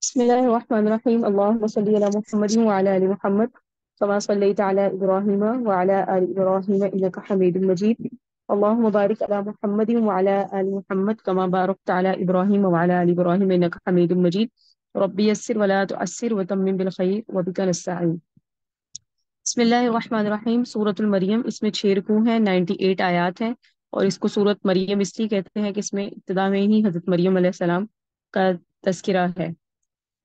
بسم الله الرحمن الرحيم. اللهم صل على محمد وعلى آل محمد كما صليت على إبراهيم وعلى آل إبراهيم إنك حميد مجيد. اللهم بارك على محمد وعلى آل محمد كما باركت على إبراهيم وعلى آل إبراهيم إنك حميد مجيد. ربي يسر ولا تعسر وتمم بالخير وبك نستعين. بسم اللہ الرحمن الرحیم. سورۃ المریم، اس میں 6 رکوع ہیں، 98 آیات ہیں، اور اس کو سورۃ مریم اس لیے کہتے ہیں کہ اس میں ابتدا میں ہی حضرت مریم علیہ السلام کا تذکرہ ہے۔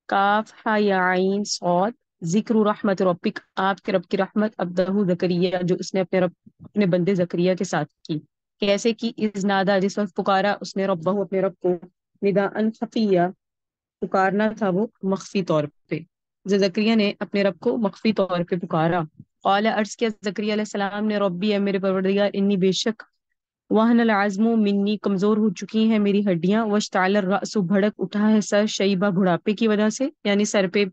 کاف ہا یا عین صاد، ذکر رحمت ربک، آپ کے رب کی رحمت عبدہ زکریا، جو اس نے اپنے بندے زکریا کے ساتھ کی۔ کیسے کی؟ اذ نادا، جس وقت پکارا اس نے ربہ، اپنے رب کو، نداء خفیہ، پکارنا تھا وہ مخفی طور پہ۔ زکریا نے اپنے رب کو مخفی طور پہ پکارا۔ قال، عرض کیا زکریا علیہ السلام نے، ربی، اے میرے پروردگار، انی بے شک، وہن العظم منی، کمزور ہو چکی ہیں میری ہڈیاں، واشتعل الرأس، بھڑک اٹھا ہے سر، شیبہ، بڑھاپے کی وجہ سے، یعنی سر پہ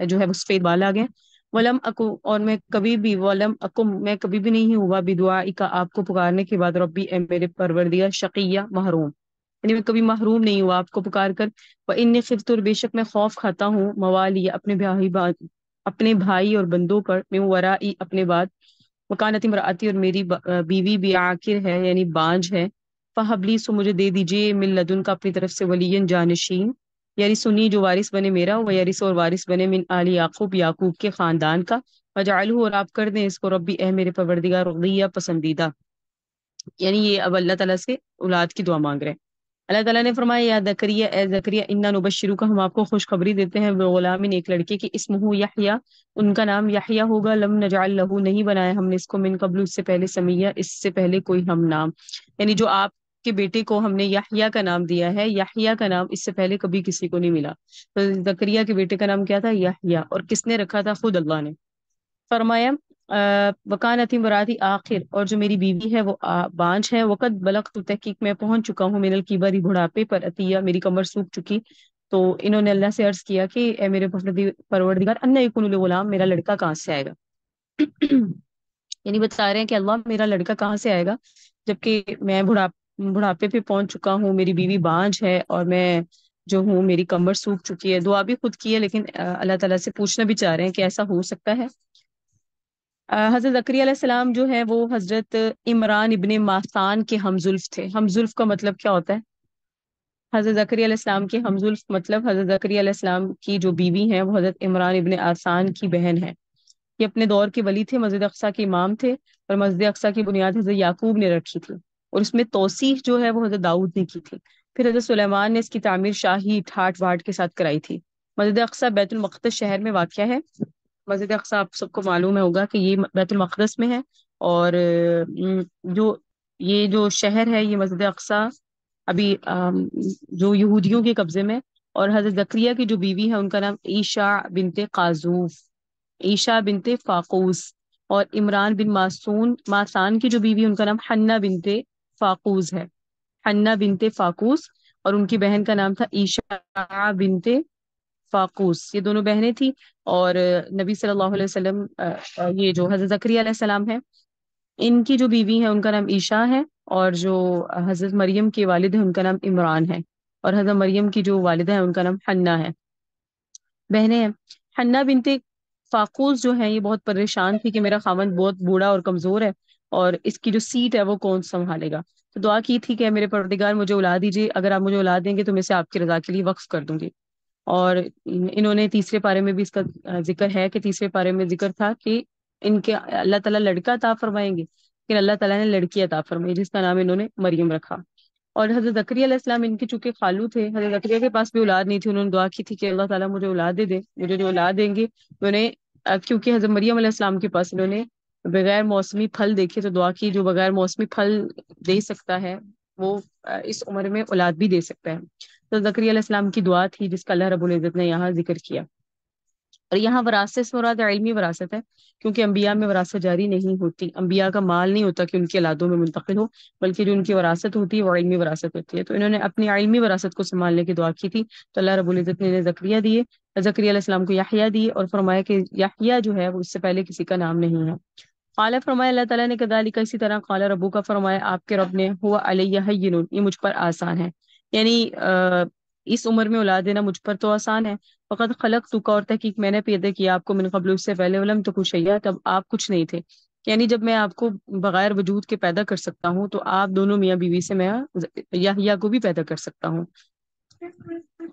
جو ہے وہ سفید بال آ گئے۔ ولم اکو، اور میں کبھی بھی، ولم اکم، میں کبھی بھی نہیں ہوا، بدعائک، آپ کو پکارنے کے بعد، ربی، اے میرے پروردگار، شقیہ، محروم، یعنی میں کبھی محروم نہیں ہوا آپ کو پکار کر۔ وَإِنِّي خِفْتُ، اور بے شک میں خوف کھاتا ہوں، موالی، اپنے بھائی اور بندوں پر، من ورائی، اپنے بعد، وکانت امراتی، اور میری بیوی بھی عاقر ہے، یعنی بانجھ ہے۔ فہبلی، سو مجھے دے دیجئے، من لدن کا، اپنی طرف سے، ولی، جانشین، یعنی سنی، جو وارث بنے میرا، ویرث، اور وارث بنے، من آل یعقوب، یعقوب کے خاندان کا، وجعلہ، اور آپ کر دیں اس کو، ربی، اے میرے پروردگار، رضیہ، پسندیدہ، یعنی یہ اب اللہ تعالیٰ سے اولاد کی دعا مانگ رہے ہیں۔ اللہ تعالیٰ نے فرمایا، یا زکریا، اے زکریا، انا نبشرک، ہم آپ کو خوشخبری دیتے ہیں، بغلام، ایک لڑکے کی، اسمہ یحییٰ، ان کا نام یحییٰ ہوگا، لم نجعل لہ، نہیں بنایا ہم نے اس کو، من قبل، اس سے پہلے، سمیہ، اس سے پہلے کوئی ہم نام، یعنی جو آپ کے بیٹے کو ہم نے یحییٰ کا نام دیا ہے، یحییٰ کا نام اس سے پہلے کبھی کسی کو نہیں ملا۔ تو زکریا کے بیٹے کا نام کیا تھا؟ یحییٰ، اور کس نے رکھا تھا؟ خود اللہ نے۔ فرمایا، وکانت امراتی آخر، اور جو میری بیوی ہے وہ بانجھ ہے، وقت بلغت، تحقیق میں پہنچ چکا ہوں، من الکبر، بڑھاپے پر، عطیہ، میری کمر سوکھ چکی۔ تو انہوں نے اللہ سے عرض کیا کہ اے میرے پروردگار، انّا یکون لی غلام، میرا لڑکا کہاں سے آئے گا؟ یعنی بتا رہے ہیں کہ اللہ، میرا لڑکا کہاں سے آئے گا جبکہ میں بڑھاپے پہ پہنچ چکا ہوں، میری بیوی بانجھ ہے، اور میں جو ہوں میری کمر سوکھ چکی ہے۔ دعا بھی خود کی ہے، لیکن اللہ تعالیٰ سے پوچھنا بھی چاہ رہے ہیں کہ ایسا ہو سکتا ہے؟ حضرت زکریا علیہ السلام جو ہے وہ حضرت عمران ابن ماسان کے ہمزلف تھے۔ ہمزلف کا مطلب کیا ہوتا ہے؟ حضرت زکریا علیہ السلام کے ہمزلف مطلب حضرت زکریا علیہ السلام کی جو بیوی ہیں وہ حضرت عمران ابن آسان کی بہن ہے۔ یہ اپنے دور کے ولی تھے، مسجد اقصیٰ کے امام تھے، اور مسجد اقصیٰ کی بنیاد حضرت یعقوب نے رکھی تھی، اور اس میں توسیع جو ہے وہ حضرت داؤد نے کی تھی۔ پھر حضرت سلیمان نے اس کی تعمیر شاہی ٹھاٹ واٹ کے ساتھ کرائی تھی۔ مسجد اقصیٰ بیت المقدس شہر میں واقع ہے۔ مسجد اقصیٰ آپ سب کو معلوم ہے ہوگا کہ یہ بیت المقدس میں ہے، اور جو یہ جو شہر ہے، یہ مسجد اقصیٰ ابھی جو یہودیوں کے قبضے میں، اور حضرت زکریا کی جو بیوی ہے ان کا نام عیشا بنت قازوف، عیشا بنت فاقوس، اور عمران بن ماسان کی جو بیوی ان کا نام حنہ بنت فاقوس ہے، حنہ بنت فاقوس، اور ان کی بہن کا نام تھا عیشا بنت فاقوس، یہ دونوں بہنیں تھیں۔ اور نبی صلی اللہ علیہ وسلم، یہ جو حضرت زکریا علیہ السلام ہے، ان کی جو بیوی ہے ان کا نام عیشا ہے، اور جو حضرت مریم کے والد ہیں ان کا نام عمران ہے، اور حضرت مریم کی جو والدہ ہیں ان کا نام حنہ ہے، بہنیں ہیں۔ حنہ بنت فاقوس جو ہے یہ بہت پریشان تھی کہ میرا خاوند بہت بوڑھا اور کمزور ہے، اور اس کی جو سیٹ ہے وہ کون سنبھالے گا؟ تو دعا کی تھی کہ میرے پروردگار مجھے اولاد دیجیے، اگر آپ مجھے اولاد دیں گے تو میں اسے آپ کی رضا کے لیے وقف کر دوں گی۔ اور انہوں نے تیسرے پارے میں بھی اس کا ذکر ہے کہ تیسرے پارے میں ذکر تھا کہ ان کے اللہ تعالیٰ لڑکا عطا فرمائیں گے، لیکن اللہ تعالیٰ نے لڑکی عطا فرمائی جس کا نام انہوں نے مریم رکھا۔ اور حضرت زکریا علیہ السلام ان کے چونکہ خالو تھے، حضرت زکریا کے پاس بھی اولاد نہیں تھی، انہوں نے دعا کی تھی کہ اللہ تعالیٰ مجھے اولاد دے دے، مجھے جو اولاد دیں گے انہیں، کیونکہ حضرت مریم علیہ السلام کے پاس انہوں نے بغیر موسمی پھل دیکھے تو دعا کی، جو بغیر موسمی پھل دے سکتا ہے وہ اس عمر میں اولاد بھی دے سکتا ہے۔ تو زکریا علیہ السلام کی دعا تھی جس کا اللہ رب العزت نے یہاں ذکر کیا۔ اور یہاں وراثت سے مراد علمی وراثت ہے، کیونکہ انبیاء میں وراثت جاری نہیں ہوتی، انبیاء کا مال نہیں ہوتا کہ ان کی اولادوں میں منتقل ہو، بلکہ جو ان کی وراثت ہوتی ہے وہ علمی وراثت ہوتی ہے۔ تو انہوں نے اپنی علمی وراثت کو سنبھالنے کی دعا کی تھی، تو اللہ رب العزت نے انہیں زکریا دیے، زکریا علیہ السلام کو یحییٰ دیے، اور فرمایا کہ یحییٰ جو ہے وہ اس سے پہلے کسی کا نام نہیں ہے۔ قال، فرمایا اللہ تعالیٰ نے، کذالک، اسی طرح، قال ربک، کا فرمایا آپ کے رب نے، ہوا علیہ ہین، یہ مجھ پر آسان ہے، یعنی اس عمر میں اولاد دینا مجھ پر تو آسان ہے، فقط خلق تو کا، اور تحقیق میں نے پیدا کیا آپ کو، من قبل اس سے پہلے، ولم تو کچھ شیء، تب آپ کچھ نہیں تھے، یعنی جب میں آپ کو بغیر وجود کے پیدا کر سکتا ہوں تو آپ دونوں میاں بیوی سے میں یحییٰ کو بھی پیدا کر سکتا ہوں۔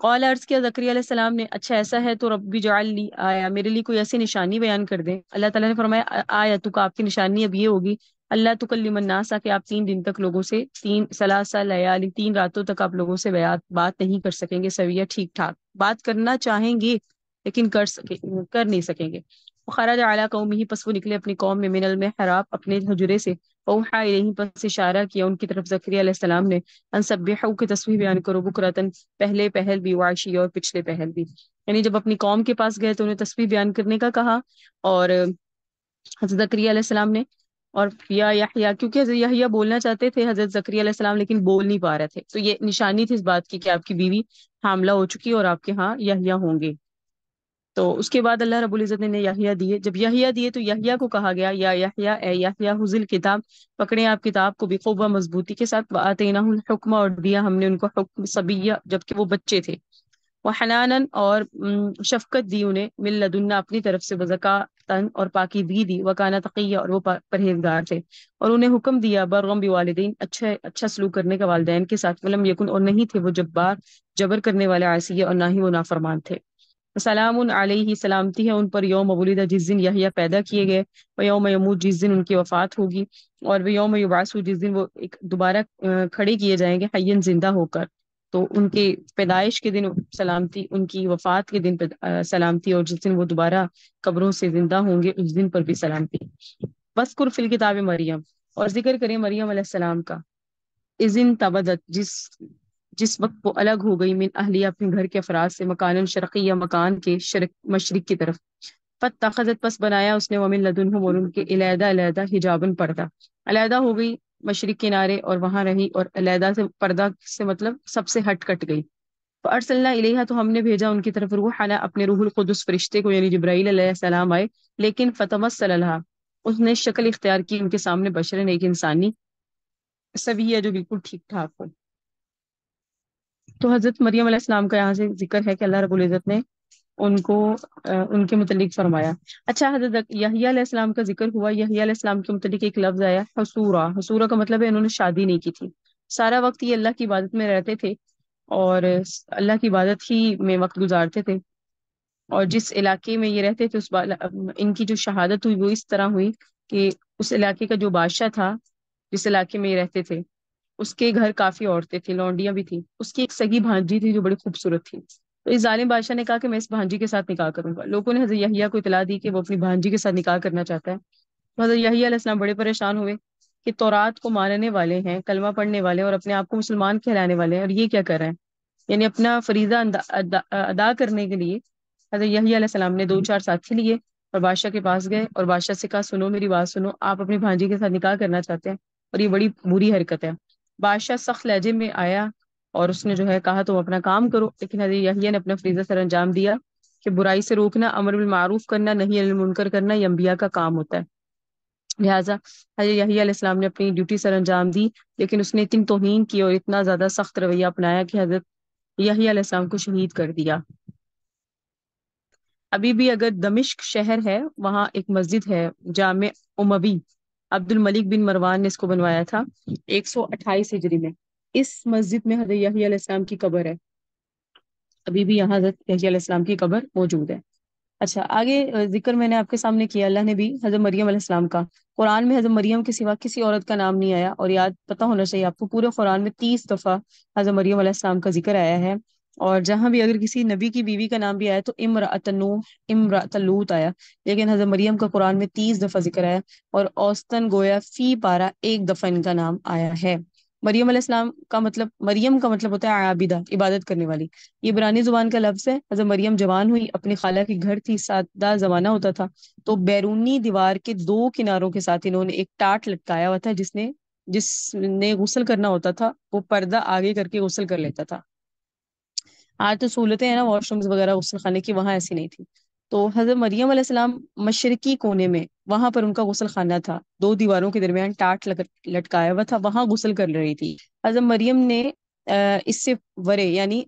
قال، عرض کیا زکریا علیہ السلام نے، اچھا ایسا ہے تو ربی جعل لی آیا، میرے لیے کوئی ایسی نشانی بیان کر دیں۔ اللہ تعالیٰ نے فرمایا آیا تو کا، آپ کی نشانی اب یہ ہوگی، اللہ تکلم الناس، کہ آپ 3 دن تک لوگوں سے، 3 3 راتوں تک آپ لوگوں سے بات نہیں کر سکیں گے، سویہ ٹھیک ٹھاک، بات کرنا چاہیں گے لیکن کر نہیں سکیں گے۔ خرج اعلیٰ قومی، پس وہ نکلے اپنی قوم میں، من المحراب، اپنے حجرے سے، اوحا الیہم، پس اشارہ کیا ان کی طرف زکریا علیہ السلام نے، ان سبحوا، کہ تسبیح بیان کرو، بکرتن، پہلے پہل بھی، وعشی، اور پچھلے پہل بھی، یعنی جب اپنی قوم کے پاس گئے تو انہیں تسبیح بیان کرنے کا کہا، اور حضرت زکریا علیہ السلام نے، اور یا یحییٰ، کیونکہ حضرت یحییٰ بولنا چاہتے تھے حضرت زکریا علیہ السلام، لیکن بول نہیں پا رہے تھے، تو یہ نشانی تھی اس بات کی کہ آپ کی بیوی حاملہ ہو چکی اور آپ کے ہاں یحییٰ ہوں گے۔ تو اس کے بعد اللہ رب العزت نے یحییٰ دیے، جب یحییٰ دیے تو یحییٰ کو کہا گیا یا یحییٰ، اے یحییٰ، خذ الکتاب، پکڑیں آپ کتاب کو، بقوہ، مضبوطی کے ساتھ، وآتیناہ الحکم، اور دیا ہم نے ان کو حکم، صبیہ، جبکہ وہ بچے تھے، وحنانن، اور شفقت دی انہیں، من لدنا، اپنی طرف سے، وزکاتن، اور پاکیزگی دی، وکانا تقیہ، اور وہ پرہیزگار تھے، اور انہیں حکم دیا برغم بوالدین، اچھا سلوک کرنے کا والدین کے ساتھ، ولم یکن، اور نہیں تھے وہ جبر کرنے والے، عاصیہ، اور نہ ہی وہ نافرمان تھے۔ سلام علیہ، سلامتی ہے ان پر، یوم ولد، جس دن یحییٰ پیدا کیے گئے، و یوم یموت، جس دن ان کی وفات ہوگی، اور وہ یوم یبعث، جس دن وہ دوبارہ کھڑے کیے جائیں گے، حیًّا، زندہ ہو کر، تو ان کے پیدائش کے دن سلامتی، ان کی وفات کے دن سلامتی، اور جس دن وہ دوبارہ قبروں سے زندہ ہوں گے اس دن پر بھی سلامتی۔ وذکر فی الکتاب مریم، اور ذکر کریں مریم علیہ السلام کا، اذن تبدت، جس وقت وہ الگ ہو گئی، من اہلیہ، اپنے گھر کے افراد سے، مکان شرقی، یا مکان کے مشرق کی طرف، فاتخذت، پس بنایا اس نے، ومن لدنہ، اور ان کے، علیحدہ علیحدہ، حجابن، پردہ، علیحدہ ہو گئی مشرق کنارے اور وہاں رہی، اور علیحدہ سے پردہ سے مطلب سب سے ہٹ کٹ گئی۔ فارسلنا الیہا، تو ہم نے بھیجا ان کی طرف، روحنا، اپنے روح القدس فرشتے کو، یعنی جبرائیل علیہ السلام آئے، لیکن فتمثل لها، اس نے شکل اختیار کی ان کے سامنے، بشرن، ایک انسانی، سبھی ہے جو بالکل ٹھیک ٹھاک ہو۔ تو حضرت مریم علیہ السلام کا یہاں سے ذکر ہے کہ اللہ رب العزت نے ان کو ان کے متعلق فرمایا۔ اچھا، حضرت یحییٰ علیہ السلام کا ذکر ہوا، یحییٰ علیہ السلام کے متعلق ایک لفظ آیا، حسورا، حسورا کا مطلب ہے انہوں نے شادی نہیں کی تھی، سارا وقت یہ اللہ کی عبادت میں رہتے تھے، اور اللہ کی عبادت ہی میں وقت گزارتے تھے، اور جس علاقے میں یہ رہتے تھے ان کی جو شہادت ہوئی وہ اس طرح ہوئی کہ اس علاقے کا جو بادشاہ تھا، جس علاقے میں یہ رہتے تھے، اس کے گھر کافی عورتیں تھیں، لونڈیاں بھی تھیں، اس کی ایک سگی بھانجی تھی جو بڑی خوبصورت تھی، تو اس ظالم بادشاہ نے کہا کہ میں اس بھانجی کے ساتھ نکاح کروں گا، لوگوں نے حضرت یحییٰ کو اطلاع دی کہ وہ اپنی بھانجی کے ساتھ نکاح کرنا چاہتا ہے، تو حضرت یحییٰ علیہ السلام بڑے پریشان ہوئے کہ تورات کو ماننے والے ہیں، کلمہ پڑھنے والے ہیں، اور اپنے آپ کو مسلمان کہلانے والے ہیں، اور یہ کیا کر رہے ہیں، یعنی اپنا فریضہ ادا کرنے کے لیے حضرت یحییٰ علیہ السلام نے 2 4 ساتھی لیے اور بادشاہ کے پاس گئے، اور بادشاہ سے کہا سنو میری بات سنو، آپ اپنی بھانجی کے ساتھ نکاح کرنا چاہتے ہیں اور یہ بڑی بری حرکت ہے۔ بادشاہ سخت لہجے میں آیا اور اس نے جو ہے کہا تم اپنا کام کرو، لیکن حضرت یحییٰ نے اپنا فریضہ سر انجام دیا کہ برائی سے روکنا، امر بالمعروف کرنا، نہی عن المنکر کرنا، یہ انبیاء کا کام ہوتا ہے، لہٰذا حضرت یحییٰ علیہ السلام نے اپنی ڈیوٹی سر انجام دی، لیکن اس نے اتنی توہین کی اور اتنا زیادہ سخت رویہ اپنایا کہ حضرت یحییٰ علیہ السلام کو شہید کر دیا۔ ابھی بھی اگر دمشق شہر ہے وہاں ایک مسجد ہے، جامع اموی، عبد الملک بن مروان نے اس کو بنوایا تھا 128 ہجری میں، اس مسجد میں حضرت یحییٰ علیہ السلام کی قبر ہے، ابھی بھی یہاں حضرت یحییٰ علیہ السلام کی قبر موجود ہے۔ اچھا، آگے ذکر میں نے آپ کے سامنے کیا، اللہ نے بھی حضرت مریم علیہ السلام کا، قرآن میں حضرت مریم کے سوا کسی عورت کا نام نہیں آیا، اور یاد پتہ ہونا چاہیے آپ کو، پورے قرآن میں 30 دفعہ حضرت مریم علیہ السلام کا ذکر آیا ہے، اور جہاں بھی اگر کسی نبی کی بیوی کا نام بھی آیا تو امرأۃ نوح، امرأۃ لوط آیا، لیکن حضرت مریم کا قرآن میں 30 دفعہ ذکر آیا، اور اوسطاً گویا فی پارہ 1 دفعہ ان کا نام آیا ہے۔ مریم علیہ السلام کا مطلب، مریم کا مطلب ہوتا ہے عابدہ، عبادت کرنے والی، یہ عبرانی زبان کا لفظ ہے۔ حضرت مریم جوان ہوئی، اپنی خالہ کے گھر تھی، سادہ زمانہ ہوتا تھا، تو بیرونی دیوار کے 2 کناروں کے ساتھ انہوں نے ایک ٹاٹ لٹکایا ہوا تھا، جس نے غسل کرنا ہوتا تھا وہ پردہ آگے کر کے غسل کر لیتا تھا۔ آج تو سہولتیں ہیں نا، واش رومز وغیرہ غسل خانے کی، وہاں ایسی نہیں تھی، تو حضرت مریم علیہ السلام مشرقی کونے میں، وہاں پر ان کا غسل خانہ تھا، 2 دیواروں کے درمیان ٹاٹ لٹکایا ہوا تھا، وہاں غسل کر رہی تھی۔ حضرت مریم نے اس سے ورے، یعنی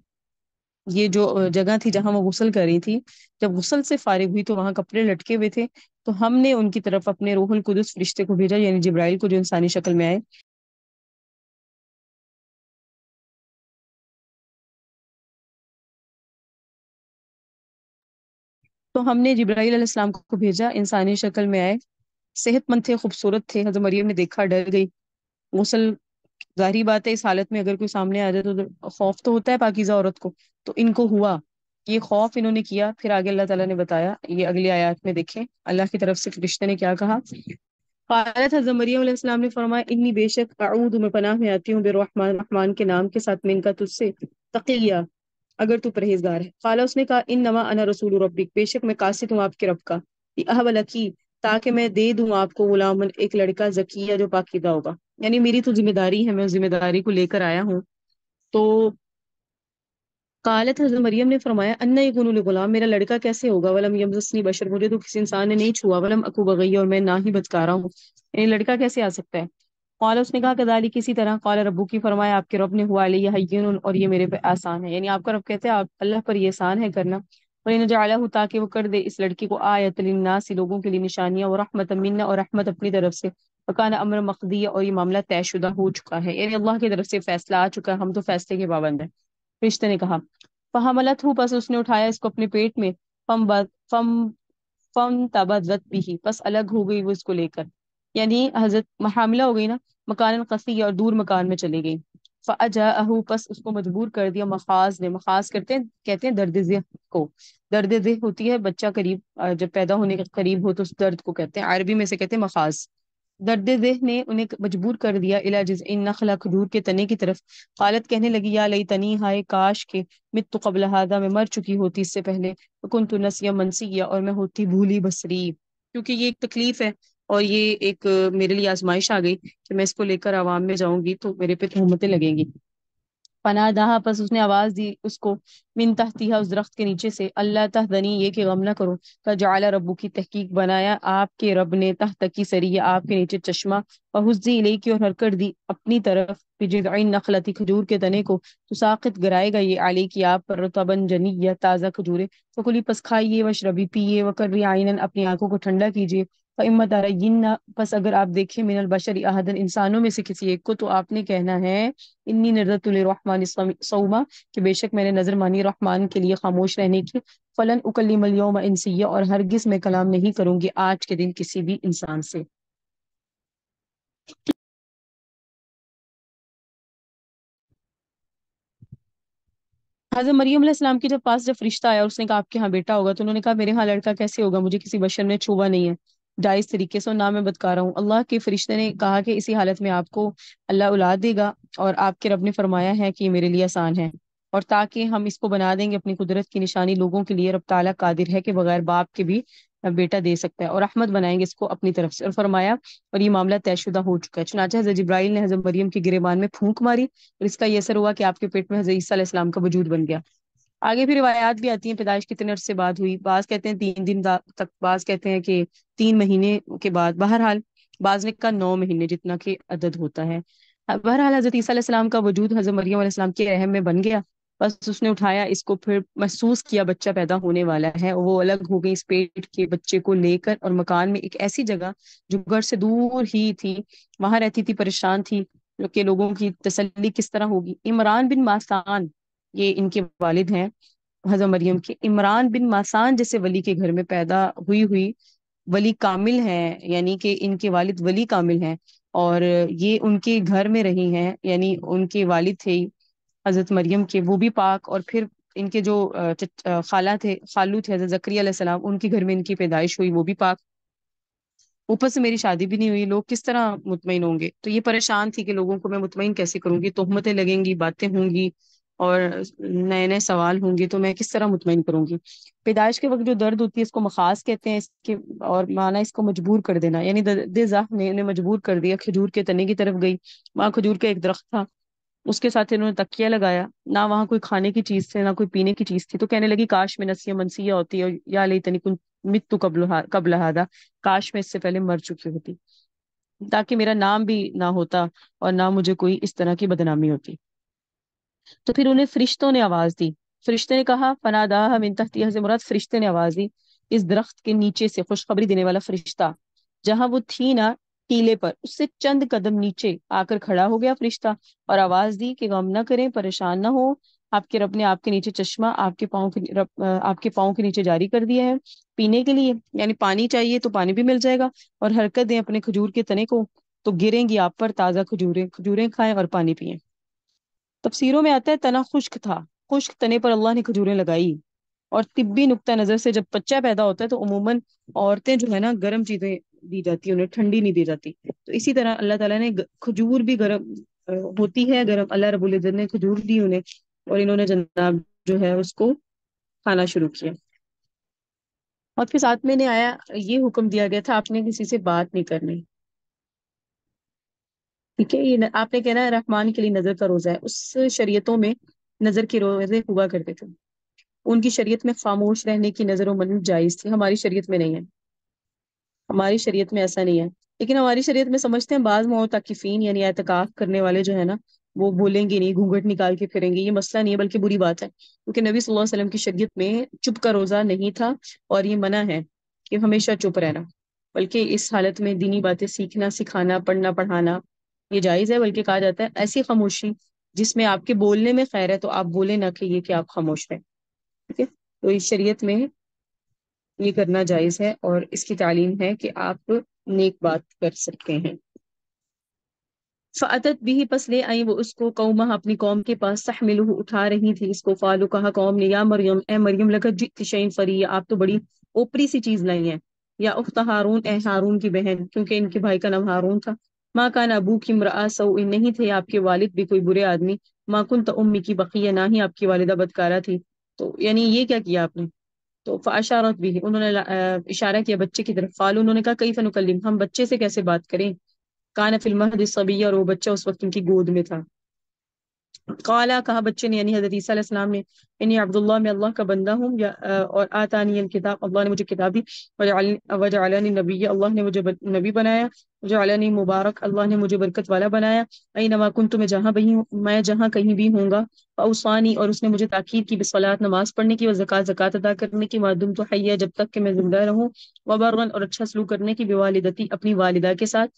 یہ جو جگہ تھی جہاں وہ غسل کر رہی تھی، جب غسل سے فارغ ہوئی تو وہاں کپڑے لٹکے ہوئے تھے، تو ہم نے ان کی طرف اپنے روح القدس فرشتے کو بھیجا، یعنی جبرائیل کو جو انسانی شکل میں آئے۔ تو ہم نے جبرائیل علیہ السلام کو بھیجا، انسانی شکل میں آئے، صحت مند تھے، خوبصورت تھے۔ حضرت مریم نے دیکھا، ڈر گئی۔ غسل، ظاہری بات ہے اس حالت میں اگر کوئی سامنے آ جائے تو خوف تو ہوتا ہے پاکیزہ عورت کو، تو ان کو ہوا، یہ خوف انہوں نے کیا۔ پھر آگے اللہ تعالیٰ نے بتایا، یہ اگلی آیات میں دیکھیں اللہ کی طرف سے فرشتے نے کیا کہا۔ قالت حضرت مریم علیہ السلام نے فرمایا، انی بے شک اعوذ میں پناہ میں آتی ہوں بالرحمن، رحمان کے نام کے ساتھ، من کا تجھ سے، تقیہ اگر تو پرہیزگار ہے۔ قالا اس نے کہا، انما انا رسول ربک، بے شک میں قاصد ہوں آپ کے رب کا، اہب لکی تاکہ میں دے دوں آپ کو، غلام ایک لڑکا زکیہ جو پاکیزہ ہوگا، یعنی میری تو ذمہ داری ہے، میں اس ذمہ داری کو لے کر آیا ہوں۔ تو قالت حضرت مریم نے فرمایا، انا یکون لی غلام، میرا لڑکا کیسے ہوگا، ولم یمسسنی بشر، مجھے تو کسی انسان نے نہیں چھوا، ولم اکو بغیہ، اور میں نہ ہی بدکارا ہوں، یعنی لڑکا کیسے آ سکتا ہے۔ قال اس نے کہا، کذالک کسی طرح، قال ربو کی فرمایا آپ کے رب نے، ہوا علیہ ہین، اور یہ میرے پہ آسان ہے، یعنی آپ کا رب کہتے ہیں آپ اللہ پر یہ آسان ہے کرنا، اور جعلہ تاکہ وہ کر دے اس لڑکی کو آیت للناس، لوگوں کے لیے نشانیاں، اور رحمت منا، اور رحمت اپنی طرف سے، وکان امر مقضیہ، اور یہ معاملہ طے شدہ ہو چکا ہے، یعنی اللہ کی طرف سے فیصلہ آ چکا ہے، ہم تو فیصلے کے پابند ہیں۔ فرشتے نے کہا، فحملت ہوں، پس اس نے اٹھایا اس کو اپنے پیٹ میں، فم فم فم تبذت بھی، پس الگ ہو گئی وہ اس کو لے کر، یعنی حضرت حاملہ ہو گئی نا، مکان قصی، اور دور مکان میں چلی گئی۔ فاجاءہ، پس اس کو مجبور کر دیا مخاض نے، مخاض کہتے ہیں درد ذہ کو، درد ذہ ہوتی ہے بچہ قریب جب پیدا ہونے کے قریب ہو تو اس درد کو کہتے ہیں، عربی میں سے کہتے ہیں مخاض۔ درد ذہ نے انہیں مجبور کر دیا الی جذع النخلہ، کھجور کے تنے کی طرف۔ قالت کہنے لگی، یا لیتنی، ہائے کاش کے، مت قبل ھذا، میں مر چکی ہوتی اس سے پہلے، وکنت نسیا منسیا، اور میں ہوتی بھولی بسری، کیونکہ یہ ایک تکلیف ہے اور یہ ایک میرے لیے آزمائش آ گئی کہ میں اس کو لے کر عوام میں جاؤں گی تو میرے پہ تہمتیں لگیں گی۔ فناداہا، پس اس نے آواز دی اس کو، من تحتیہا، اس درخت کے نیچے سے، اللہ تحزنی، یہ کہ غم نہ کرو، فجعل ربو کی تحقیق بنایا آپ کے رب نے، تحت کی سریہ، آپ کے نیچے چشمہ، وہزی الیکی، اور ہر کر دی اپنی طرف، بجذع النخلۃ، کھجور کے تنے کو، تساقط گرائے گا یہ علی کی آپ پر، رطبا جنیہ، تازہ کھجورے، فکلی، پس کھائیے، واشربی، پیئے، وقرری عینن، اپنی آنکھوں کو ٹھنڈا کیجیے، فإما ترین، پس اگر آپ دیکھیں، من البشر احدن، انسانوں میں سے کسی ایک کو، تو آپ نے کہنا ہے، انی نذرت للرحمن صوما، کہ بے شک میں نے نظر مانی رحمان کے لیے خاموش رہنے کی، فلن اکلم اليوم انسیہ، اور ہرگز میں کلام نہیں کروں گی آج کے دن کسی بھی انسان سے۔ حضرت مریم علیہ السلام کے پاس جب فرشتہ آیا اور اس نے کہا آپ کے ہاں بیٹا ہوگا، تو انہوں نے کہا میرے ہاں لڑکا کیسے ہوگا، مجھے کسی بشر نے چھوا نہیں ہے جائز طریقے سے، اور نہ میں بدکارا ہوں۔ اللہ کے فرشتے نے کہا کہ اسی حالت میں آپ کو اللہ اولاد دے گا، اور آپ کے رب نے فرمایا ہے کہ یہ میرے لیے آسان ہے، اور تاکہ ہم اس کو بنا دیں گے اپنی قدرت کی نشانی لوگوں کے لیے، رب تعالیٰ قادر ہے کہ بغیر باپ کے بھی بیٹا دے سکتا ہے، اور رحمت بنائیں گے اس کو اپنی طرف سے، اور فرمایا اور یہ معاملہ طے شدہ ہو چکا ہے۔ چنانچہ حضرت جبرائیل نے حضرت مریم کے گریبان میں پھونک ماری، اور اس کا یہ اثر ہوا کہ آپ کے پیٹ میں حضرت عیسیٰ علیہ السلام کا وجود بن گیا۔ آگے پھر روایات بھی آتی ہیں پیدائش کتنے عرصے بعد ہوئی، بعض کہتے ہیں 3 دن تک، بعض کہتے ہیں کہ 3 مہینے کے بعد، بہرحال بعض نے کہا 9 مہینے جتنا کہ عدد ہوتا ہے۔ بہرحال حضرت عیسیٰ علیہ السلام کا وجود حضرت مریم علیہ السلام کے رحم میں بن گیا، بس اس نے اٹھایا اس کو، پھر محسوس کیا بچہ پیدا ہونے والا ہے، وہ الگ ہو گئی اس پیٹ کے بچے کو لے کر، اور مکان میں ایک ایسی جگہ جو گھر سے دور ہی تھی وہاں رہتی تھی، پریشان تھی کہ لوگوں کی تسلی کس طرح ہوگی۔ عمران بن ماسان، یہ ان کے والد ہیں حضرت مریم کے، عمران بن ماسان جیسے ولی کے گھر میں پیدا ہوئی ولی کامل ہیں، یعنی کہ ان کے والد ولی کامل ہیں، اور یہ ان کے گھر میں رہی ہیں، یعنی ان کے والد تھے حضرت مریم کے وہ بھی پاک، اور پھر ان کے جو خالو تھے حضرت زکریا علیہ السلام، ان کے گھر میں ان کی پیدائش ہوئی، وہ بھی پاک، اوپر سے میری شادی بھی نہیں ہوئی، لوگ کس طرح مطمئن ہوں گے، تو یہ پریشان تھی کہ لوگوں کو میں مطمئن کیسے کروں گی، تہمتیں لگیں گی، باتیں ہوں گی، اور نئے نئے سوال ہوں گے، تو میں کس طرح مطمئن کروں گی۔ پیدائش کے وقت جو درد ہوتی ہے اس کو مخاض کہتے ہیں، اس کے اور معنی اس کو مجبور کر دینا، یعنی درد زخم نے انہیں مجبور کر دیا، کھجور کے تنے کی طرف گئی، وہاں کھجور کا ایک درخت تھا، اس کے ساتھ انہوں نے تکیہ لگایا، نہ وہاں کوئی کھانے کی چیز تھی نہ کوئی پینے کی چیز تھی، تو کہنے لگی کاش میں نسیہ منسیہ ہوتی، اور یا لیتنی کنت مت قبل ہذا، کاش میں اس سے پہلے مر چکی ہوتی، تاکہ میرا نام بھی نہ ہوتا اور نہ مجھے کوئی اس طرح کی بدنامی ہوتی۔ تو پھر انہیں فرشتوں نے آواز دی، فرشتے نے کہا فناداها من تحتها، سے مراد فرشتے نے آواز دی اس درخت کے نیچے سے، خوشخبری دینے والا فرشتہ، جہاں وہ تھی نا ٹیلے پر، اس سے چند قدم نیچے آ کر کھڑا ہو گیا فرشتہ، اور آواز دی کہ غم نہ کریں، پریشان نہ ہو، آپ کے رب نے آپ کے نیچے چشمہ آپ کے پاؤں کے نیچے جاری کر دیا ہے پینے کے لیے، یعنی پانی چاہیے تو پانی بھی مل جائے گا، اور حرکت دیں اپنے کھجور کے تنے کو تو گریں گی آپ پر تازہ کھجوریں، کھجوریں کھائیں اور پانی پئیں۔ تفسیروں میں آتا ہے تنا خشک تھا، خشک تنے پر اللہ نے کھجوریں لگائی، اور طبی نقطہ نظر سے جب بچہ پیدا ہوتا ہے تو عموماً عورتیں جو ہے نا گرم چیزیں دی جاتی ہیں، انہیں ٹھنڈی نہیں دی جاتی، تو اسی طرح اللہ تعالیٰ نے کھجور بھی گرم ہوتی ہے گرم، اللہ رب العزت نے کھجور دی انہیں، اور انہوں نے جناب جو ہے اس کو کھانا شروع کیا۔ اور پھر ساتھ میں نے آیا یہ حکم دیا گیا تھا آپ نے کسی سے بات نہیں کرنی، ٹھیک ہے، یہ آپ نے کہنا ہے رحمان کے لیے نظر کا روزہ ہے، اس شریعتوں میں نظر کے روزے ہوا کرتے تھے، ان کی شریعت میں خاموش رہنے کی نظر و منظر جائز تھی، ہماری شریعت میں نہیں ہے، ہماری شریعت میں ایسا نہیں ہے، لیکن ہماری شریعت میں سمجھتے ہیں بعض معتکفین یعنی اعتکاف کرنے والے جو ہے نا وہ بولیں گے نہیں، گھونگھٹ نکال کے پھریں گے، یہ مسئلہ نہیں ہے بلکہ بری بات ہے، کیونکہ نبی صلی اللہ علیہ وسلم کی شریعت میں چپ کا روزہ نہیں تھا، اور یہ منع ہے کہ ہمیشہ چپ رہنا، بلکہ اس حالت میں دینی باتیں سیکھنا، سکھانا، پڑھنا، پڑھانا یہ جائز ہے، بلکہ کہا جاتا ہے ایسی خاموشی جس میں آپ کے بولنے میں خیر ہے تو آپ بولیں نہ کہ یہ کہ آپ خاموش رہیں، ٹھیک ہے، تو اس شریعت میں یہ کرنا جائز ہے، اور اس کی تعلیم ہے کہ آپ نیک بات کر سکتے ہیں۔ فَأَتَتْ بِهِ، پس لے آئی وہ اس کو، قومہ اپنی قوم کے پاس، تحملہ اٹھا رہی تھی اس کو، فالو کہا قوم نے یا مریم، اے مریم لقد جئت شیئا فریّا، آپ تو بڑی اوپری سی چیز لائی ہیں، یا اخت ہارون، اے ہارون کی بہن، کیونکہ ان کے بھائی کا نام ہارون تھا، ما کان ابوکی امرأ سوء، نہیں تھے آپ کے والد بھی کوئی برے آدمی، ما کنت امیکی بغیہ، نہ ہی آپ کی والدہ بدکارہ تھی، تو یعنی یہ کیا کیا آپ نے، تو فاشارت بھی، انہوں نے اشارہ کیا بچے کی طرف، قالوا، انہوں نے کہا کیف نکلم، ہم بچے سے کیسے بات کریں، کان فی المہد صبیہ، اور وہ بچہ اس وقت ان کی گود میں تھا، قالا، کہا بچے نے یعنی حضرت عیسیٰ علیہ السلام نے، انی عبداللہ، میں اللہ کا بندہ ہوں، اور آتانی الکتاب، اللہ نے مجھے کتاب دی، وجعلنی نبی، اللہ نے مجھے نبی بنایا، وجعلنی مبارک، اللہ نے مجھے برکت والا بنایا، اینما کنت، میں جہاں کہیں بھی ہوں گا، اوصانی، اور اس نے مجھے تاکید کی، بالصلاۃ، نماز پڑھنے کی، وزکات، زکات ادا کرنے کی، ما دمت حیا، جب تک کہ میں زندہ رہوں، وبرا، اور اچھا سلوک کرنے کی، بوالدتی، اپنی والدہ کے ساتھ،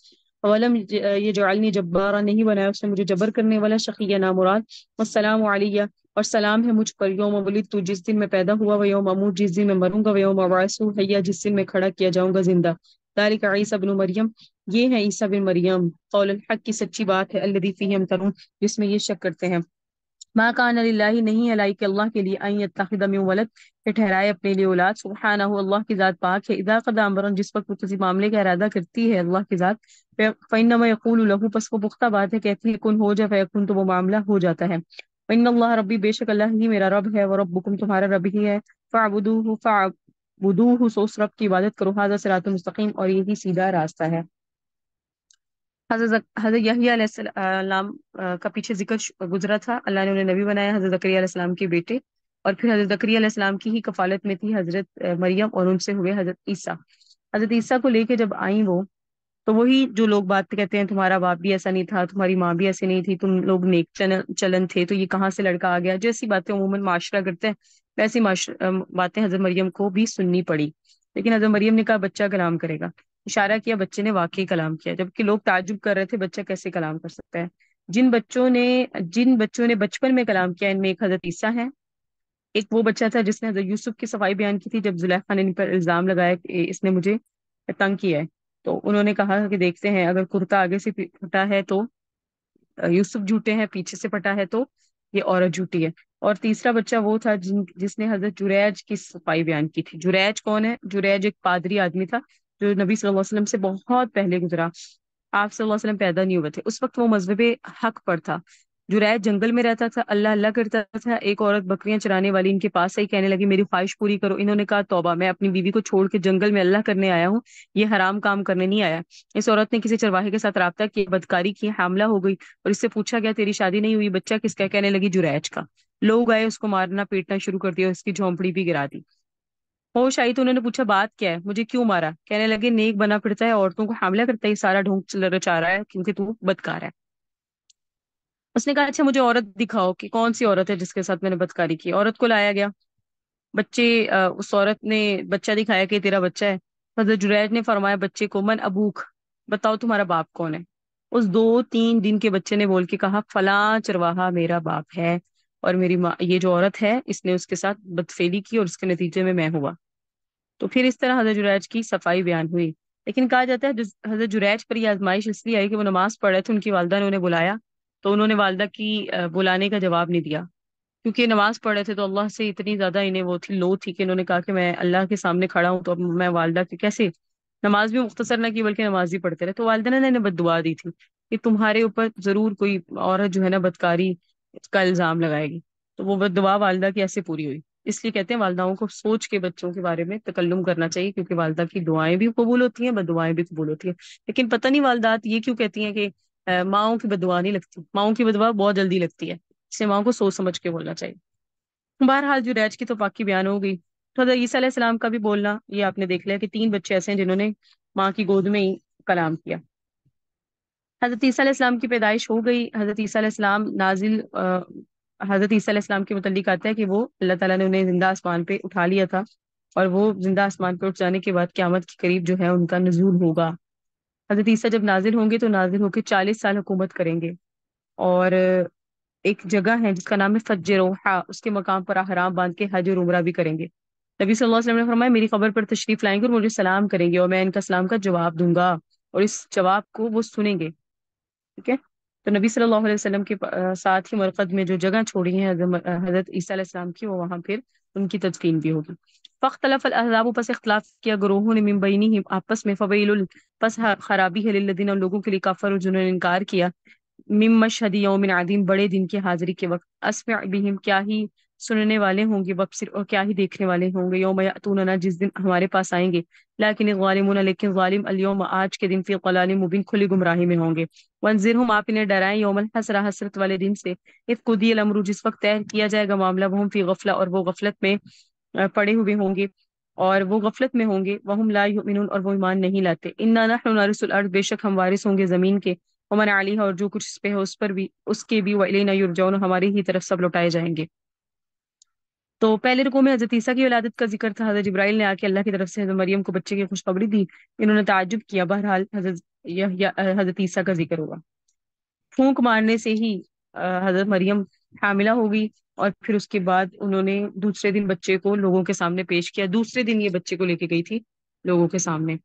ولم یجعلنی جبارا، نہیں بنایا اس نے مجھے جبر کرنے والا، شقیہ، نامراد، والسلام علیہ، اور سلام ہے مجھ پر، یوم ولدت، جس دن میں پیدا ہوا، و یوم اموت، جس دن میں مروں گا، و یوم ابعث حیا، جس دن میں کھڑا کیا جاؤں گا زندہ، ذالک عیسی ابن مریم، یہ ہے عیسیٰ بن مریم، قول الحق، کی سچی بات ہے، الذی فیہ یمترون، جس میں یہ شک کرتے ہیں، ما کان للہ، نہیں ہے لائق اللہ کے لیے، ان یتخذ من ولد، کہ ٹھہرائے اپنے لیے اولاد، سبحانہ، اللہ کی ذات پاک ہے، اذا قضى امرا، جس وقت وہ کسی معاملے کا ارادہ کرتی ہے اللہ کی ذات، فإنما يقول له، پس وہ پختہ بات ہے کہتی ہے کن ہو جا، فیکون، تو وہ معاملہ ہو جاتا ہے، وإن اللہ ربی، بے شک اللہ ہی میرا رب ہے، وربکم، تمہارا رب ہی ہے، فاعبدوہ سو اس رب کی عبادت کرو، ھذا صراط مستقیم، اور یہی سیدھا راستہ ہے۔ حضرت یحییٰ علیہ السلام کا پیچھے ذکر گزرا تھا، اللہ نے انہیں نبی بنایا، حضرت زکریا علیہ السلام کے بیٹے، اور پھر حضرت زکریا علیہ السلام کی ہی کفالت میں تھی حضرت مریم، اور ان سے ہوئے حضرت عیسیٰ، حضرت عیسیٰ کو لے کے جب آئیں وہ، تو وہی جو لوگ بات کہتے ہیں تمہارا باپ بھی ایسا نہیں تھا، تمہاری ماں بھی ایسی نہیں تھی، تم لوگ نیک چلن تھے، تو یہ کہاں سے لڑکا آ گیا، جیسی باتیں عموماً معاشرہ کرتے ہیں ویسی باتیں حضرت مریم کو بھی سننی پڑی، لیکن حضرت مریم نے کہا بچہ کلام کرے گا، اشارہ کیا بچے نے واقعی کلام کیا، جبکہ لوگ تعجب کر رہے تھے بچہ کیسے کلام کر سکتا ہے، جن بچوں نے بچپن میں کلام کیا، ان میں ایک حضرت عیسیٰ ہیں، ایک وہ بچہ تھا جس نے حضرت یوسف کی صفائی بیان کی تھی، جب زلیخا نے ان پر الزام لگایا کہ اس نے مجھے تنگ کیا ہے، تو انہوں نے کہا کہ دیکھتے ہیں اگر کرتا آگے سے پھٹا ہے تو یوسف جھوٹے ہیں، پیچھے سے پھٹا ہے تو یہ عورت جھوٹی ہے، اور تیسرا بچہ وہ تھا جس نے حضرت جریج کی صفائی بیان کی تھی، جریج کون ہے، جریج ایک پادری آدمی تھا جو نبی صلی اللہ علیہ وسلم سے بہت پہلے گزرا، آپ صلی اللہ علیہ وسلم پیدا نہیں ہوئے تھے، اس وقت وہ مذہب حق پر تھا، جریج جنگل میں رہتا تھا، اللہ اللہ کرتا تھا، ایک عورت بکریاں چرانے والی ان کے پاس آئی، کہنے لگی میری خواہش پوری کرو، انہوں نے کہا توبہ، میں اپنی بیوی کو چھوڑ کے جنگل میں اللہ کرنے آیا ہوں، یہ حرام کام کرنے نہیں آیا، اس عورت نے کسی چرواہے کے ساتھ رابطہ کیا، بدکاری کی، حاملہ ہو گئی، اور اس سے پوچھا گیا تیری شادی نہیں ہوئی، بچہ کس کا، کہنے لگی جریج کا، لوگ آئے اس کو مارنا پیٹنا شروع کر دیا، اس کی جھونپڑی بھی گرا دی، ہوش آئی تو انہوں نے پوچھا بات کیا ہے، مجھے کیوں مارا، کہنے لگے نیک بنا پھرتا ہے، عورتوں کو حاملہ کرتا ہے، یہ سارا ڈھونگ رچا رہا ہے کیونکہ تو بدکار ہے، اس نے کہا اچھا مجھے عورت دکھاؤ کہ کون سی عورت ہے جس کے ساتھ میں نے بدکاری کی. عورت کو لایا گیا. بچے اس عورت نے بچہ دکھایا کہ تیرا بچہ ہے. حضرت جریج نے فرمایا بچے کو من ابوک، بتاؤ تمہارا باپ کون ہے. اس 2-3 دن کے بچے نے بول کے کہا فلاں چرواہا میرا باپ ہے، اور میری ماں یہ جو عورت ہے اس نے اس کے ساتھ بدفعلی کی اور اس کے نتیجے میں ہوا. تو پھر اس طرح حضرت جریج کی صفائی بیان ہوئی. لیکن کہا جاتا ہے حضرت جریج پر یہ آزمائش اس لیے آئی کہ وہ نماز پڑھ رہے تھے، ان کی والدہ نے انہیں بلایا تو انہوں نے والدہ کی بلانے کا جواب نہیں دیا، کیونکہ نماز پڑھ رہے تھے. تو اللہ سے اتنی زیادہ انہیں وہ تھی، لو تھی، کہ انہوں نے کہا کہ میں اللہ کے سامنے کھڑا ہوں تو اب میں والدہ کی کیسے نماز بھی مختصر نہ کی بلکہ نماز ہی پڑھتے رہے. تو والدہ نے انہیں بد دعا دی تھی کہ تمہارے اوپر ضرور کوئی عورت جو ہے نا بدکاری کا الزام لگائے گی. تو وہ بد دعا والدہ کی ایسے پوری ہوئی. اس لیے کہتے ہیں والداؤں کو سوچ کے بچوں کے بارے میں تکلم کرنا چاہیے، کیونکہ والدہ کی دعائیں بھی قبول ہوتی ہیں، بد دعائیں بھی قبول ہوتی ہیں. لیکن پتہ نہیں والدات یہ کیوں کہتی ہیں کہ ماؤں کی بد دعا نہیں لگتی. ماؤں کی بد دعا بہت جلدی لگتی ہے، اس لیے ماؤں کو سوچ سمجھ کے بولنا چاہیے. بہرحال جریج کی تو پاکی بیان ہو گئی. تو حضرت عیسیٰ علیہ السلام کا بھی بولنا یہ آپ نے دیکھ لیا کہ 3 بچے ایسے ہیں جنہوں نے ماں کی گود میں ہی کلام کیا. حضرت عیسیٰ علیہ السلام کی پیدائش ہو گئی. حضرت عیسیٰ علیہ السلام حضرت عیسیٰ علیہ السلام کے متعلق آتا ہے کہ وہ اللہ تعالیٰ نے انہیں زندہ آسمان پہ اٹھا لیا تھا، اور وہ زندہ آسمان پہ اٹھ جانے کے بعد قیامت کے قریب جو ہے ان کا نزول ہوگا. حضرت عیسیٰ جب نازل ہوں گے تو نازل ہو کے 40 سال حکومت کریں گے. اور ایک جگہ ہے جس کا نام ہے فج روحا، اس کے مقام پر احرام باندھ کے حج اور عمرہ بھی کریں گے. نبی صلی اللہ علیہ وسلم نے فرمایا میری قبر پر تشریف لائیں گے اور مجھے سلام کریں گے، اور میں ان کا سلام کا جواب دوں گا، اور اس جواب کو وہ سنیں گے. ٹھیک ہے. تو نبی صلی اللہ علیہ وسلم کے ساتھ ہی مرقد میں جو جگہ چھوڑی ہے حضرت عیسیٰ علیہ السلام کی، وہ وہاں پھر ان کی تدفین بھی ہوگی. فاختلف الاحزاب، پس اختلاف کیا گروہوں نے، من بینہم آپس میں، فویل، پس خرابی ہے للذین، ان لوگوں کے لیے کفروا جنہوں نے انکار کیا، من مشہد یوم عظیم، بڑے دن کی حاضری کے وقت، اسمع بہم، کیا ہی سننے والے ہوں گے، وبصر، اور کیا ہی دیکھنے والے ہوں گے، یوم یاتوننا، جس دن ہمارے پاس آئیں گے، لیکن الظالمون، لیکن ظالم، الیوم، آج کے دن، فی ضلال مبین، کھلی گمراہی میں ہوں گے. وانذرہم، آپ انہیں ڈرائیں، یوم الحسرہ، حسرت والے دن سے، اذ قضی الامر، جس وقت طے کیا جائے گا معاملہ، وہم فی غفلہ، اور وہ غفلت میں پڑے ہوئے ہوں گے، اور وہ غفلت میں ہوں گے، وہم لا یؤمنون، اور وہ ایمان نہیں لاتے. انا نحن نرث الارض، بے شک ہم وارث ہوں گے زمین کے، ومن علیہا، اور جو کچھ اس پہ ہے اس پر بھی، اس کے بھی، والینا یرجعون، ہماری ہی طرف سب لوٹائے جائیں گے. تو پہلے رکوع میں حضرت عیسیٰ کی ولادت کا ذکر تھا. حضرت جبرائیل نے آ کے اللہ کی طرف سے حضرت مریم کو بچے کی خوشخبری دی. انہوں نے تعجب کیا. بہرحال حضرت عیسیٰ کا ذکر ہوا. پھونک مارنے سے ہی حضرت مریم حاملہ ہو گئی، اور پھر اس کے بعد انہوں نے دوسرے دن بچے کو لوگوں کے سامنے پیش کیا. دوسرے دن یہ بچے کو لے کے گئی تھی لوگوں کے سامنے،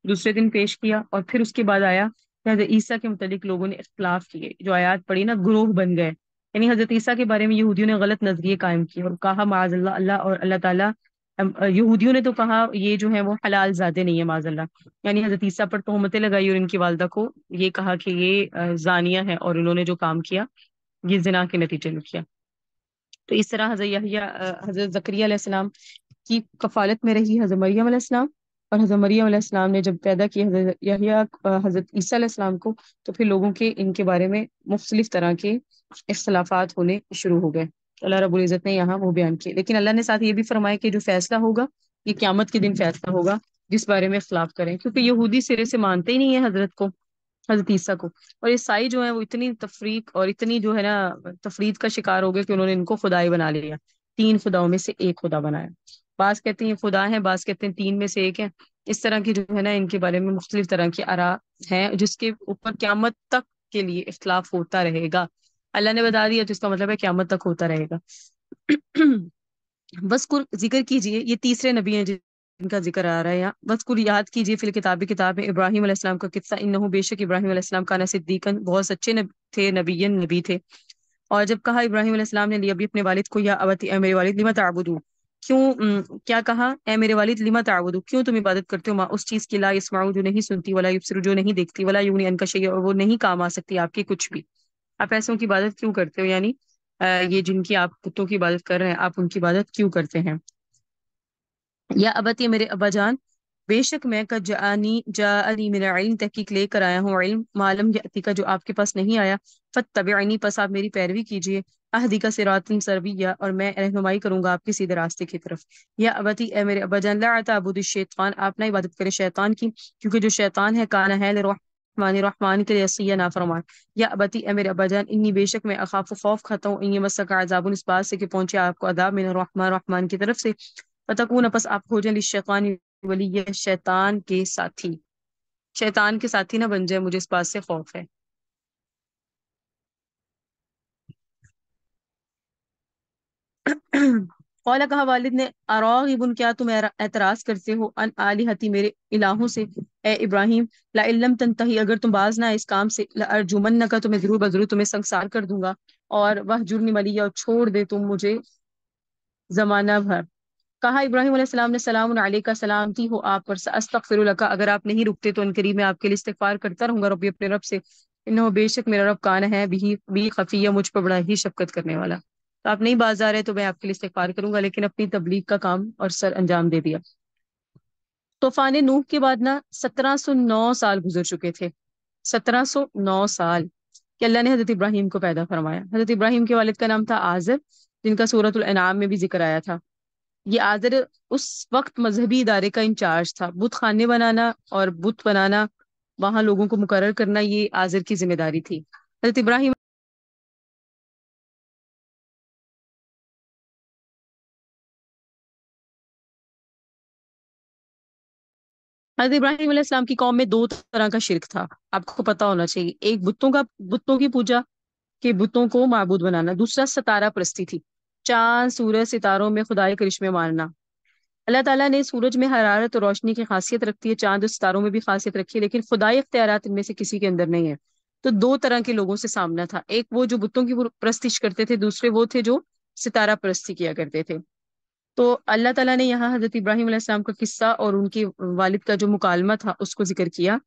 دوسرے دن پیش کیا. اور پھر اس کے بعد آیا کہ حضرت عیسیٰ کے متعلق لوگوں نے اختلاف کیے، جو آیات پڑھی نا، گروہ بن گئے. یعنی حضرت عیسیٰ کے بارے میں یہودیوں نے غلط نظریے قائم کیے اور کہا معاذ اللہ، اللہ اور اللہ تعالیٰ، یہودیوں نے تو کہا یہ جو ہے وہ حلال زادے نہیں ہے معاذ اللہ. یعنی حضرت عیسیٰ پر تہمتیں لگائی، اور ان کی والدہ کو یہ کہا کہ یہ زانیہ ہے، اور انہوں نے جو کام کیا یہ زنا کے نتیجے میں کیا. تو اس طرح حضرت حضرت زکریا علیہ السلام کی کفالت میں رہی حضرت مریم علیہ السلام، اور حضرت مریم علیہ السلام نے جب پیدا کی حضرت یحییٰ حضرت عیسیٰ علیہ السلام کو، تو پھر لوگوں کے ان کے بارے میں مختلف طرح کے اختلافات ہونے شروع ہو گئے. اللہ رب العزت نے یہاں وہ بیان کیے. لیکن اللہ نے ساتھ یہ بھی فرمایا کہ جو فیصلہ ہوگا یہ قیامت کے دن فیصلہ ہوگا، جس بارے میں اختلاف کریں، کیونکہ یہودی سرے سے مانتے ہی نہیں ہیں حضرت کو، حضرت عیسیٰ کو. اور عیسائی جو ہیں وہ اتنی تفریق اور اتنی جو ہے نا تفرید کا شکار ہو گئے کہ انہوں نے ان کو خدائی بنا لیا. 3 خداؤں میں سے ایک خدا بنایا. بعض کہتے ہیں یہ خدا ہیں، بعض کہتے ہیں 3 میں سے ایک ہے. اس طرح کی جو ہے نا ان کے بارے میں مختلف طرح کی آراء ہیں، جس کے اوپر قیامت تک کے لیے اختلاف ہوتا رہے گا. اللہ نے بتا دیا تو اس کا مطلب ہے قیامت تک ہوتا رہے گا. بس ذکر کیجئے، یہ تیسرے نبی ہیں جن کا ذکر آ رہا ہے یہاں. بس یاد کیجئے فی الکتاب، کتاب میں ابراہیم علیہ السلام کا قصہ. انہو، بے شک ابراہیم علیہ السلام کانا صدیقاً، بہت سچے تھے، نبی تھے. اور جب کہا ابراہیم علیہ السلام نے ابھی اپنے والد کو، یا ابتی، اے میرے والد، لما تعبدو، کیا کہا، اے میرے والد، لما تعبدو، کیوں تم عبادت کرتے ہو، ماں اس چیز کی، لا یسمعو، جو نہیں سنتی، ولا یبصرو، جو نہیں دیکھتی، ولا یغنی عنک شیئا، اور وہ نہیں کام آ سکتی آپ کی کچھ بھی. آپ ایسوں کی عبادت کیوں کرتے ہو؟ یعنی یہ جن کی آپ کتوں کی عبادت کر رہے ہیں، آپ ان کی عبادت کیوں کرتے ہیں؟ یا ابتی، میرے ابا جان، بے شک میں کا جاءنی من علم، تحقیق لے کر آیا ہوں علم، معلوم یاتی کا، جو آپ کے پاس نہیں آیا. فتبعنی، پس آپ میری پیروی کیجیے. اہدی کا صراط سویا، اور میں رہنمائی کروں گا آپ کے سیدھے راستے کی طرف. یا ابتی، اے میرے ابا جان، لا تعبد الشیطان، آپ نہ عبادت کریں شیطان کی، کیونکہ جو شیطان ہے کانا ہے رحمانی رحمان کے لیے نافرمان، یا ابتی اے میرے ابا جان، انی بے شک میں اخاف خوف کھاتا ہوں، انی مسک عذاب اس بات سے کہ پہنچے آپ کو عذاب من الرحمن رحمان کی طرف سے، فتکون پس آپ ہو جائیں للشیطان ولی شیطان کے ساتھی، شیطان کے ساتھی نہ بن جائے، مجھے اس بات سے خوف ہے۔ قولا کہا والد نے، اراغب کیا تم اعتراض کرتے ہو ان آلہتی میرے الہوں سے، اے ابراہیم، لا لم تنتہی اگر تم باز نہ آئے اس کام سے، لارجمنک تمہیں ضرور بضرور تمہیں سنگسار کر دوں گا، اور وہجرنی ملیہ اور چھوڑ دے تم مجھے زمانہ بھر۔ کہا ابراہیم علیہ السلام نے، سلام علیکہ، سلامتی ہو آپ پر، استغفر لک اگر آپ نہیں رکتے تو ان قریب میں آپ کے لیے استغفار کرتا رہوں گا ربی اپنے رب سے، انہو بے شک میرا رب کان ہے بھی خفیہ مجھ پر بڑا ہی شفقت کرنے والا۔ تو آپ نہیں باز آ رہے تو میں آپ کے لیے استغفار کروں گا، لیکن اپنی تبلیغ کا کام اور سر انجام دے دیا۔ طوفان نوح کے بعد نا 1709 سال گزر چکے تھے، 1709 سال کہ اللہ نے حضرت ابراہیم کو پیدا فرمایا۔ حضرت ابراہیم کے والد کا نام تھا آزر، جن کا سورۃ الانعام میں بھی ذکر آیا تھا۔ یہ آزر اس وقت مذہبی ادارے کا انچارج تھا، بت خانے بنانا اور بت بنانا، وہاں لوگوں کو مقرر کرنا، یہ آزر کی ذمہ داری تھی۔ حضرت ابراہیم حضرت ابراہیم علیہ السلام کی قوم میں دو طرح کا شرک تھا، آپ کو پتہ ہونا چاہیے، ایک بتوں کی پوجا، کہ بتوں کو معبود بنانا، دوسرا ستارہ پرستی تھی، چاند سورج ستاروں میں خدائی کرشمے ماننا۔ اللہ تعالیٰ نے سورج میں حرارت اور روشنی کی خاصیت رکھتی ہے، چاند اور ستاروں میں بھی خاصیت رکھی ہے، لیکن خدائی اختیارات ان میں سے کسی کے اندر نہیں ہے۔ تو دو طرح کے لوگوں سے سامنا تھا، ایک وہ جو بتوں کی پرستش کرتے تھے، دوسرے وہ تھے جو ستارہ پرستی کیا کرتے تھے۔ تو اللہ تعالیٰ نے یہاں حضرت ابراہیم علیہ السلام کا قصہ اور ان کے والد کا جو مکالمہ تھا اس کو ذکر کیا،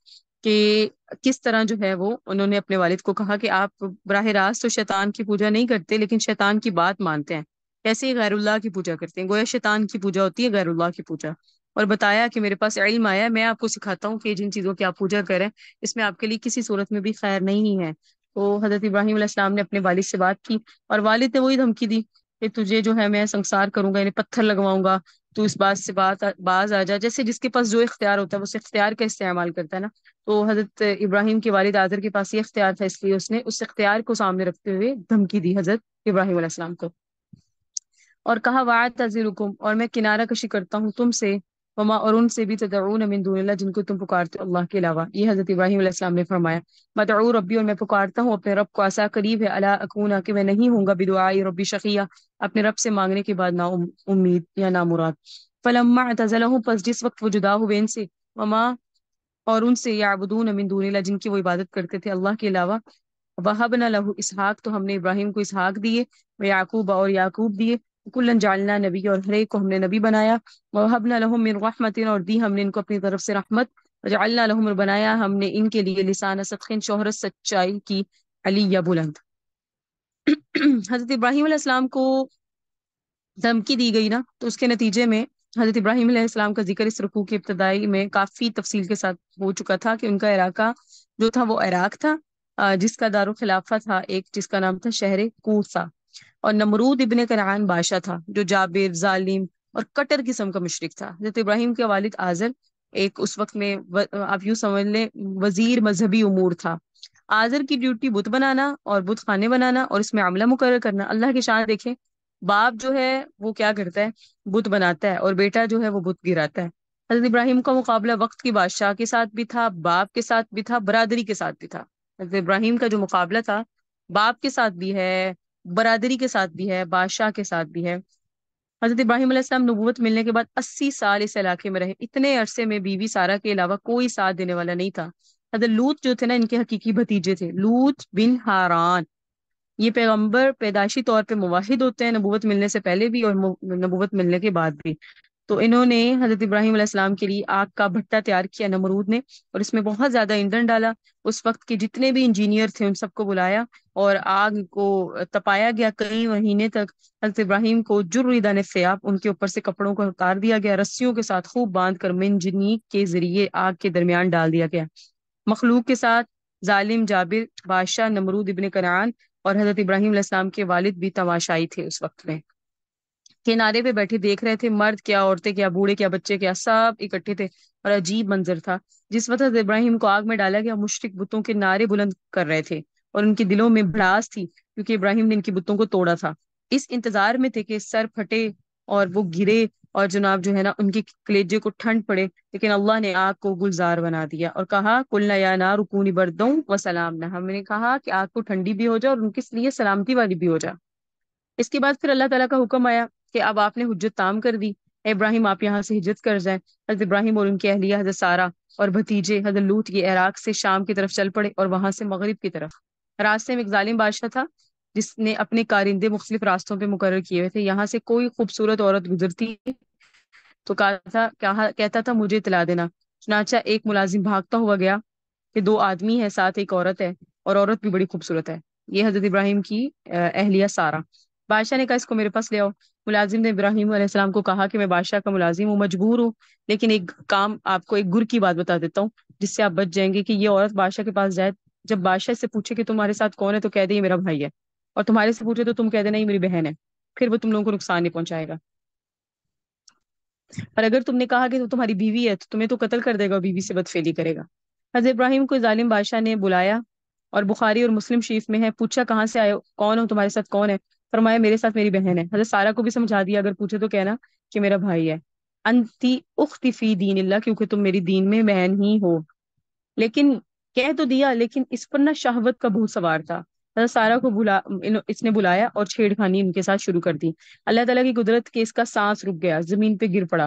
کہ کس طرح جو ہے وہ انہوں نے اپنے والد کو کہا کہ آپ براہ راست تو شیطان کی پوجا نہیں کرتے، لیکن شیطان کی بات مانتے ہیں، کیسے ہی غیر اللہ کی پوجا کرتے ہیں، گویا شیطان کی پوجا ہوتی ہے غیر اللہ کی پوجا۔ اور بتایا کہ میرے پاس علم آیا ہے، میں آپ کو سکھاتا ہوں کہ جن چیزوں کی آپ پوجا کریں اس میں آپ کے لیے کسی صورت میں بھی خیر نہیں ہے۔ تو حضرت ابراہیم علیہ السلام نے اپنے والد سے بات کی، اور والد نے وہی دھمکی دی کہ تجھے جو ہے میں سنسار کروں گا، یعنی پتھر لگواؤں گا، تو اس بات سے باز آ جا، جیسے جس کے پاس جو اختیار ہوتا ہے وہ اس اختیار کا استعمال کرتا ہے نا۔ تو حضرت ابراہیم کے والد آزر کے پاس یہ اختیار تھا، اس لیے اس نے اس اختیار کو سامنے رکھتے ہوئے دھمکی دی حضرت ابراہیم علیہ السلام کو، اور کہا وَأَعْتَزِلُكُمْ اور میں کنارہ کشی کرتا ہوں تم سے، وما اور ان سے بھی تدعون من دون اللہ جن کو تم پکارتے ہو اللہ کے علاوہ، یہ حضرت ابراہیم علیہ السلام نے فرمایا۔ مدعو ربی اور میں پکارتا ہوں اپنے رب کو، عسا قریب ہے، الا اکونا کہ میں نہیں ہوں گا، بدعائی ربی شقیہ اپنے رب سے مانگنے کے بعد نا امید یا نا مراد۔ فلما اعتزلہم پس جس وقت وہ جدا ہوئے ان سے، وما اور ان سے، یعبدون من دون اللہ جن کی وہ عبادت کرتے تھے اللہ کے علاوہ، وہبنا لہ اسحاق تو ہم نے ابراہیم کو اسحاق دیے، و یعقوب اور یعقوب دیے، کلن جعلنا نبی اور ہر ایک کو ہم نے نبی بنایا، وہبنا لہم من رحمت اور دی ہم نے ان کو اپنی طرف سے رحمت، وجعلنا لہم اور بنایا ہم نے ان کے لیے لسان صدق شہرت سچائی کی، علی یا بلند۔ حضرت ابراہیم علیہ السلام کو دھمکی دی گئی نا، تو اس کے نتیجے میں حضرت ابراہیم علیہ السلام کا ذکر اس رکوع کی ابتدائی میں کافی تفصیل کے ساتھ ہو چکا تھا، کہ ان کا علاقہ جو تھا وہ عراق تھا، جس کا دارالخلافہ تھا ایک جس کا نام تھا شہر کوفہ، اور نمرود ابن کنعان بادشاہ تھا جو جابر، ظالم اور کٹر قسم کا مشرک تھا۔ حضرت ابراہیم کے والد آزر ایک اس وقت میں آپ یوں سمجھ لیں وزیر مذہبی امور تھا۔ آزر کی ڈیوٹی بت بنانا اور بت خانے بنانا اور اس میں عملہ مقرر کرنا۔ اللہ کی شان دیکھیں، باپ جو ہے وہ کیا کرتا ہے، بت بناتا ہے، اور بیٹا جو ہے وہ بت گراتا ہے۔ حضرت ابراہیم کا مقابلہ وقت کی بادشاہ کے ساتھ بھی تھا، باپ کے ساتھ بھی تھا، برادری کے ساتھ بھی تھا۔ حضرت ابراہیم کا جو مقابلہ تھا باپ کے ساتھ بھی ہے، برادری کے ساتھ بھی ہے، بادشاہ کے ساتھ بھی ہے۔ حضرت ابراہیم علیہ السلام نبوت ملنے کے بعد 80 سال اس علاقے میں رہے، اتنے عرصے میں بیوی سارہ کے علاوہ کوئی ساتھ دینے والا نہیں تھا۔ حضرت لوط جو تھے نا، ان کے حقیقی بھتیجے تھے، لوط بن ہاران، یہ پیغمبر پیدائشی طور پہ موحد ہوتے ہیں، نبوت ملنے سے پہلے بھی اور نبوت ملنے کے بعد بھی۔ تو انہوں نے حضرت ابراہیم علیہ السلام کے لیے آگ کا بھٹا تیار کیا نمرود نے، اور اس میں بہت زیادہ ایندھن ڈالا، اس وقت کے جتنے بھی انجینئر تھے ان سب کو بلایا، اور آگ کو تپایا گیا کئی مہینے تک۔ حضرت ابراہیم کو جردن الثیاب، ان کے اوپر سے کپڑوں کو اتار دیا گیا، رسیوں کے ساتھ خوب باندھ کر منجنیق کے ذریعے آگ کے درمیان ڈال دیا گیا، مخلوق کے ساتھ ظالم جابر، بادشاہ نمرود ابن کنعان اور حضرت ابراہیم علیہ السلام کے والد بھی تماشائی تھے اس وقت میں۔ کنارے پہ بیٹھے دیکھ رہے تھے، مرد کیا، عورتیں کیا، بوڑھے کیا، بچے کیا، سب اکٹھے تھے، اور عجیب منظر تھا۔ جس وقت حضرت ابراہیم کو آگ میں ڈالا گیا، مشرک بتوں کے نعرے بلند کر رہے تھے، اور ان کے دلوں میں بھڑاس تھی، کیونکہ ابراہیم نے ان کے بتوں کو توڑا تھا۔ اس انتظار میں تھے کہ سر پھٹے اور وہ گرے، اور جناب جو ہے نا ان کے کلیجے کو ٹھنڈ پڑے، لیکن اللہ نے آگ کو گلزار بنا دیا اور کہا قلنا یا نار کونی بردوں و سلام نہ، ہم نے کہا کہ آگ کو ٹھنڈی بھی ہو جائے اور ان کے لیے سلامتی والی بھی ہو جائے۔ اس کے بعد پھر اللہ تعالیٰ کا حکم آیا کہ اب آپ نے حجت تام کر دی، اے ابراہیم آپ یہاں سے ہجرت کر جائیں۔ حضرت ابراہیم اور ان کی اہلیہ حضرت سارہ اور بھتیجے حضرت لوط یہ عراق سے شام کی طرف چل پڑے، اور وہاں سے مغرب کی طرف۔ راستے میں ایک ظالم بادشاہ تھا جس نے اپنے کارندے مختلف راستوں پہ مقرر کیے ہوئے تھے، یہاں سے کوئی خوبصورت عورت گزرتی تو کہتا تھا مجھے اطلاع دینا۔ چنانچہ ایک ملازم بھاگتا ہوا گیا کہ دو آدمی ہے، ساتھ ایک عورت ہے، اور عورت بھی بڑی خوبصورت ہے، یہ حضرت ابراہیم کی اہلیہ سارہ۔ بادشاہ نے کہا اس کو میرے پاس لے آؤ۔ ملازم نے ابراہیم علیہ السلام کو کہا کہ میں بادشاہ کا ملازم ہوں، مجبور ہوں، لیکن ایک کام، آپ کو ایک گر کی بات بتا دیتا ہوں جس سے آپ بچ جائیں گے، کہ یہ عورت بادشاہ کے پاس جائے، جب بادشاہ سے پوچھے کہ تمہارے ساتھ کون ہے تو کہہ دے یہ میرا بھائی ہے، اور تمہارے سے پوچھے تو تم کہہ دینا یہ میری بہن ہے، پھر وہ تم لوگوں کو نقصان نہیں پہنچائے گا۔ اور اگر تم نے کہا کہ وہ تمہاری بیوی ہے تو تمہیں تو قتل کر دے گا اور بیوی سے بدفعلی کرے گا۔ حضرت ابراہیم کو ظالم بادشاہ نے بلایا، اور بخاری اور مسلم شریف میں ہے، پوچھا کہاں سے آئے ہو، کون ہو، تمہارے ساتھ کون ہے؟ فرمایا میرے ساتھ میری بہن ہے۔ حضرت سارہ کو بھی سمجھا دیا اگر پوچھے تو کہنا کہ میرا بھائی ہے۔ انتی اختی فی دین اللہ، کیونکہ تم میری دین میں بہن ہی ہو۔ لیکن کہہ تو دیا، لیکن اس پر نہ شہوت کا بھوت سوار تھا۔ حضرت سارہ کو اس نے بلایا اور چھیڑ خانی ان کے ساتھ شروع کر دی۔ اللہ تعالیٰ کی قدرت کے اس کا سانس رک گیا، زمین پہ گر پڑا،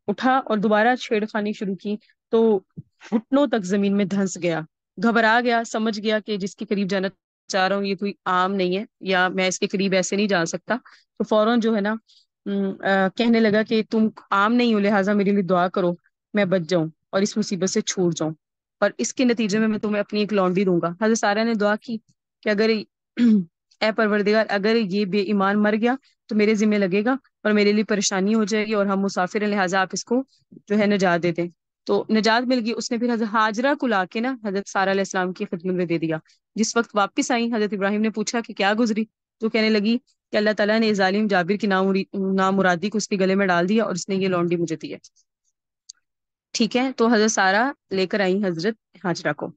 اٹھا اور دوبارہ چھیڑ خانی شروع کی تو گھٹنوں تک زمین میں دھنس گیا، گھبرا گیا، سمجھ گیا کہ جس کے قریب جانا چاہ رہا ہوں یہ کوئی عام نہیں ہے، یا میں اس کے قریب ایسے نہیں جا سکتا، تو فوراً جو ہے نا کہنے لگا کہ تم عام نہیں ہو، لہٰذا میرے لیے دعا کرو میں بچ جاؤں اور اس مصیبت سے چھوٹ جاؤں، اور اس کے نتیجے میں تمہیں اپنی ایک لونڈی دوں گا۔ حضرت سارہ نے دعا کی کہ اگر اے پروردگار اگر یہ بے ایمان مر گیا تو میرے ذمہ لگے گا اور میرے لیے پریشانی ہو جائے گی، اور ہم مسافر ہیں، لہٰذا آپ اس کو جو ہے نجات دے دیں۔ تو نجات مل گئی، اس نے پھر حضرت ہاجرہ کو لا کے نا حضرت سارہ علیہ السلام کی خدمت میں دے دیا۔ جس وقت واپس آئی حضرت ابراہیم نے پوچھا کہ کیا گزری، تو کہنے لگی کہ اللہ تعالیٰ نے ظالم جابر کی نامرادی کو اس کے گلے میں ڈال دیا، اور اس نے یہ لونڈی مجھے دی ہے۔ ٹھیک ہے، تو حضرت سارہ لے کر آئی حضرت ہاجرہ کو۔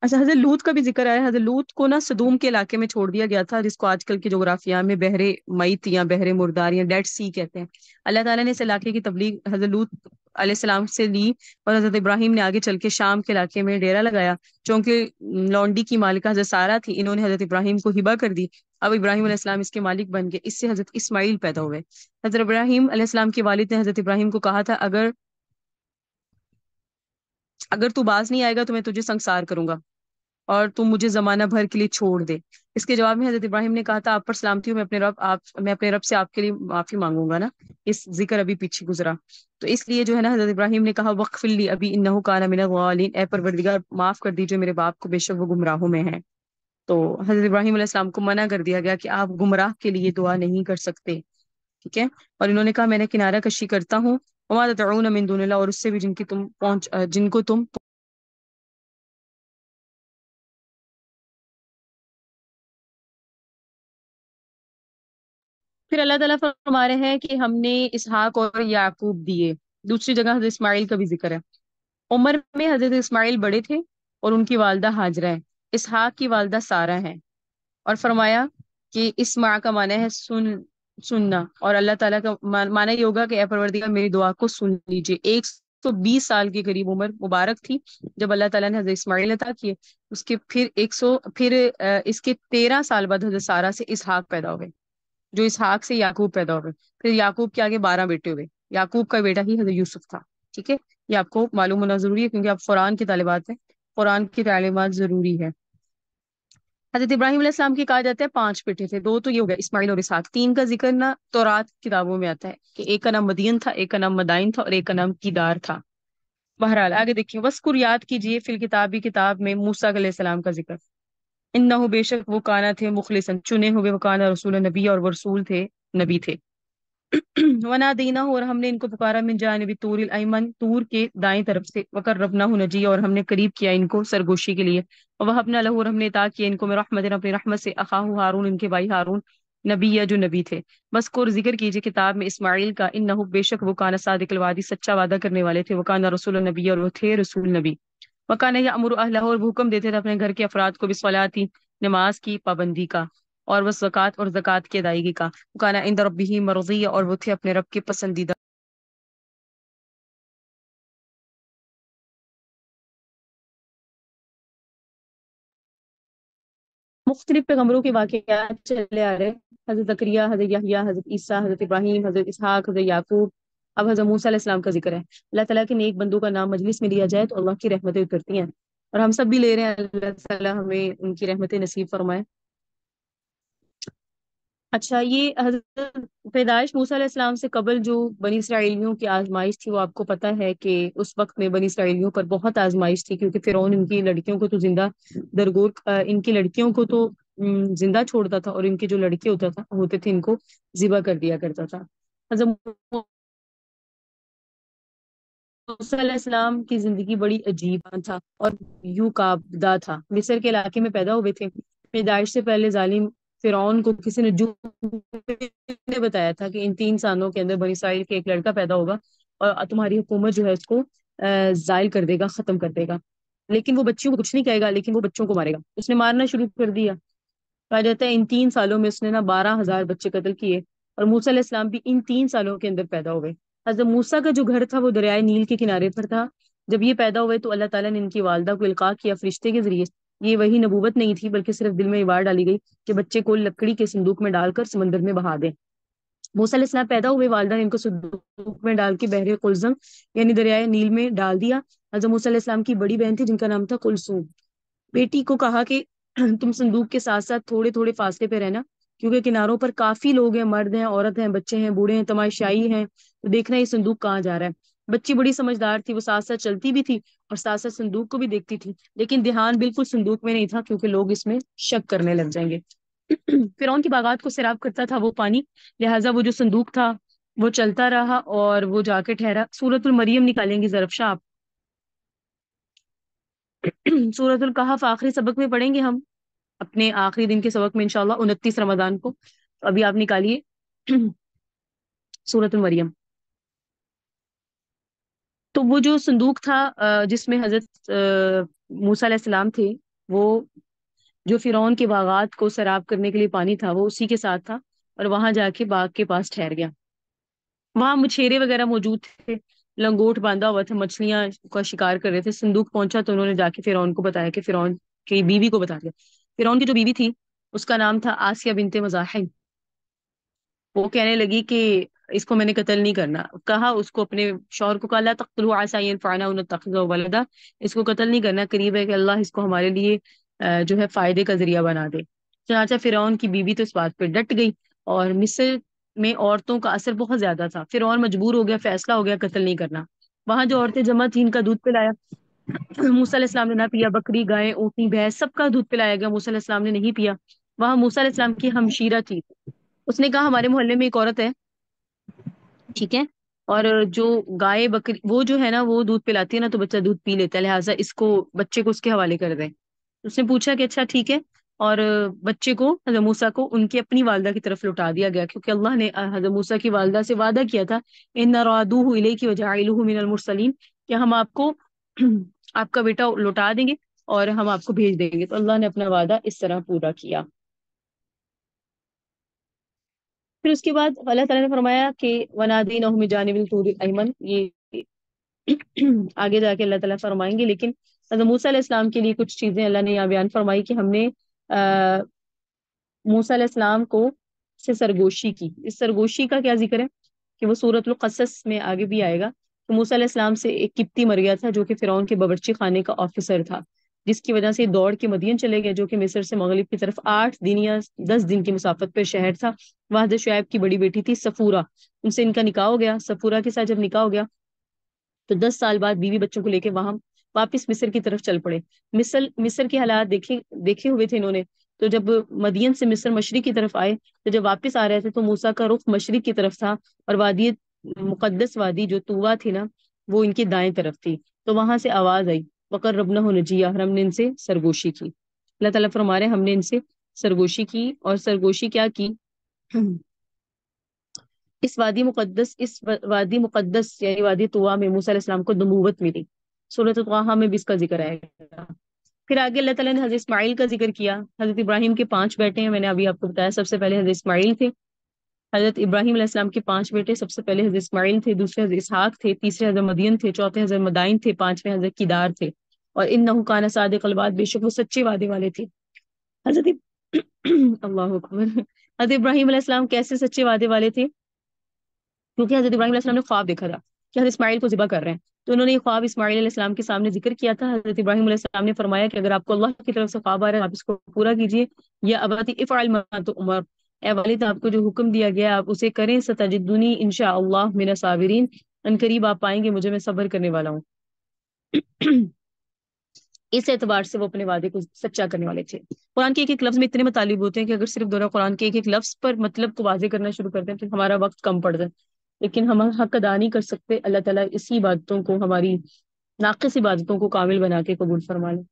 اچھا، حضرت لوط کا بھی ذکر آیا۔ حضرت لوط کو نا سدوم کے علاقے میں چھوڑ دیا گیا تھا، جس کو آج کل کے جغرافیہ میں بحر میت یا بحر مردار یا ڈیڈ سی کہتے ہیں۔ اللہ تعالیٰ نے اس علاقے کی تبلیغ حضرت لوط علیہ السلام سے لی، اور حضرت ابراہیم نے آگے چل کے شام کے علاقے میں ڈیرا لگایا، چونکہ لونڈی کی مالکہ حضرت سارہ تھی، انہوں نے حضرت ابراہیم کو ہبہ کر دی، اب ابراہیم علیہ السلام اس کے مالک بن گئے، اس سے حضرت اسماعیل پیدا ہوئے۔ حضرت ابراہیم علیہ السلام کے والد نے حضرت ابراہیم کو کہا تھا اگر تو باز نہیں آئے گا تو میں تجھے سنسار کروں گا اور تم مجھے زمانہ بھر کے لیے چھوڑ دے۔ اس کے جواب میں حضرت ابراہیم نے کہا تھا آپ پر سلامتی ہو، میں اپنے رب سے آپ کے لیے معافی مانگوں گا نا، اس ذکر ابھی پیچھے گزرا، تو اس لیے جو ہے نا حضرت ابراہیم نے کہا وقف لی ابی انہ کان من الغالین، اے پروردگار معاف کر دیجیے میرے باپ کو، بے شک وہ گمراہوں میں ہیں۔ تو حضرت ابراہیم علیہ السلام کو منع کر دیا گیا کہ آپ گمراہ کے لیے دعا نہیں کر سکتے، ٹھیک ہے۔ اور انہوں نے کہا میں نے کنارہ کشی کرتا ہوں، وما تدعون من دون اللہ، اور اس سے بھی جن کو تم پھر اللہ تعالیٰ فرما رہے ہیں کہ ہم نے اسحاق اور یعقوب دیے۔ دوسری جگہ حضرت اسماعیل کا بھی ذکر ہے۔ عمر میں حضرت اسماعیل بڑے تھے اور ان کی والدہ ہاجرہ ہے، اسحاق کی والدہ سارہ ہیں، اور فرمایا کہ اس ماں کا معنی ہے سننا، اور اللہ تعالیٰ کا معنی یہ ہوگا کہ اے پروردگار میری دعا کو سن لیجیے۔ 120 سال کے قریب عمر مبارک تھی جب اللہ تعالیٰ نے حضرت اسماعیل عطا کیے، اس کے پھر 100 پھر اس کے 13 سال بعد حضرت سارہ سے اسحاق پیدا ہوئے، جو اسحاق سے یعقوب پیدا ہوئے، پھر یعقوب کے آگے 12 بیٹے ہوئے، یعقوب کا بیٹا ہی حضرت یوسف تھا، ٹھیک ہے۔ یہ آپ کو معلوم ہونا ضروری ہے کیونکہ آپ قرآن کی طالبات ہیں، قرآن کی تعلیمات ضروری ہے۔ حضرت ابراہیم علیہ السلام کی کہا جاتا ہے 5 بیٹے تھے، 2 تو یہ ہو گیا اسماعیل اور اسحاق، 3 کا ذکر نا تورات کتابوں میں آتا ہے کہ ایک کا نام مدین تھا، ایک کا نام مدائن تھا، اور ایک کا نام کیدار تھا۔ بہرحال آگے دیکھیں، وسکر یاد کیجیے فی الکتابی کتاب میں موسیٰ علیہ السلام کا ذکر، انہو بے شک وہ کانا تھے مخلصاً چنے ہوئے، وہ کانا رسول نبی، اور وہ رسول تھے، نبی تھے۔ ونادینہ، اور ہم نے ان کو پکارا من جانب طور الایمن، طور کے دائیں طرف سے، وقربنہ نجی، اور ہم نے قریب کیا ان کو سرگوشی کے لیے، ووہبنا لہ، اور ہم نے عطا کیا ان کو من رحمت، اپنی رحمت سے، اخاہ ہارون، ان کے بھائی ہارون، نبی یا جو نبی تھے، مذکور ذکر کیجیے کتاب میں اسماعیل کا، انہ بے شک وہ کان صادق الوعدی سچا وعدہ کرنے والے تھے، وہ کان رسول النبی اور وہ تھے رسول نبی، وکان یامر اہلہ اور وہ حکم دیتے تھے اپنے گھر کے افراد کو بالصلاۃ نماز کی پابندی کا، اور وہ زکوٰۃ اور زکوٰۃ کی ادائیگی کا، وکان عند ربہ مرضیہ اور وہ تھے اپنے رب کے پسندیدہ۔ مختلف پیغمبروں کے واقعات چلے آ رہے ہیں، حضرت زکریہ، حضرت یحییٰ، حضرت عیسیٰ، حضرت ابراہیم، حضرت اسحاق، حضرت یعقوب، اب حضرت موسیٰ علیہ السلام کا ذکر ہے۔ اللہ تعالیٰ کے نیک بندوں کا نام مجلس میں لیا جائے تو اللہ کی رحمتیں اترتی ہیں، اور ہم سب بھی لے رہے ہیں، اللہ تعالیٰ ہمیں ان کی رحمتیں نصیب فرمائے۔ اچھا، یہ حضرت پیدائش موسیٰ علیہ السلام سے قبل جو بنی اسرائیلیوں کی آزمائش تھی، وہ آپ کو پتہ ہے کہ اس وقت میں بنی اسرائیلیوں پر بہت آزمائش تھی، کیونکہ فرعون ان کی لڑکیوں کو تو زندہ درگور ان کی لڑکیوں کو تو زندہ چھوڑتا تھا، اور ان کے جو لڑکے ہوتے تھے ان کو ذبح کر دیا کرتا تھا۔ حضرت موسیٰ علیہ السلام کی زندگی بڑی عجیب تھا اور یوں کابدہ تھا۔ مصر کے علاقے میں پیدا ہوئے تھے۔ پیدائش سے پہلے ظالم فرعون کو کسی نے نے بتایا تھا کہ ان 3 سالوں کے اندر بنی اسرائیل کے ایک لڑکا پیدا ہوگا اور تمہاری حکومت جو ہے اس کو زائل کر دے گا، ختم کر دے گا، لیکن وہ بچیوں کو کچھ نہیں کہے گا، لیکن وہ بچوں کو مارے گا۔ اس نے مارنا شروع کر دیا۔ کہا جاتا ہے ان 3 سالوں میں اس نے نا 12,000 بچے قتل کیے، اور موسیٰ علیہ السلام بھی ان 3 سالوں کے اندر پیدا ہوئے۔ حضرت موسیٰ کا جو گھر تھا وہ دریائے نیل کے کنارے پر تھا۔ جب یہ پیدا ہوئے تو اللہ تعالیٰ نے ان کی والدہ کو القاء کیا فرشتے کے ذریعے۔ یہ وہی نبوت نہیں تھی، بلکہ صرف دل میں یہ بات ڈالی گئی کہ بچے کو لکڑی کے صندوق میں ڈال کر سمندر میں بہا دیں۔ موسیٰ علیہ السلام پیدا ہوئے، والدہ نے ان کو صندوق میں ڈال کے بحر قلزم یعنی دریائے نیل میں ڈال دیا۔ حضرت موسیٰ علیہ السلام کی بڑی بہن تھی جن کا نام تھا کلثوم۔ بیٹی کو کہا کہ تم صندوق کے ساتھ ساتھ تھوڑے تھوڑے فاصلے پہ رہنا، کیونکہ کناروں پر کافی لوگ ہیں، مرد ہیں، عورت ہیں، بچے ہیں، بوڑھے ہیں، تماشائی ہیں، تو دیکھنا یہ صندوق کہاں جا رہا ہے۔ بچی بڑی سمجھدار تھی، وہ ساتھ ساتھ چلتی بھی تھی اور ساتھ ساتھ صندوق کو بھی دیکھتی تھی، لیکن دھیان بالکل صندوق میں نہیں تھا، کیونکہ لوگ اس میں شک کرنے لگ جائیں گے۔ فرعون کی باغات کو سیراب کرتا تھا وہ پانی، لہٰذا وہ جو صندوق تھا وہ چلتا رہا اور وہ جا کے ٹھہرا۔ سورۃ المریم نکالیں گے زرفشا آپ؟ سورۃ الکہف آخری سبق میں پڑھیں گے ہم، اپنے آخری دن کے سبق میں انشاءاللہ 29 رمضان کو۔ ابھی آپ نکالیے سورۃ المریم۔ تو وہ جو صندوق تھا جس میں حضرت موسیٰ علیہ السلام تھے، وہ جو فرعون کے باغات کو سیراب کرنے کے لیے پانی تھا وہ اسی کے ساتھ تھا، اور وہاں جا کے باغ کے پاس ٹھہر گیا۔ وہاں مچھیرے وغیرہ موجود تھے، لنگوٹ باندھا ہوا تھا، مچھلیاں کا شکار کر رہے تھے۔ صندوق پہنچا تو انہوں نے جا کے فرعون کو بتایا، کہ فرعون کی بیوی کو بتا دیا۔ فرعون کی جو بیوی تھی اس کا نام تھا آسیہ بنت مزاحم۔ وہ کہنے لگی کہ اس کو میں نے قتل نہیں کرنا، کہا اس کو اپنے شوہر کو، کہا لا تقتلوا عسى ان ينفعنا او نتخذه ولدا، اس کو قتل نہیں کرنا، قریب ہے کہ اللہ اس کو ہمارے لیے جو ہے فائدے کا ذریعہ بنا دے۔ چنانچہ فرعون کی بیوی تو اس بات پہ ڈٹ گئی، اور مصر میں عورتوں کا اثر بہت زیادہ تھا۔ فرعون مجبور ہو گیا، فیصلہ ہو گیا قتل نہیں کرنا۔ وہاں جو عورتیں جمع تھیں ان کا دودھ پلایا، موسیٰ علیہ السلام نے نہ پیا، بکری، گائے، اونٹنی، بھینس سب کا دودھ پلایا گیا، موسیٰ علیہ السلام نے نہیں پیا۔ وہاں موسیٰ علیہ السلام کی ہمشیرہ تھی، اس نے کہا ہمارے محلے میں ایک عورت ہے، ٹھیک ہے، اور جو گائے بکری وہ جو ہے نا وہ دودھ پلاتی ہے نا تو بچہ دودھ پی لیتا ہے، لہٰذا اس کو بچے کو اس کے حوالے کر دیں۔ اس نے پوچھا کہ اچھا ٹھیک ہے، اور بچے کو حضرت موسیٰ کو ان کی اپنی والدہ کی طرف لوٹا دیا گیا، کیونکہ اللہ نے حضرت موسیٰ کی والدہ سے وعدہ کیا تھا ان رادوہ الیک وجاعلوہ من المرسلین، کہ ہم آپ کو آپ کا بیٹا لوٹا دیں گے اور ہم آپ کو بھیج دیں گے۔ تو اللہ نے اپنا وعدہ اس طرح پورا کیا۔ پھر اس کے بعد اللہ تعالیٰ نے فرمایا کہ وَنَادَيْنَاهُ مِن جَانِبِ الطُورِ الْأَيْمَنِ، یہ آگے جا کے اللہ تعالیٰ فرمائیں گے، لیکن حضرت موسیٰ علیہ السلام کے لیے کچھ چیزیں اللہ نے یہاں بیان فرمائی کہ ہم نے موسیٰ علیہ السلام کو سے سرگوشی کی۔ اس سرگوشی کا کیا ذکر ہے کہ وہ سورۃ القصص میں آگے بھی آئے گا کہ موسیٰ علیہ السلام سے ایک قبطی مر گیا تھا جو کہ فرعون کے باورچی خانے کا آفیسر تھا، جس کی وجہ سے دوڑ کے مدین چلے گئے، جو کہ مصر سے مغرب کی طرف 8 دن یا 10 دن کی مسافت پر شہر تھا۔ وہاں حضرت شعیب کی بڑی بیٹی تھی صفورہ، ان سے ان کا نکاح ہو گیا۔ صفورہ کے ساتھ جب نکاح ہو گیا تو 10 سال بعد بیوی بچوں کو لے کے وہاں واپس مصر کی طرف چل پڑے۔ مصر کے حالات دیکھے ہوئے تھے انہوں نے، تو جب مدین سے مصر مشرق کی طرف آئے تو جب واپس آ رہے تھے تو موسیٰ کا رخ مشرق کی طرف تھا، اور وادی مقدس وادی جو طویٰ تھی نا وہ ان کی دائیں طرف تھی، تو وہاں سے آواز آئی وَقَرَّبْنَاهُ نَجِيًّا، اور ہم نے ان سے سرگوشی کی۔ اللہ تعالیٰ فرما رہے ہیں ہم نے ان سے سرگوشی کی، اور سرگوشی کیا کی؟ وادی مقدس یعنی وادی طوا میں موسیٰ علیہ السلام کو نبوت ملی. سورۃ طٰہٰ میں بھی اس کا ذکر آئے گا. پھر آگے اللہ تعالیٰ نے حضرت اسماعیل کا ذکر کیا. حضرت ابراہیم کے 5 بیٹے ہیں، میں نے ابھی آپ کو بتایا. سب سے پہلے حضرت اسماعیل تھے. حضرت ابراہیم علیہ السلام کے 5 بیٹے، سب سے پہلے حضرت اسماعیل تھے، دوسرے حضرت اسحاق تھے، تیسرے حضرت مدین تھے، چوتھے حضرت مدائن تھے، پانچویں حضرت کیدار تھے. اور انہ کان صادق الوعد، بے شک وہ سچے وعدے والے تھے. حضرت اللہ اکبر. حضرت ابراہیم علیہ السلام کیسے سچے وعدے والے تھے؟ کیونکہ حضرت ابراہیم علیہ السلام نے خواب دیکھا تھا کہ حضرت اسماعیل کو ذبح کر رہے ہیں، تو انہوں نے یہ خواب اسماعیل علیہ السلام کے سامنے ذکر کیا تھا. حضرت ابراہیم علیہ السلام نے فرمایا کہ اگر آپ کو اللہ کی طرف سے خواب آ رہا ہے آپ اس کو پورا کیجیے. یا اباتی افعل ما تؤمر، اے والد آپ کو جو حکم دیا گیا آپ اسے کریں. ستجدنی انشاء اللہ من الصابرین، ان قریب آپ پائیں گے مجھے، میں صبر کرنے والا ہوں. اس اعتبار سے وہ اپنے وعدے کو سچا کرنے والے تھے. قرآن کے ایک ایک لفظ میں اتنے مطالب ہوتے ہیں کہ اگر صرف دورہ قرآن کے ایک ایک لفظ پر مطلب کو واضح کرنا شروع کرتے ہیں تو ہمارا وقت کم پڑ جائے، لیکن ہم حق ادا نہیں کر سکتے. اللہ تعالیٰ اسی عبادتوں کو، ہماری ناقص عبادتوں کو کامل بنا کے قبول فرما لے.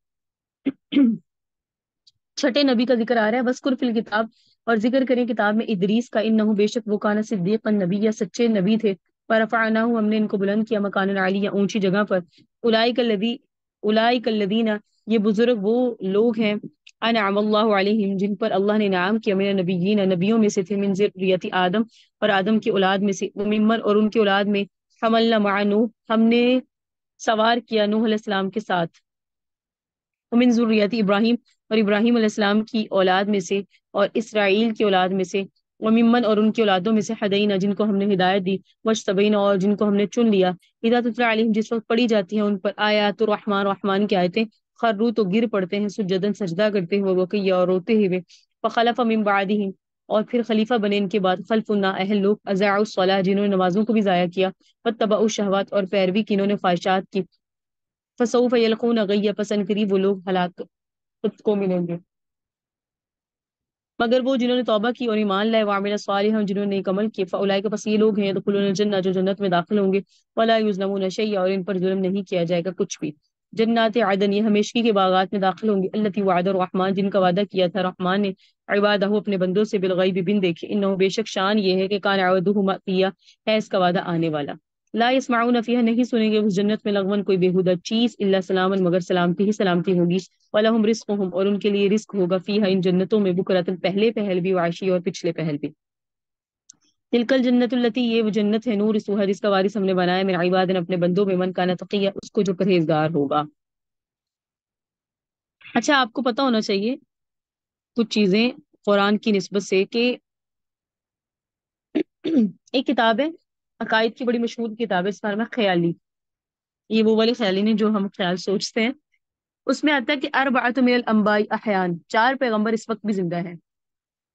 چھٹے نبی کا ذکر آ رہا ہے. وذکر فی الکتاب، اور ذکر کریں کتاب میں ادریس کا، انہ بے شک وہ کان صدیقا نبی، یا سچے نبی تھے. فرفعناہ، ہم نے ان کو بلند کیا، مکان عالی، یا اونچی جگہ پر. اولئک الذین، یہ بزرگ وہ لوگ ہیں، انعم اللہ علیہم، جن پر اللہ نے انعام کیا، من النبیین، نبیوں میں سے تھے، من ذریۃ آدم، اور آدم کی اولاد میں سے، وممن، اور ان کی اولاد میں، حملنا مع نوح، ہم نے سوار کیا نوح علیہ السلام کے ساتھ، ومن ذریۃ ابراہیم، اور ابراہیم علیہ السلام کی اولاد میں سے، اور اسرائیل کی اولاد میں سے، وممن، اور ان کی اولادوں میں سے، ہدینا، جن کو ہم نے ہدایت دی، واجتبینا، اور جن کو ہم نے چن لیا. اذا تتلی علیہم، جس وقت پڑھی جاتی ہیں ان پر آیات الرحمن، رحمان کی آیتیں، خروا، تو گر پڑتے ہیں، سجدن، سجدہ کرتے ہوئے، وقیا، اور روتے ہوئے. فخلف من بعدہم، اور پھر خلیفہ بنے ان کے بعد، خلف نااہل لوگ، اضاعوا الصلاۃ، جنہوں نے نمازوں کو بھی ضائع کیا، واتبعوا الشہوات، اور پیروی کی انہوں نے خواہشات کی. فسوف یلقون غیا، پس ان قریب وہ لوگ ہلاک خود کو ملیں گے. مگر وہ جنہوں نے توبہ کی اور ایمان لائے، وعمل صالحا، جنہوں نے نیک عمل کیے، فاولئک، پس یہ لوگ ہیں، یدخلون الجنہ، جو جنت میں داخل ہوں گے، ولا یظلمون شیئا، اور ان پر ظلم نہیں کیا جائے گا کچھ بھی. جنات عدن، یہ ہمیشگی کے باغات میں داخل ہوں گے، التی وعد الرحمن، جن کا وعدہ کیا تھا رحمان نے، عبادہ، اپنے بندوں سے، بالغیب، بن دیکھے، انہ بے شک شان یہ ہے کہ کان وعدہ مأتیا، ہے اس کا وعدہ آنے والا. لا يسمعون فیہا، نہیں سنیں گے اس جنت میں، لغون، کوئی بےہودہ چیز، الا سلاما، مگر سلامتی ہی سلامتی ہوگی. وَلَهُمْ رِزْقُهُمْ، اور ان کے لیے رزق ہوگا، فیہا، ان جنتوں میں، بکرۃ، پہلے پہل بھی، وعشی، اور پچھلے پہل بھی. تلک الجنت التی، یہ وہ جنت ہے، نورثها، جس کا وارث ہم نے بنایا، من عبادنا، اپنے بندوں میں، من کان تقیا، اس کو جو پرہیزگار ہوگا. اچھا، آپ کو پتہ ہونا چاہیے کچھ چیزیں قرآن کی نسبت سے، کہ ایک کتاب ہے عقائد کی، بڑی مشہور کتاب ہے، اس کا نام ہے خیالی. یہ وہ والی خیالی نہیں جو ہم خیال سوچتے ہیں. اس میں آتا ہے کہ اربعۃ من الانباء احیان، 4 پیغمبر اس وقت بھی زندہ ہیں.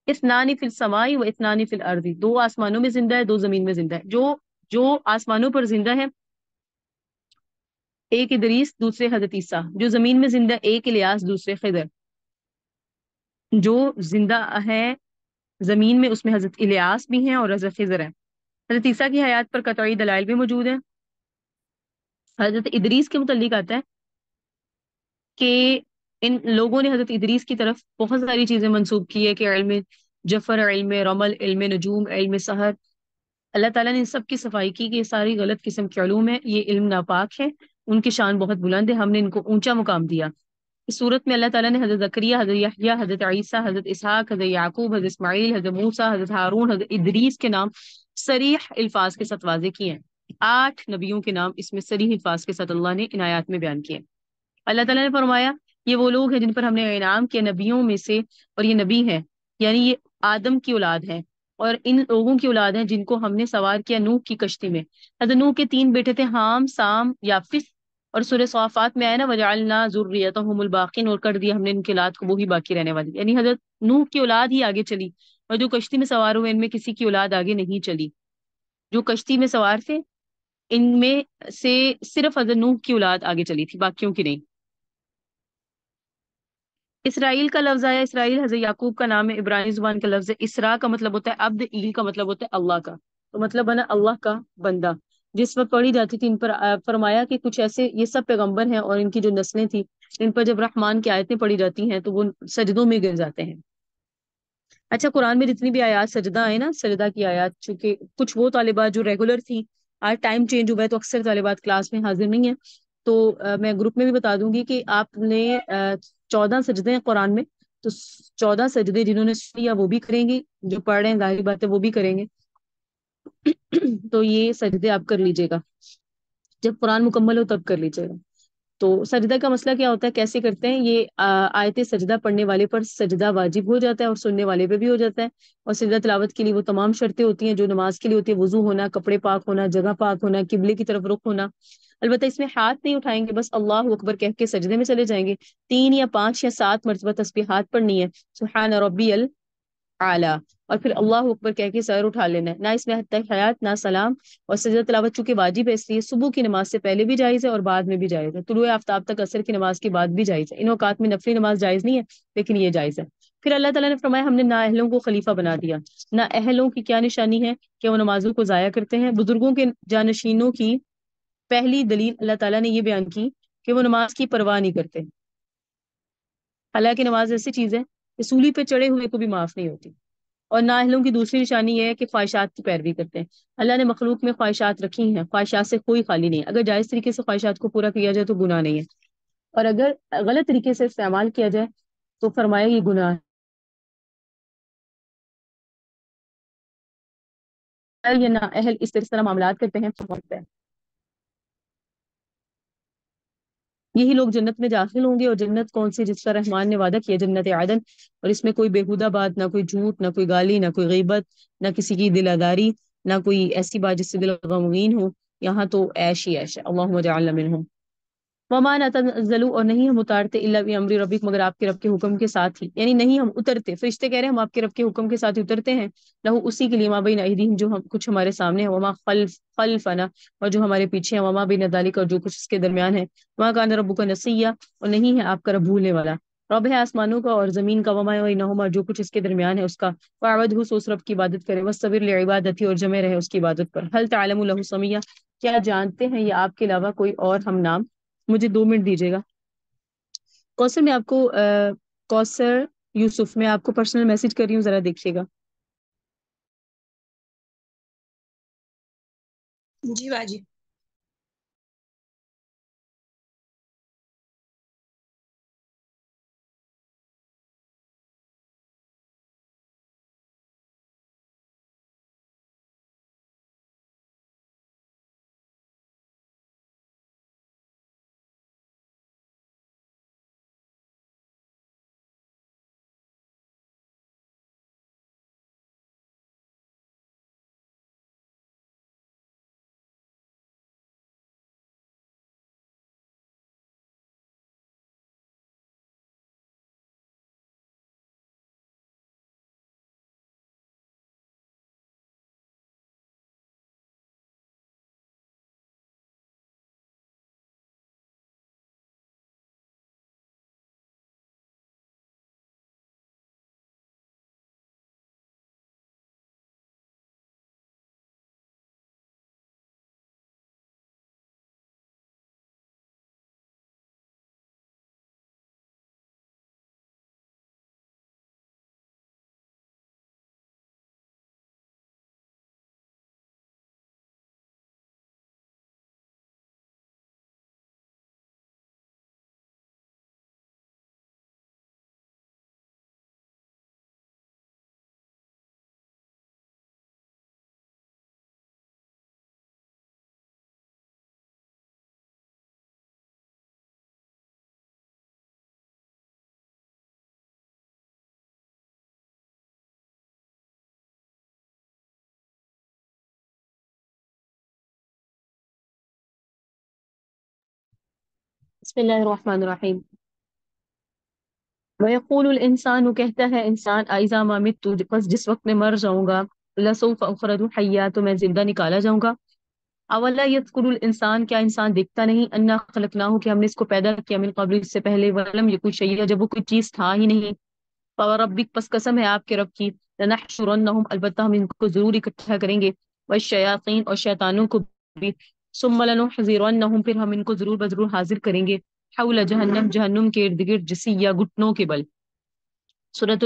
اثنان فی السماء و اثنان فی الارض، 2 آسمانوں میں زندہ ہے، 2 زمین میں زندہ ہے. جو آسمانوں پر زندہ ہے، ایک ادریس، دوسرے حضرت عیسیٰ. جو زمین میں زندہ، ایک الیاس، دوسرے خضر. جو زندہ ہے زمین میں، اس میں حضرت الیاس بھی ہیں اور حضرت خضر ہیں. حضرت عیسیٰ کی حیات پر قطعی دلائل بھی موجود ہیں. حضرت ادریس کے متعلق آتا ہے کہ ان لوگوں نے حضرت ادریس کی طرف بہت ساری چیزیں منسوب کی ہے، کہ علم جفر، علم رمل، علم نجوم، علم سحر. اللہ تعالیٰ نے ان سب کی صفائی کی کہ یہ ساری غلط قسم کے علوم ہیں، یہ علم ناپاک ہے، ان کی شان بہت بلند ہے، ہم نے ان کو اونچا مقام دیا. اس صورت میں اللہ تعالیٰ نے حضرت زکریا، حضرت یحییٰ، حضرت عیسیٰ، حضرت اسحاق، حضرت یعقوب، حضرت اسماعیل، حضرت موسیٰ، حضرت ہارون، حضرت ادریس کے نام صریح الفاظ کے ساتھ واضح کیے ہیں. 8 نبیوں کے نام اس میں صریح الفاظ کے ساتھ اللہ نے ان آیات میں بیان کیے. اللہ تعالیٰ نے فرمایا یہ وہ لوگ ہیں جن پر ہم نے انعام کیا نبیوں میں سے، اور یہ نبی ہیں، یعنی یہ آدم کی اولاد ہے، اور ان لوگوں کی اولاد ہیں جن کو ہم نے سوار کیا نوح کی کشتی میں. حضرت نوح کے 3 بیٹے تھے، حام، سام، یافس. اور سورہ صافات میں آیا نا، وجعلنا ذریتہم الباقین، اور کر دیا ہم نے ان کی اولاد کو وہی باقی رہنے والی. یعنی حضرت نوح کی اولاد ہی آگے چلی، اور جو کشتی میں سوار ہوئے ان میں کسی کی اولاد آگے نہیں چلی. جو کشتی میں سوار تھے ان میں سے صرف حضرت نوح کی اولاد آگے چلی تھی، باقیوں کی نہیں. اسرائیل کا لفظ آیا، اسرائیل حضرت یعقوب کا نام ہے، عبرانی زبان کا لفظ ہے. اسرا کا مطلب ہوتا ہے عبد، ایل کا مطلب ہوتا ہے اللہ کا، تو مطلب بنا اللہ کا بندہ. جس وقت پڑھی جاتی تھی ان پر فرمایا کہ کچھ ایسے یہ سب پیغمبر ہیں اور ان کی جو نسلیں تھیں، ان پر جب رحمان کی آیتیں پڑھی جاتی ہیں تو وہ سجدوں میں گر جاتے ہیں. اچھا، قرآن میں جتنی بھی آیات سجدہ آئے نا، سجدہ کی آیات، چونکہ کچھ وہ طالبات جو ریگولر تھی، آج ٹائم چینج ہوا ہے تو اکثر طالبات کلاس میں حاضر نہیں ہیں، تو میں گروپ میں بھی بتا دوں گی کہ آپ نے 14 سجدے ہیں قرآن میں، تو 14 سجدے جنہوں نے سن لیا وہ بھی کریں گے، جو پڑھ رہے ہیں ظاہری بات ہے وہ بھی کریں گے تو یہ سجدے آپ کر لیجیے گا، جب قرآن مکمل ہو تب کر لیجیے گا۔ تو سجدہ کا مسئلہ کیا ہوتا ہے، کیسے کرتے ہیں، یہ آیت سجدہ پڑھنے والے پر سجدہ واجب ہو جاتا ہے اور سننے والے پہ بھی ہو جاتا ہے، اور سجدہ تلاوت کے لیے وہ تمام شرطیں ہوتی ہیں جو نماز کے لیے ہوتی ہے، وضو ہونا، کپڑے پاک ہونا، جگہ پاک ہونا، قبلے کی طرف رخ ہونا۔ البتہ اس میں ہاتھ نہیں اٹھائیں گے، بس اللہ اکبر کہہ کے سجدے میں چلے جائیں گے، 3 یا 5 یا 7 مرتبہ تسبیحات پڑھنی ہے، سبحان ربی اعلیٰ، اور پھر اللہ اکبر کہہ کے سر اٹھا لینا ہے، نہ اس میں تحیات نہ سلام۔ اور سجدہ تلاوت چونکہ واجب ہے اس لیے صبح کی نماز سے پہلے بھی جائز ہے اور بعد میں بھی جائز ہے، طلوع آفتاب تک عصر کی نماز کے بعد بھی جائز ہے، ان اوقات میں نفلی نماز جائز نہیں ہے لیکن یہ جائز ہے۔ پھر اللہ تعالیٰ نے فرمایا ہم نے نااہلوں کو خلیفہ بنا دیا۔ نااہلوں کی کیا نشانی ہے کہ وہ نمازوں کو ضائع کرتے ہیں، بزرگوں کے جانشینوں کی پہلی دلیل اللہ تعالیٰ نے یہ بیان کی کہ وہ نماز کی پرواہ نہیں کرتے، حالانکہ نماز ایسی چیز ہے کہ سولی پہ چڑھے ہوئے کو بھی معاف نہیں ہوتی۔ اور نااہلوں کی دوسری نشانی یہ ہے کہ خواہشات کی پیروی کرتے ہیں، اللہ نے مخلوق میں خواہشات رکھی ہیں، خواہشات سے کوئی خالی نہیں ہے، اگر جائز طریقے سے خواہشات کو پورا کیا جائے تو گناہ نہیں ہے، اور اگر غلط طریقے سے استعمال کیا جائے تو فرمایا یہ گناہ ہے، یہ نااہل اس طرح معاملات کرتے ہیں تو ہوتا ہے۔ یہی لوگ جنت میں داخل ہوں گے، اور جنت کون سی، جس کا رحمان نے وعدہ کیا، جنت عدن، اور اس میں کوئی بےہودہ بات، نہ کوئی جھوٹ، نہ کوئی گالی، نہ کوئی غیبت، نہ کسی کی دل آزاری، نہ کوئی ایسی بات جس سے دل غمگین ہو، یہاں تو عیش ہی عیش ہے، اللہم اجعلنا منہم۔ وما نتنزل، اور نہیں ہم اتارتے، الا بامر ربک، مگر آپ کے رب کے حکم کے ساتھ ہی، یعنی نہیں ہم اترتے، فرشتے کہہ رہے ہیں ہم آپ کے رب کے حکم کے ساتھ ہی اترتے ہیں، لہو اسی کے لیے، ما بین ایدیہم، جو ہم کچھ ہمارے سامنے ہے، وما خلفنا، اور جو ہمارے پیچھے ہے، وما بین ذالک، اور جو کچھ اس کے درمیان ہے، وما کان ربک نسیا، اور نہیں ہے آپ کا رب بھولنے والا، رب ہے آسمانوں کا اور زمین کا، وما بینہما، جو کچھ اس کے درمیان ہے اس کا، فاعبدہ، سو اس رب کی عبادت کرے، واصطبر لعبادتہ، اور جمع رہے اس کی عبادت پر، هل تعلم له سمیا، کیا جانتے ہیں یہ آپ کے علاوہ کوئی اور ہم نام؟ مجھے 2 منٹ دیجیے گا کوثر، میں آپ کو کوثر یوسف، میں آپ کو پرسنل میسج کر رہی ہوں، ذرا دیکھیے گا۔ جی باجی۔ بسم اللہ الرحمن الرحیم۔ وَيَقُولُ الْإِنسَانُ، کہتا ہے انسان، اِذَا مَا مِتُّ، پس جس وقت میں مر جاؤں گا، لَسَوْفَ أُخْرَجُ حَيًّا، تو میں زندہ نکالا جاؤں گا۔ اولا يذكر الانسان، کیا انسان دیکھتا نہیں، انا خلقناہ، کہ ہم نے اس کو پیدا کیا، من قبل، اس سے پہلے، ولم یکن شیئا، جب وہ کوئی چیز تھا ہی نہیں۔ فوربک، پس قسم ہے آپ کے رب کی، لنحشرنہم، البتہ ہم ان کو ضرور اکٹھا کریں گے، والشیاطین، اور شیطانوں کو بھی، ثم لنحضرنہم، پھر ہم ان کو ضرور بضرور حاضر کریں گے، حول جہنم، جہنم کے ارد گرد، جسیا، گھٹنوں کے بل۔ سورۃ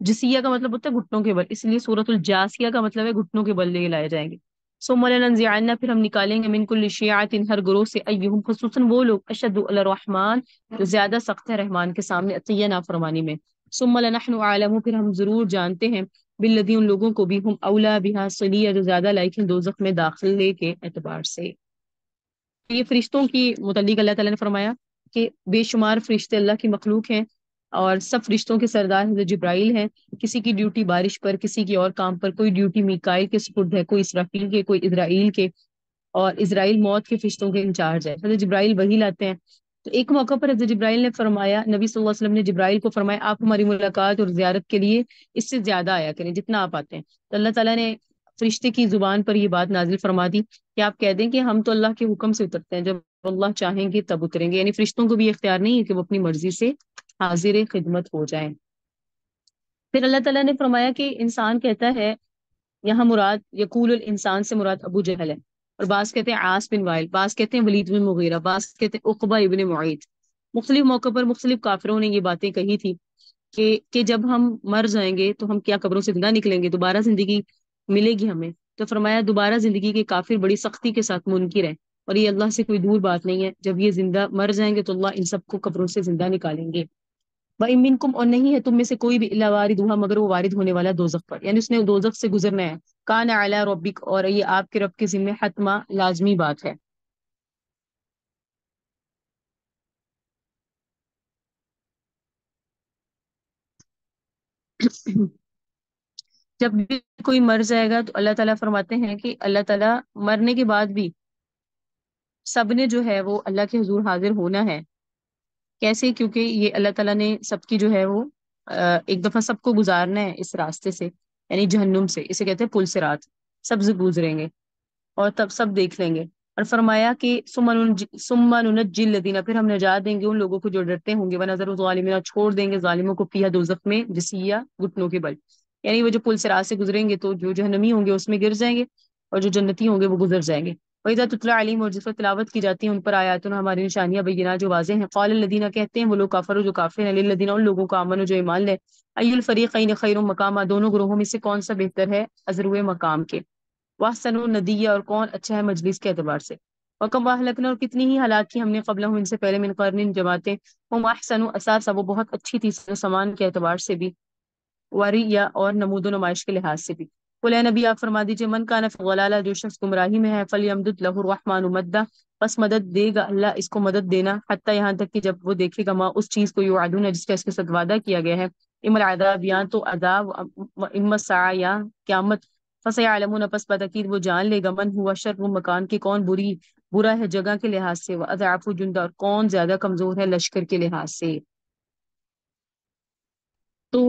جسیہ کا مطلب ہوتا ہے گھٹنوں کے بل، اس لیے سورۃ الجاسیہ کا مطلب ہے گھٹنوں کے بل لے لائے جائیں گے۔ ثم لننزعن، پھر ہم نکالیں گے، من کل شیعۃ، ہر گروہ سے، ایہم، خصوصاً وہ لوگ، اشد علی الرحمن، جو زیادہ سخت ہے رحمان کے سامنے، عطیہ نافرمانی میں۔ ثم لنحن اعلم، پھر ہم ضرور جانتے ہیں، بالذی، ان لوگوں کو بھی، ہم اولا بها صلیہ، جو زیادہ لائق ہیں دوزخ میں داخلے کے اعتبار سے۔ یہ فرشتوں کی متعلق اللہ تعالیٰ نے فرمایا کہ بے شمار فرشتے اللہ کی مخلوق ہیں، اور سب فرشتوں کے سردار حضرت جبرائیل ہیں۔ کسی کی ڈیوٹی بارش پر، کسی کی اور کام پر، کوئی ڈیوٹی میکائیل کے سپرد ہے، کوئی اسرافیل کے، کوئی اسرائیل کے، اور اسرائیل موت کے فرشتوں کے انچارج ہے۔ حضرت جبرائیل وہی لاتے ہیں۔ تو ایک موقع پر حضرت جبرائیل نے فرمایا، نبی صلی اللہ علیہ وسلم نے جبرائیل کو فرمایا، آپ ہماری ملاقات اور زیارت کے لیے اس سے زیادہ آیا کریں جتنا آپ آتے ہیں۔ تو اللہ تعالیٰ نے فرشتے کی زبان پر یہ بات نازل فرما دی کہ آپ کہہ دیں کہ ہم تو اللہ کے حکم سے اترتے ہیں، جب اللہ چاہیں گے تب اتریں گے، یعنی فرشتوں کو بھی اختیار نہیں ہے کہ وہ اپنی مرضی سے حاضر خدمت ہو جائیں۔ پھر اللہ تعالیٰ نے فرمایا کہ انسان کہتا ہے، یہاں مراد یقول الانسان سے مراد ابو جہل ہے، اور بعض کہتے ہیں عاص بن وائل، بعض کہتے ہیں ولید بن مغیرہ، بعض کہتے ہیں عقبہ ابن معیط۔ مختلف موقع پر مختلف کافروں نے یہ باتیں کہی تھی کہ جب ہم مر جائیں گے تو ہم کیا قبروں سے زندہ نکلیں گے، دوبارہ زندگی ملے گی ہمیں؟ تو فرمایا دوبارہ زندگی کے کافر بڑی سختی کے ساتھ منکر ہیں، اور یہ اللہ سے کوئی دور بات نہیں ہے، جب یہ زندہ مر جائیں گے تو اللہ ان سب کو قبروں سے زندہ نکالیں گے۔ وَإِن مِّنكُمْ، اور نہیں ہے تم میں سے کوئی بھی، الا واردھا، مگر وہ وارد ہونے والا دوزخ پر، یعنی اس نے دوزخ سے گزرنا ہے۔ کان علی ربک، اور یہ آپ کے رب کے ذمہ حتما، لازمی بات ہے۔ جب بھی کوئی مر جائے گا تو اللہ تعالیٰ فرماتے ہیں کہ اللہ تعالیٰ مرنے کے بعد بھی سب نے جو ہے وہ اللہ کے حضور حاضر ہونا ہے۔ کیسے؟ کیونکہ یہ اللہ تعالیٰ نے سب کی جو ہے وہ ایک دفعہ سب کو گزارنا ہے اس راستے سے، یعنی جہنم سے، اسے کہتے ہیں پل صراط، سب سے گزریں گے اور تب سب دیکھ لیں گے۔ اور فرمایا کہ ثم ننجی الذین، پھر ہم نجات دیں گے ان لوگوں کو جو ڈرتے ہوں گے، ونذر الظالمین، چھوڑ دیں گے ظالموں کو، فیہا، دوزخ میں، جثیا، گھٹنوں کے بل، یعنی وہ جو پل صراط سے گزریں گے تو جو جہنمی ہوں گے اس میں گر جائیں گے، اور جو جنتی ہوں گے وہ گزر جائیں گے۔ وَإِذَا تُتْلَىٰ عَلَيْهِمْ، اور جس پر تلاوت کی جاتی ہے ان پر آیاتنا، ہماری نشانیاں، بینات، جو واضح ہیں، قال الذین، کہتے ہیں وہ لوگ، کافروا، جو کافر ہیں، للذین، ان لوگوں کو، آمنوا، جو ایمان لے، ای الفریقین خیر مقاما، دونوں گروہوں میں سے کون سا بہتر ہے ازروع مقام کے، واحسن ندیہ، اور کون اچھا ہے مجلس کے اعتبار سے۔ وکم اہلکنا، اور کتنی ہی ہلاک کی ہم نے، قبلہم، ان سے پہلے، من قرن، جماعتیں، ہم احسن اساسا، وہ بہت اچھی تھی سامان کے اعتبار سے بھی، واری، یا اور نمود و نمائش کے لحاظ سے بھی۔ قل، اے نبی آپ فرما دیجئے، من کان فی ضلالہ، جو شخص گمراہی میں ہے، فلیمدد لہ الرحمن مدا، بس مدد دے گا اللہ اس کو مدد دینا، حتی، یہاں تک کہ جب وہ دیکھے گا، ما، اس چیز کو، یوعدون، جس کا اس کے ساتھ وعدہ کیا گیا ہے، اما العذاب، یا تو عذاب، اما الساعہ، یا قیامت، فسیعلمون، پس بتاکید وہ جان لے گا، من ہوا شر مکان، کے کون برا ہے جگہ کے لحاظ سے، واضعف جندہ، اور کون زیادہ کمزور ہے لشکر کے لحاظ سے۔ تو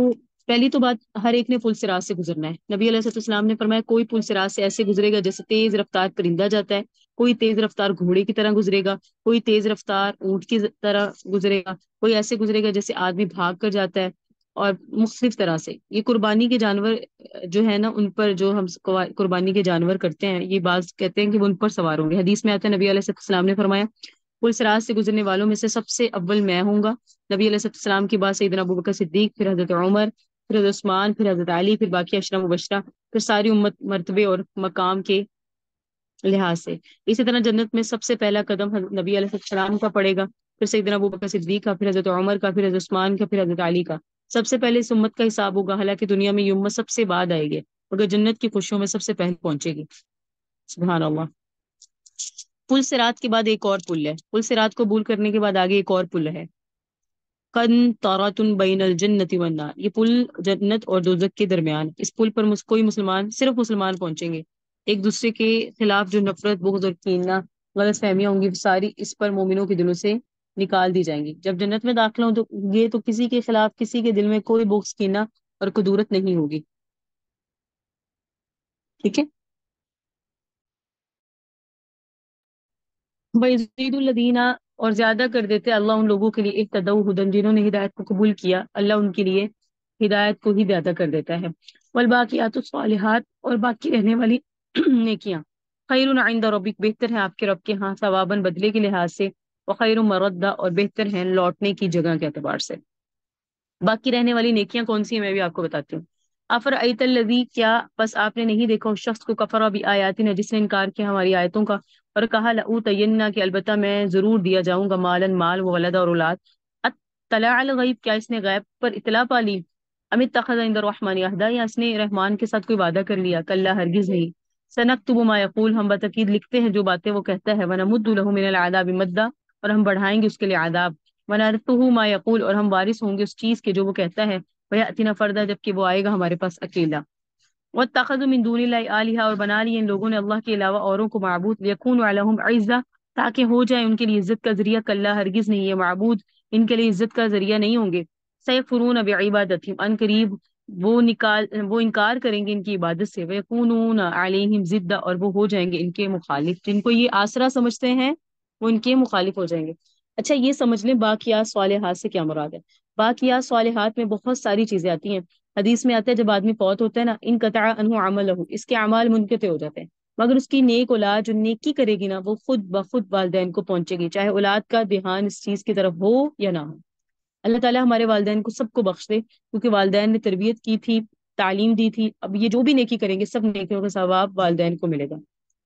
پہلی تو بات، ہر ایک نے پل صراط سے گزرنا ہے۔ نبی علیہ الصلوۃ والسلام نے فرمایا کوئی پل صراط سے ایسے گزرے گا جیسے تیز رفتار پرندہ جاتا ہے، کوئی تیز رفتار گھوڑے کی طرح گزرے گا، کوئی تیز رفتار اونٹ کی طرح گزرے گا، کوئی ایسے گزرے گا جیسے آدمی بھاگ کر جاتا ہے، اور مختلف طرح سے۔ یہ قربانی کے جانور جو ہے نا، ان پر جو ہم قربانی کے جانور کرتے ہیں، یہ بعض کہتے ہیں کہ وہ ان پر سوار ہوں گے۔ حدیث میں آتا ہے، نبی علیہ الصلوۃ والسلام نے فرمایا پل صراط سے گزرنے والوں میں سے سب سے اول میں ہوں گا۔ نبی علیہ السلام کے بعد سیدنا ابوبکر صدیق، پھر حضرت عمر، پھر حضرت عثمان، پھر حضرت علی، پھر باقی عشرہ مبشرہ، پھر ساری امت مرتبے اور مقام کے لحاظ سے۔ اسی طرح جنت میں سب سے پہلا قدم نبی علیہ السلام کا پڑے گا، پھر سیدنا ابوبکر صدیق کا، پھر حضرت عمر کا، پھر حضرت عثمان کا، پھر حضرت علی کا۔ سب سے پہلے اس امت کا حساب ہوگا، حالانکہ دنیا میں یہ امت سب سے بعد آئے گی، مگر جنت کی خوشیوں میں سب سے پہلے پہنچے گی۔ سبحان اللہ۔ پل صراط کے بعد ایک اور پل ہے، پل صراط کو عبور کرنے کے بعد آگے ایک اور پل ہے، قن تاراتن بین الجنت والنار، یہ پل جنت اور دوزخ کے درمیان۔ اس پل پر کوئی مسلمان، صرف مسلمان پہنچیں گے، ایک دوسرے کے خلاف جو نفرت، بغض اور کینہ، غلط فہمیاں ہوں گی، وہ ساری اس پر مومنوں کے دلوں سے نکال دی جائیں گی۔ جب جنت میں داخلہ ہوں تو یہ تو کسی کے خلاف، کسی کے دل میں کوئی بغض، کینہ اور کدورت نہیں ہوگی، ٹھیک ہے۔ وَيَزِيدُ الَّذِينَ، اور زیادہ کر دیتے اللہ ان لوگوں کے لیے، اهْتَدَوْا هُدًى، جنہوں نے ہدایت کو قبول کیا، اللہ ان کے لیے ہدایت کو ہی زیادہ کر دیتا ہے۔ والباقیات الصالحات، اور باقی رہنے والی نیکیاں، خیر عند ربک، بہتر ہیں آپ کے رب کے ہاں، ثواباً، بدلے کے لحاظ سے، وخیر مردا، اور بہتر ہیں لوٹنے کی جگہ کے اعتبار سے۔ باقی رہنے والی نیکیاں کون سی ہیں میں بھی آپ کو بتاتی ہوں۔ افرأیت الذی، کیا بس آپ نے نہیں دیکھا اس شخص کو، کفر بآیاتنا، جس نے انکار کیا ہماری آیتوں کا، اور کہا لأوتین، کہ البتہ میں ضرور دیا جاؤں گا، مالن مال، و ولد اور اولاد۔ اطلع الغیب، کیا اس نے غیب پر اطلاع پا لی؟ ام اتخذ عند الرحمن عہدا، یا اس نے رحمان کے ساتھ کوئی وعدہ کر لیا؟ کلا ہرگز نہیں۔ سنکتب ما یقول، ہم بتاکید لکھتے ہیں جو باتیں وہ کہتا ہے، ونمد له من العذاب مدا، اور ہم بڑھائیں گے اس کے لیے عذاب، ونرثه ما یقول، اور ہم وارث ہوں گے اس چیز کے جو وہ کہتا ہے، ویأتینا فردا، جبکہ وہ آئے گا ہمارے پاس اکیلا۔ واتخذوا من دون اللہ آلہہ، اور بنا لیے ان لوگوں نے اللہ کے علاوہ اوروں کو معبود، لیکونوا لہم عزا، تاکہ ہو جائے ان کے لیے عزت کا ذریعہ، کلا ہرگز نہیں، یہ معبود ان کے لیے عزت کا ذریعہ نہیں ہوں گے۔ سیکفرون بعبادتہم، ان قریب وہ انکار کریں گے ان کی عبادت سے، ویکونون علیہم ضد، اور وہ ہو جائیں گے ان کے مخالف، جن کو یہ آسرا سمجھتے ہیں وہ ان کے مخالف ہو جائیں گے۔ اچھا یہ سمجھ لیں باقیات صالحات سے کیا مراد ہے۔ باقیات صالحات میں بہت ساری چیزیں آتی ہیں۔ حدیث میں آتا ہے جب آدمی فوت ہوتا ہے نا، انقطع عنہ عملہ، اس کے اعمال منقطع ہو جاتے ہیں، مگر اس کی نیک اولاد جو نیکی کرے گی نا، وہ خود بخود والدین کو پہنچے گی، چاہے اولاد کا دھیان اس چیز کی طرف ہو یا نہ ہو۔ اللہ تعالیٰ ہمارے والدین کو سب کو بخش دے، کیونکہ والدین نے تربیت کی تھی، تعلیم دی تھی، اب یہ جو بھی نیکی کریں گے سب نیکیوں کا ثواب والدین کو ملے گا،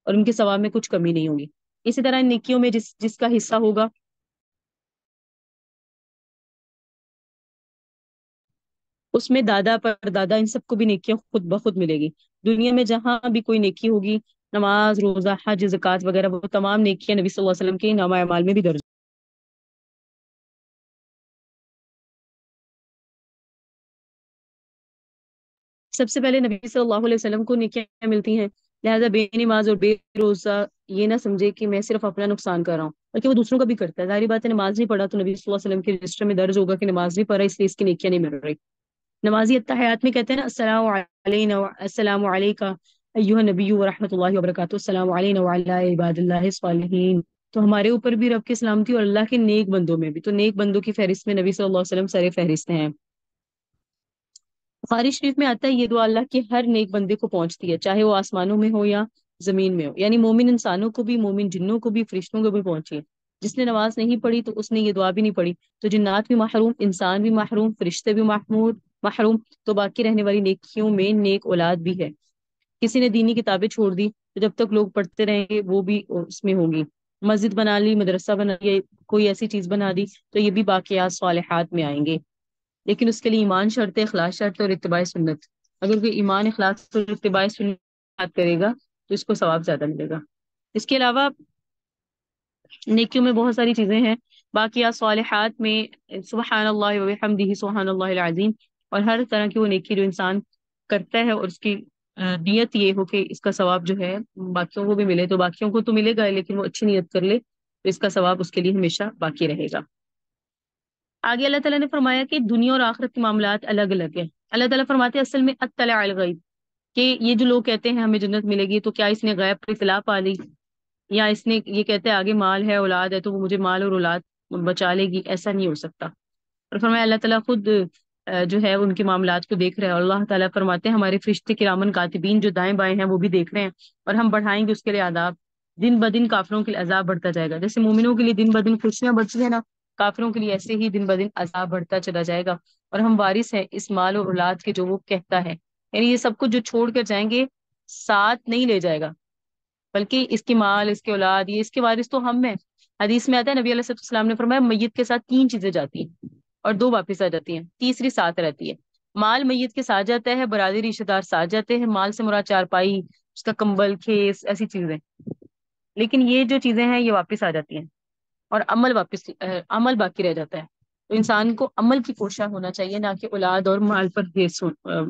اور ان کے ثواب میں کچھ کمی نہیں ہوگی۔ اسی طرح ان نیکیوں میں جس جس کا حصہ ہوگا، اس میں دادا پر دادا ان سب کو بھی نیکیاں خود بخود ملے گی۔ دنیا میں جہاں بھی کوئی نیکی ہوگی، نماز، روزہ، حج، زکوٰۃ وغیرہ، وہ تمام نیکیاں نبی صلی اللہ علیہ وسلم کے نامہ اعمال میں بھی درج۔ سب سے پہلے نبی صلی اللہ علیہ وسلم کو نیکیاں ملتی ہیں، لہذا بے نماز اور بے روزہ یہ نہ سمجھے کہ میں صرف اپنا نقصان کر رہا ہوں، بلکہ وہ دوسروں کا بھی کرتا ہے۔ ظاہری بات ہے نماز نہیں پڑھا تو نبی صلی اللہ علیہ وسلم کے رجسٹر میں درج ہوگا کہ نماز نہیں پڑھا، اس لیے اس کی نیکیاں نہیں مل رہی۔ نمازی التحیات میں کہتے ہیں نا، السلام علینا السلام علیکہ ایھا النبی ورحمۃ اللہ وبرکاتہ، السلام علینا وعلی عباد اللہ الصالحین، تو ہمارے اوپر بھی رب کی سلامتی اور اللہ کے نیک بندوں میں بھی، تو نیک بندوں کی فہرست میں نبی صلی اللہ علیہ وسلم سر فہرست ہیں۔ بخاری شریف میں آتا ہے یہ دعا اللہ کے ہر نیک بندے کو پہنچتی ہے، چاہے وہ آسمانوں میں ہو یا زمین میں ہو، یعنی مومن انسانوں کو بھی، مومن جنوں کو بھی، فرشتوں کو بھی پہنچی ہے۔ جس نے نماز نہیں پڑھی تو اس نے یہ دعا بھی نہیں پڑھی، تو جنات بھی محروم، انسان بھی محروم، فرشتے بھی محروم، تو باقی رہنے والی نیکیوں میں نیک اولاد بھی ہے۔ کسی نے دینی کتابیں چھوڑ دی تو جب تک لوگ پڑھتے رہیں گے وہ بھی اس میں ہوں گی۔ مسجد بنا لی، مدرسہ بنا لیا، کوئی ایسی چیز بنا دی، تو یہ بھی باقیات صالحات میں آئیں گے، لیکن اس کے لیے ایمان شرط ہے، اخلاص شرط ہے، اور اتباع سنت۔ اگر کوئی ایمان، اخلاص اور اتباع سنت کرے گا تو اس کو ثواب زیادہ ملے گا۔ اس کے علاوہ نیکیوں میں بہت ساری چیزیں ہیں۔ باقیات صالحات میں سبحان اللہ و بحمدہ سبحان اللہ العظیم، اور ہر طرح کی وہ نیکی جو انسان کرتا ہے اور اس کی نیت یہ ہو کہ اس کا ثواب جو ہے باقیوں کو بھی ملے، تو باقیوں کو تو ملے گا لیکن وہ اچھی نیت کر لے تو اس کا ثواب اس کے لیے ہمیشہ باقی رہے گا۔ آگے اللہ تعالیٰ نے فرمایا کہ دنیا اور آخرت کے معاملات الگ الگ ہیں۔ اللہ تعالیٰ فرماتے ہیں اصل میں اطلع الغیب، کہ یہ جو لوگ کہتے ہیں ہمیں جنت ملے گی، تو کیا اس نے غیب پر اطلاع پا لی، یا اس نے یہ کہتے ہیں آگے مال ہے، اولاد ہے، تو وہ مجھے مال اور اولاد بچا لے گی؟ ایسا نہیں ہو سکتا۔ اور فرمایا اللہ تعالیٰ خود جو ہے ان کے معاملات کو دیکھ رہے ہیں، اور اللہ تعالیٰ فرماتے ہیں ہمارے فرشتے کرامن کاتبین جو دائیں بائیں ہیں وہ بھی دیکھ رہے ہیں، اور ہم بڑھائیں گے اس کے لیے عذاب، دن بدن کافروں کے لیے عذاب بڑھتا جائے گا، جیسے مومنوں کے لیے دن بدن خوشیاں بڑھتی ہیں نا، کافروں کے لیے ایسے ہی دن بدن عذاب بڑھتا چلا جائے گا۔ اور ہم وارث ہیں اس مال اور اولاد کے جو وہ کہتا ہے، یعنی یہ سب کچھ جو چھوڑ کر جائیں گے ساتھ نہیں لے جائے گا، بلکہ اس کی مال، اس کے اولاد، یہ اس کے وارث تو ہم ہیں۔ حدیث میں آتا ہے نبی علیہ السلام نے فرمایا میت کے ساتھ تین چیزیں جاتی ہیں اور دو واپس آ جاتی ہیں، تیسری ساتھ رہتی ہے۔ مال میت کے ساتھ جاتا ہے، برادری رشتے دار ساتھ جاتے ہیں، مال سے مراد چارپائی، اس کا کمبل، کھیس، ایسی چیزیں، لیکن یہ جو چیزیں ہیں یہ واپس آ جاتی ہیں، اور عمل باقی رہ جاتا ہے۔ تو انسان کو عمل کی کوشاں ہونا چاہیے، نہ کہ اولاد اور مال پر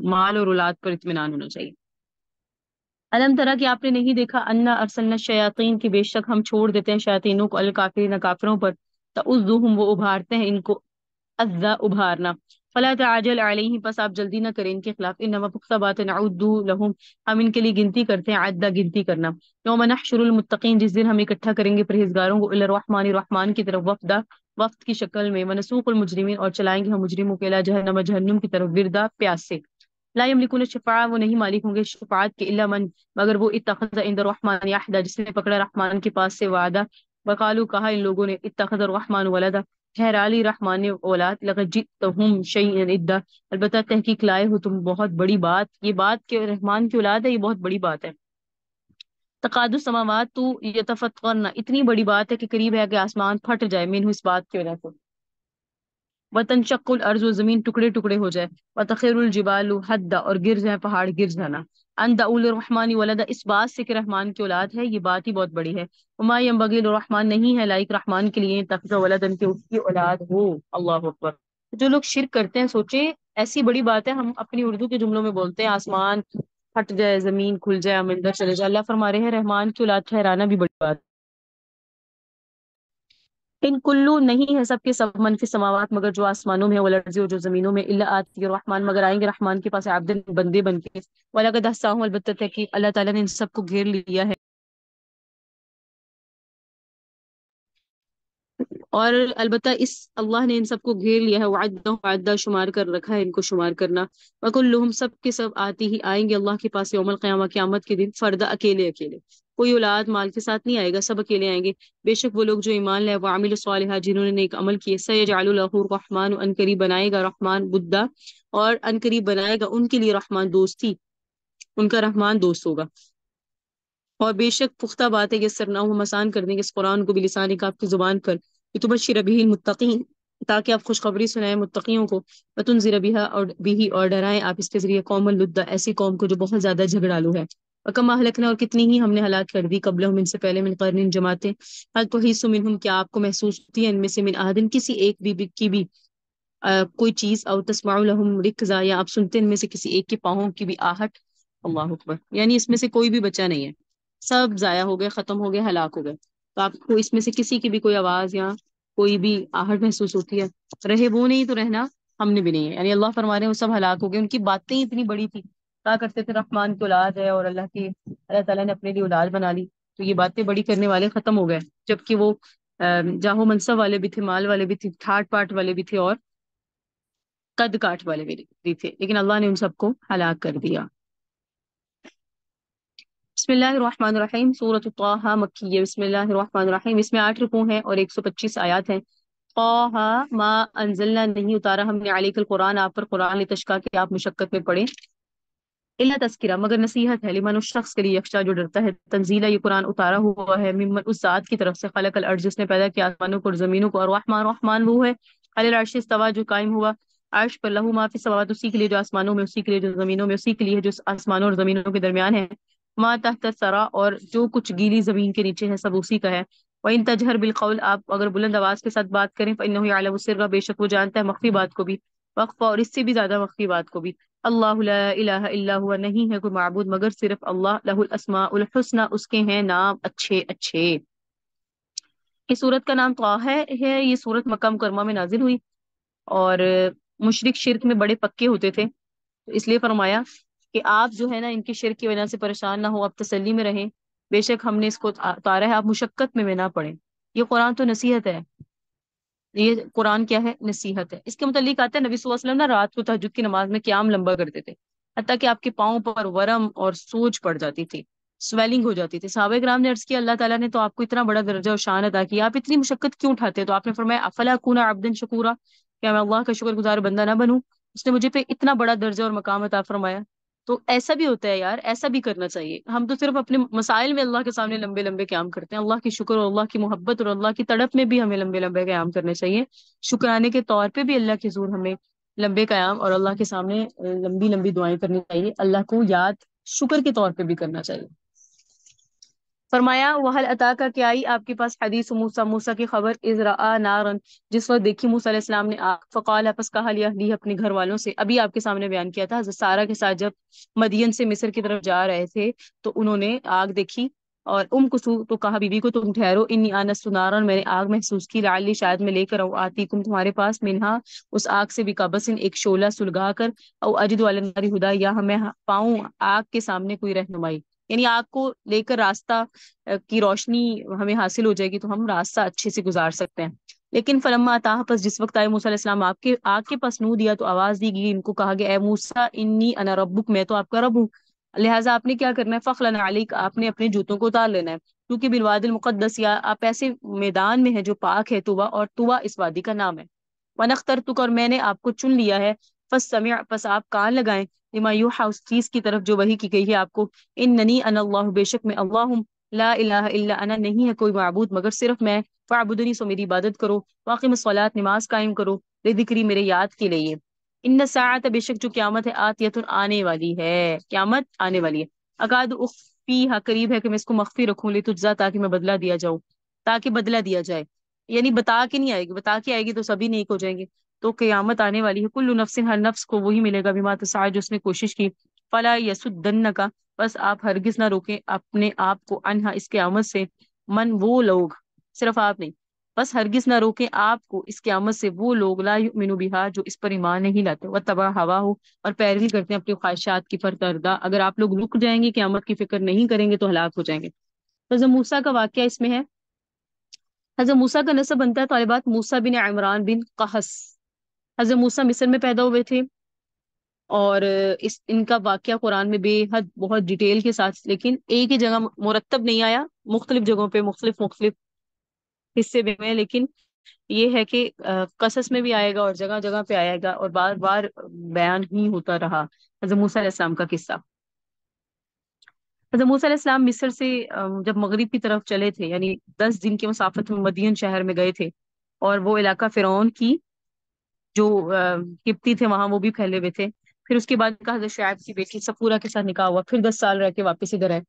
مال اور اولاد پر اطمینان ہونا چاہیے۔ الم طرح کہ آپ نے نہیں دیکھا، انا ارسلنا الشیاطین کی بے شک ہم چھوڑ دیتے ہیں شیاطینوں کو، الکافرین کافروں پر، تعوذہم وہ ابھارتے ہیں ان کو، عزا ابھارنا، فلا تعجل علیہم پس آپ جلدی نہ کریں ان کے خلاف، انما پختہ بات نعد لہم ہم ان کے لیے گنتی کرتے ہیں، عدہ گنتی کرنا۔ یوم نحشر المتقین جس دن ہم اکٹھا کریں گے پرہیزگاروں کو، الی الرحمن رحمان کی طرف، وفدا وفد کی شکل میں، ونسوق المجرمین اور چلائیں گے ہم مجرموں کے، الی جہنم جہنم کی طرف، وردا پیاس سے، لا یملکون الشفاعہ وہ نہیں مالک ہوں گے شفاعت کے، الا من مگر وہ، اتخذ عند الرحمن عہدا جس نے پکڑا رحمان کے پاس سے وعدہ، وقالو کہا ان لوگوں نے، اتخذ الرحمن ولدا ٹھہرا لی رحمان نے اولاد، لقد جئتہم شیئا ادا، البتہ تحقیق لائے ہو تم بہت بڑی بات، یہ بات کہ رحمان کی اولاد ہے، یہ بہت بڑی بات ہے۔ تقاد السماوات تو یتفطرن، اتنی بڑی بات ہے کہ قریب ہے کہ آسمان پھٹ جائے، منہ اس بات کی وجہ سے، وتنشق الارض، زمین ٹکڑے ٹکڑے ہو جائے، وتخر الجبال حدا، اور گر جائے پہاڑ گر جانا، ان دعوا للرحمن ولدا، اس بات سے کہ رحمان کی اولاد ہے، یہ بات ہی بہت بڑی ہے۔ وما ينبغي للرحمن، نہیں ہے لائق رحمان کے لیے تخذ ولدا، کہ اس کی اولاد ہو۔ اللہ اکبر۔ جو لوگ شرک کرتے ہیں سوچیں، ایسی بڑی بات ہے، ہم اپنی اردو کے جملوں میں بولتے ہیں آسمان پھٹ جائے، زمین کھل جائے، امندر چلے جائے، اللہ فرما رہے ہیں رحمان کی اولاد ٹھہرانا بھی بڑی بات۔ ان کلو، نہیں ہے سب کے سب، من فی السماوات، مگر جو آسمانوں میں ہے، والارض، اور جو زمینوں میں، الا آتی الرحمن، مگر آئیں گے رحمان کے پاس عبدن، بندے بن کے، ولقد احصاهم، البتہ ہے کہ اللہ تعالیٰ نے ان سب کو گھیر لیا ہے، اور البتہ اس اللہ نے ان سب کو گھیر لیا ہے، وعدہ، وعدہ شمار کر رکھا ہے ان کو شمار کرنا، وکلہم، سب کے سب، آتی ہی آئیں گے اللہ کے پاس یوم القیامہ، قیامت کے دن، فردا، اکیلے اکیلے، کوئی اولاد مال کے ساتھ نہیں آئے گا، سب اکیلے آئیں گے۔ بے شک وہ لوگ جو ایمان لائے، وعملوا الصالحات، جنہوں نے نیک عمل کیے، سیجعل لہ الرحمن، ان قریب بنائے گا رحمان بدہ، اور ان قریب بنائے گا ان کے لیے رحمان دوستی، ان کا رحمان دوست ہوگا۔ اور بے شک پختہ بات ہے، یسرناہ، ہم آسان کر دیں گے اس قرآن کو، بلسانک، آپ کی زبان پر، لتبشر بہ المتقین، تاکہ آپ خوشخبری سنائیں متقیوں کو، وتنذر بہا، اور بھی، اور ڈرائیں آپ اس کے ذریعے قوم لدا، ایسی قوم کو جو بہت زیادہ جھگڑالو ہے۔ وکم اہلکنا، اور کتنی ہی ہم نے ہلاک کر دی، قبلہم، ان سے پہلے، من قرن، جماعتیں، هل تحس منہم، کیا آپ کو محسوس ہوتی ہے ان میں سے، من احد، کسی ایک بھی کی بھی کوئی چیز، او تسمع لہم رکزا، یا آپ سنتے ان میں سے کسی ایک کے پاؤں کی بھی آہٹ۔ اللہ اکبر، یعنی اس میں سے کوئی بھی بچا نہیں ہے، سب ضائع ہو گئے، ختم ہو گئے، ہلاک ہو گئے، تو آپ کو اس میں سے کسی کی بھی کوئی آواز یا کوئی بھی آہٹ محسوس ہوتی ہے؟ رہے وہ نہیں تو رہنا ہم نے بھی نہیں ہے، یعنی اللہ فرما رہے ہیں وہ سب ہلاک ہو گئے، ان کی باتیں اتنی بڑی تھی، کہا کرتے تھے رحمان کی اولاد ہے، اور اللہ تعالیٰ نے اپنے لیے اولاد بنا لی، تو یہ باتیں بڑی کرنے والے ختم ہو گئے، جبکہ وہ جاہو منصب والے بھی تھے، مال والے بھی تھے، ٹھاٹ پاٹ والے بھی تھے، اور قد کاٹ والے بھی تھے، لیکن اللہ نے ان سب کو ہلاک کر دیا۔ بسم اللہ الرحمن الرحیم، سورۃ طٰہٰ مکیہ، بسم اللہ الرحمن الرحیم، اس میں 8 رکوع ہیں اور 125 آیات ہیں۔ طٰہٰ ما انزلنا، نہیں اتارا ہم نے، علیک القرآن، آپ پر قرآن، لتشقیٰ، کہ آپ مشقت میں پڑھیں، الا تذکرہ، مگر نصیحت ہے، لمن، اس شخص کے لیے، یخشیٰ، جو ڈرتا ہے، تنزیلا، یہ قرآن اتارا ہوا ہے، ممن، اس ذات کی طرف سے، خلق الارض، جس نے پیدا کیا آسمانوں کو اور زمینوں کو، اور رحمان، رحمان وہ ہے، علی العرش استویٰ، جو قائم ہوا عرش پر، لہو ما فی السماوات، اسی کے لیے جو آسمانوں میں، اسی کے لیے جو زمینوں میں، اسی کے لیے جو آسمانوں اور زمینوں کے درمیان ہے، ما تحت الثری، اور جو کچھ گیلی زمین کے نیچے ہے، سب اسی کا ہے۔ وَإِن تَجْهَرْ بِالْقَوْلِ، آپ اگر بلند آواز کے ساتھ بات کریں، فَإِنَّهُ يَعْلَمُ السِّرَّ، بے شک وہ جانتا ہے مخفی بات کو بھی، وَأَخْفَى، اور اس سے بھی زیادہ مخفی بات کو بھی۔ اللہ لا الہ الا ہوا، نہیں ہے کوئی معبود مگر صرف اللہ، لہ الاسماء الحسنی، اس کے ہیں نام اچھے اچھے۔ اس سورت کا نام طٰہٰ ہے، یہ سورت مکہ مکرمہ میں نازل ہوئی، اور مشرک شرک میں بڑے پکے ہوتے تھے، تو اس لیے فرمایا کہ آپ جو ہے نا ان کی شرک کی وجہ سے پریشان نہ ہو، آپ تسلی میں رہیں، بے شک ہم نے اس کو اتارا ہے، آپ مشقت میں نہ پڑیں، یہ قرآن تو نصیحت ہے، یہ قرآن کیا ہے؟ نصیحت ہے۔ اس کے متعلق آتا ہے نبی صلی اللہ علیہ وسلم نا رات کو تہجد کی نماز میں قیام لمبا کرتے تھے، حتیٰ کہ آپ کے پاؤں پر ورم اور سوج پڑ جاتی تھی، سویلنگ ہو جاتی تھی۔ صحابہ کرام نے عرض کیا اللہ تعالیٰ نے تو آپ کو اتنا بڑا درجہ اور شان عطا کیا، آپ اتنی مشقت کیوں اٹھاتے ہیں؟ تو آپ نے فرمایا افلا اکون عبدا شکورا، کیا میں اللہ کا شکر گزار بندہ نہ بنوں؟ اس نے مجھے پہ اتنا بڑا درجہ اور مقام عطا فرمایا۔ تو ایسا بھی ہوتا ہے یار، ایسا بھی کرنا چاہیے، ہم تو صرف اپنے مسائل میں اللہ کے سامنے لمبے لمبے قیام کرتے ہیں، اللہ کی شکر اور اللہ کی محبت اور اللہ کی تڑپ میں بھی ہمیں لمبے لمبے قیام کرنے چاہیے، شکرانے کے طور پہ بھی اللہ کے حضور ہمیں لمبے قیام اور اللہ کے سامنے لمبی لمبی دعائیں کرنی چاہیے، اللہ کو یاد شکر کے طور پہ بھی کرنا چاہیے۔ فرمایا وحل عطا کا، کیا آئی آپ کے پاس، حدیث موسیٰ، موسیٰ کی خبر، اذ رآ نارن، جس وقت دیکھی موسیٰ علیہ السلام نے آگ، فقال، پس کہا، لی اپنے گھر والوں سے، ابھی آپ کے سامنے بیان کیا تھا، حضرت سارہ کے ساتھ جب مدین سے مصر کی طرف جا رہے تھے تو انہوں نے آگ دیکھی، اور کسو، تو کہا بیوی کو تم ٹھہرو، انی آنست نارن، میں نے آگ محسوس کی، لعلی، شاید میں لے کر آؤں، آتی کم، تمہارے پاس، منہا، اس آگ سے بھی، قبسن، ایک شعلہ سلگا کر، او اجد علی النار ہدی، یا ہمیں پاؤں آگ کے سامنے کوئی رہنمائی، یعنی آگ کو لے کر راستہ کی روشنی ہمیں حاصل ہو جائے گی تو ہم راستہ اچھے سے گزار سکتے ہیں۔ لیکن فلما اتاہ، پس جس وقت آئے موسیٰ علیہ السلام آپ کے آگ کے پاس، نو دیا، تو آواز دی گئی، ان کو کہا گیا، اے موسیٰ انی انا ربک، میں تو آپ کا رب ہوں، لہٰذا آپ نے کیا کرنا ہے، فخلن علیک، آپ نے اپنے جوتوں کو اتار لینا ہے، کیونکہ بالواد المقدس، یا آپ ایسے میدان میں ہے جو پاک ہے، طوا، اور طوا اس وادی کا نام ہے، ونخترتک، اور میں نے آپ کو چن لیا ہے، فاستمع، پس آپ کان لگائیں، لما یوحى، اس چیز کی طرف جو وحی کی گئی ہے آپ کو، اننی انا اللہ، بے شک میں اللہ ہوں، لا الہ الا انا، نہیں ہے کوئی معبود مگر صرف میں، فاعبدنی، سو میری عبادت کرو، واقم الصلاۃ، نماز قائم کرو، لذکری، میرے یاد کے لیے، ان الساعۃ، بے شک جو قیامت ہے، آتیۃ، آنے والی ہے، قیامت آنے والی ہے، اکاد اخفیہا، قریب ہے کہ میں اس کو مخفی رکھوں، لتجزا، تاکہ میں بدلہ دیا جاؤں، تاکہ بدلہ دیا جائے، یعنی بتا کے نہیں آئے گی، بتا کے آئے گی تو سبھی نیک ہو جائیں گے، تو قیامت آنے والی ہے، کل نفس، ہر نفس کو وہی ملے گا، بما تسعی، جو اس نے کوشش کی، فلا یسدنک، بس آپ ہرگز نہ روکیں اپنے آپ کو، انہا، اس قیامت سے، من، وہ لوگ، صرف آپ نہیں، بس ہرگز نہ روکیں آپ کو اس قیامت سے وہ لوگ، لا یؤمنوا بہا، جو اس پر ایمان نہیں لاتے، واتبع ہواہ، اور پیروی کرتے ہیں اپنی خواہشات کی، فرتردہ، اگر آپ لوگ رک جائیں گے، قیامت کی فکر نہیں کریں گے تو ہلاک ہو جائیں گے۔ حضرت موسیٰ کا واقعہ اس میں ہے، حضرت موسیٰ کا نسب بنتا ہے طالبات موسیٰ بن عمران بن قحس، حضرت موسیٰ مصر میں پیدا ہوئے تھے، اور ان کا واقعہ قرآن میں بے حد بہت ڈیٹیل کے ساتھ، لیکن ایک ہی جگہ مرتب نہیں آیا، مختلف جگہوں پہ مختلف مختلف حصے میں، لیکن یہ ہے کہ قصص میں بھی آئے گا اور جگہ جگہ پہ آئے گا، اور بار بار بیان ہی ہوتا رہا حضرت موسیٰ علیہ السلام کا قصہ۔ حضرت موسیٰ علیہ السلام مصر سے جب مغرب کی طرف چلے تھے، یعنی 10 دن کے مسافت میں مدین شہر میں گئے تھے، اور وہ علاقہ فرعون کی جو قبطی تھے وہاں وہ بھی پھیلے ہوئے تھے، پھر اس کے بعد کا حضرت شعیب کی بیٹی سفورہ کے ساتھ نکاح ہوا، پھر 10 سال رہ کے واپس ادھر آئے،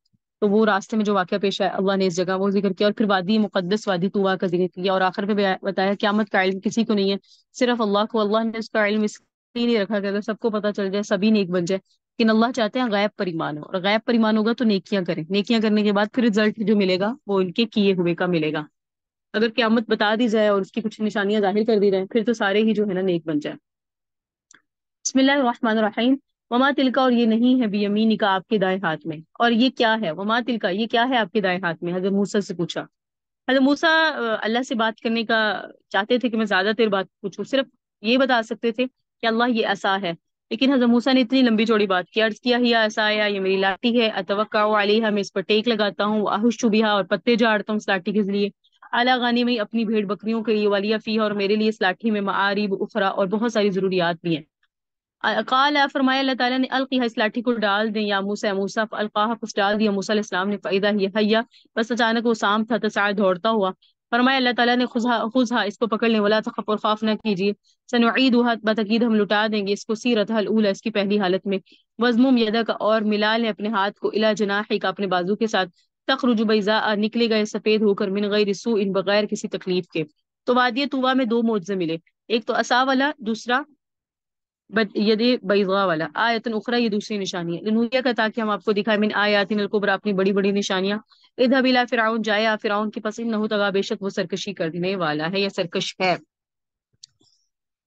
تو وہ راستے میں جو واقعہ پیش آیا اللہ نے اس جگہ وہ ذکر کیا، اور پھر وادی مقدس وادی طویٰ کا ذکر کیا، اور آخر پہ بتایا قیامت کا علم کسی کو نہیں ہے، صرف اللہ کو، اللہ نے اس کا علم اس لیے نہیں رکھا کہ اگر سب کو پتہ چل جائے سبھی نیک بن جائے، لیکن اللہ چاہتے ہیں غیب پر ایمان ہو، اور غیب پر ایمان ہوگا تو نیکیاں کریں، نیکیاں کرنے کے بعد پھر رزلٹ جو ملے گا وہ ان کے کیے ہوئے کا ملے گا، اگر قیامت بتا دی جائے اور اس کی کچھ نشانیاں ظاہر کر دی جائیں پھر تو سارے ہی جو ہے نا نیک بن جائیں۔ بسم اللہ الرحمن الرحیم، وما تلکا، اور یہ نہیں ہے، بیمینی کا، آپ کے دائیں ہاتھ میں، اور یہ کیا ہے، وما تلکا، یہ کیا ہے آپ کے دائیں ہاتھ میں، حضرت موسیٰ سے پوچھا، حضرت موسیٰ اللہ سے بات کرنے کا چاہتے تھے کہ میں زیادہ دیر بات پوچھوں، صرف یہ بتا سکتے تھے کہ اللہ یہ عصا ہے، لیکن حضرت موسیٰ نے اتنی لمبی چوڑی بات کی، عرض کیا، ہی عصا، یہ میری لاٹھی ہے، اتوکا علیہا، میں اس پر ٹیک لگاتا ہوں، احش بہا، اور پتے جھاڑتا ہوں اس لاٹھی کے لیے، اعلیٰ غانی میں، اپنی بھیڑ بکریوں کے لیے، والیہ فیہا، اور میرے لیے اس لاٹھی میں، معارب اخرى، اور بہت ساری ضروریات بھی ہیں، قال، فرمایا اللہ تعالیٰ نے، القیہ، اس لاٹھی کو ڈال دیں، یا موسیٰ، موسیٰ، فالقاها، پس ڈال دیا موسیٰ علیہ السلام نے، فاذا ہی حیہ، بس اچانک وہ سام تھا، تسعی، دوڑتا ہوا، فرمایا اللہ تعالیٰ نے، خذها، اس کو پکڑ لیں، ولا تخف، اور خوف نہ کیجیے، سنعیدها، بتاکید ہم لوٹا دیں گے اس کو، سیرتها الاولی، اس کی پہلی حالت میں، وضمم یدک، اور ملا لیں اپنے ہاتھ کو، الی جناحک، اپنے بازو کے ساتھ، تخرج بیضاء، نکلے گئے سفید ہو کر، من غیر سوء، بغیر کسی تکلیف کے، تو وادی طویٰ میں 2 معجزے ملے، ایک تو عصا والا، دوسرا ید بیضاء والا، آیتن اخرى، یہ دوسری نشانی ہے، لنوریہ کا، تاکہ ہم آپ کو دکھائیں، من آیاتنا الکبریٰ، اپنی بڑی بڑی نشانیاں، اذهب الى فرعون، جائے آپ فرعون کے پاس، انه طغى، بے شک وہ سرکشی کرنے والا ہے یا سرکش ہے۔